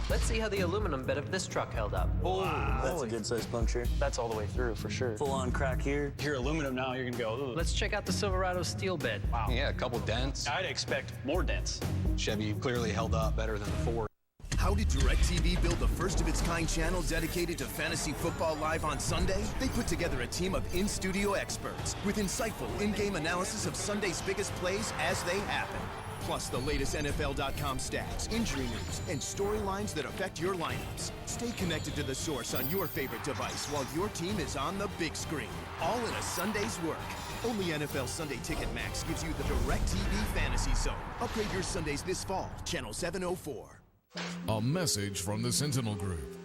Let's see how the aluminum bed of this truck held up. Oh, wow. That's a good-sized puncture. That's all the way through, for sure. Full-on crack here. You're aluminum now, you're going to go, ugh. Let's check out the Silverado steel bed. Wow. Yeah, a couple dents. I'd expect more dents. Chevy clearly held up better than the Ford. How did DirecTV build the first-of-its-kind channel dedicated to fantasy football live on Sunday? They put together a team of in-studio experts with insightful in-game analysis of Sunday's biggest plays as they happen. Plus the latest NFL.com stats, injury news, and storylines that affect your lineups. Stay connected to the source on your favorite device while your team is on the big screen. All in a Sunday's work. Only NFL Sunday Ticket Max gives you the DirecTV Fantasy Zone. Upgrade your Sundays this fall. Channel 704. A message from the Sentinel Group.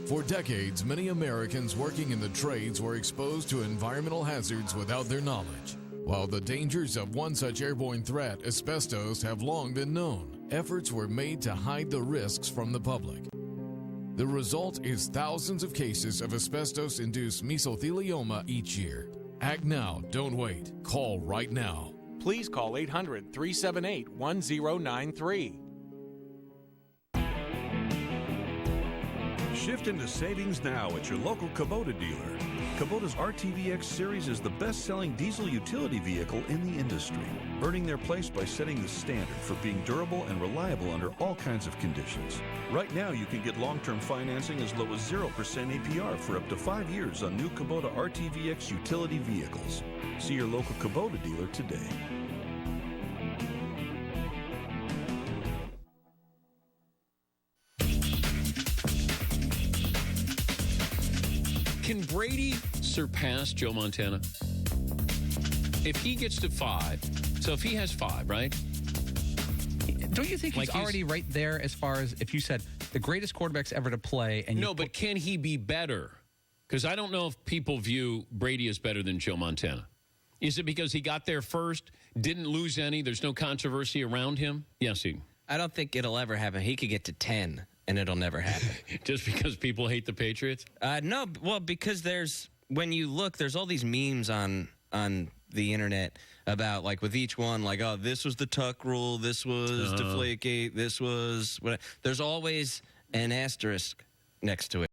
For decades, many Americans working in the trades were exposed to environmental hazards without their knowledge. While the dangers of one such airborne threat, asbestos, have long been known, efforts were made to hide the risks from the public. The result is thousands of cases of asbestos-induced mesothelioma each year. Act now, don't wait. Call right now. Please call 800-378-1093. Shift into savings now at your local Kubota dealer. Kubota's RTVX series is the best-selling diesel utility vehicle in the industry, earning their place by setting the standard for being durable and reliable under all kinds of conditions. Right now, you can get long-term financing as low as 0% APR for up to 5 years on new Kubota RTVX utility vehicles. See your local Kubota dealer today. Can Brady surpass Joe Montana? If he gets to 5, so if he has 5, right? Don't you think he's already right there as far as if you said the greatest quarterbacks ever to play? And no, but can he be better? Because I don't know if people view Brady as better than Joe Montana. Is it because he got there first, didn't lose any, there's no controversy around him? Yes, he. I don't think it'll ever happen. He could get to 10. And it'll never happen. Just because people hate the Patriots? No, well, because when you look, there's all these memes on the internet about, like, with each one, like, oh, this was the Tuck rule, this was Deflategate, this was... There's always an asterisk next to it.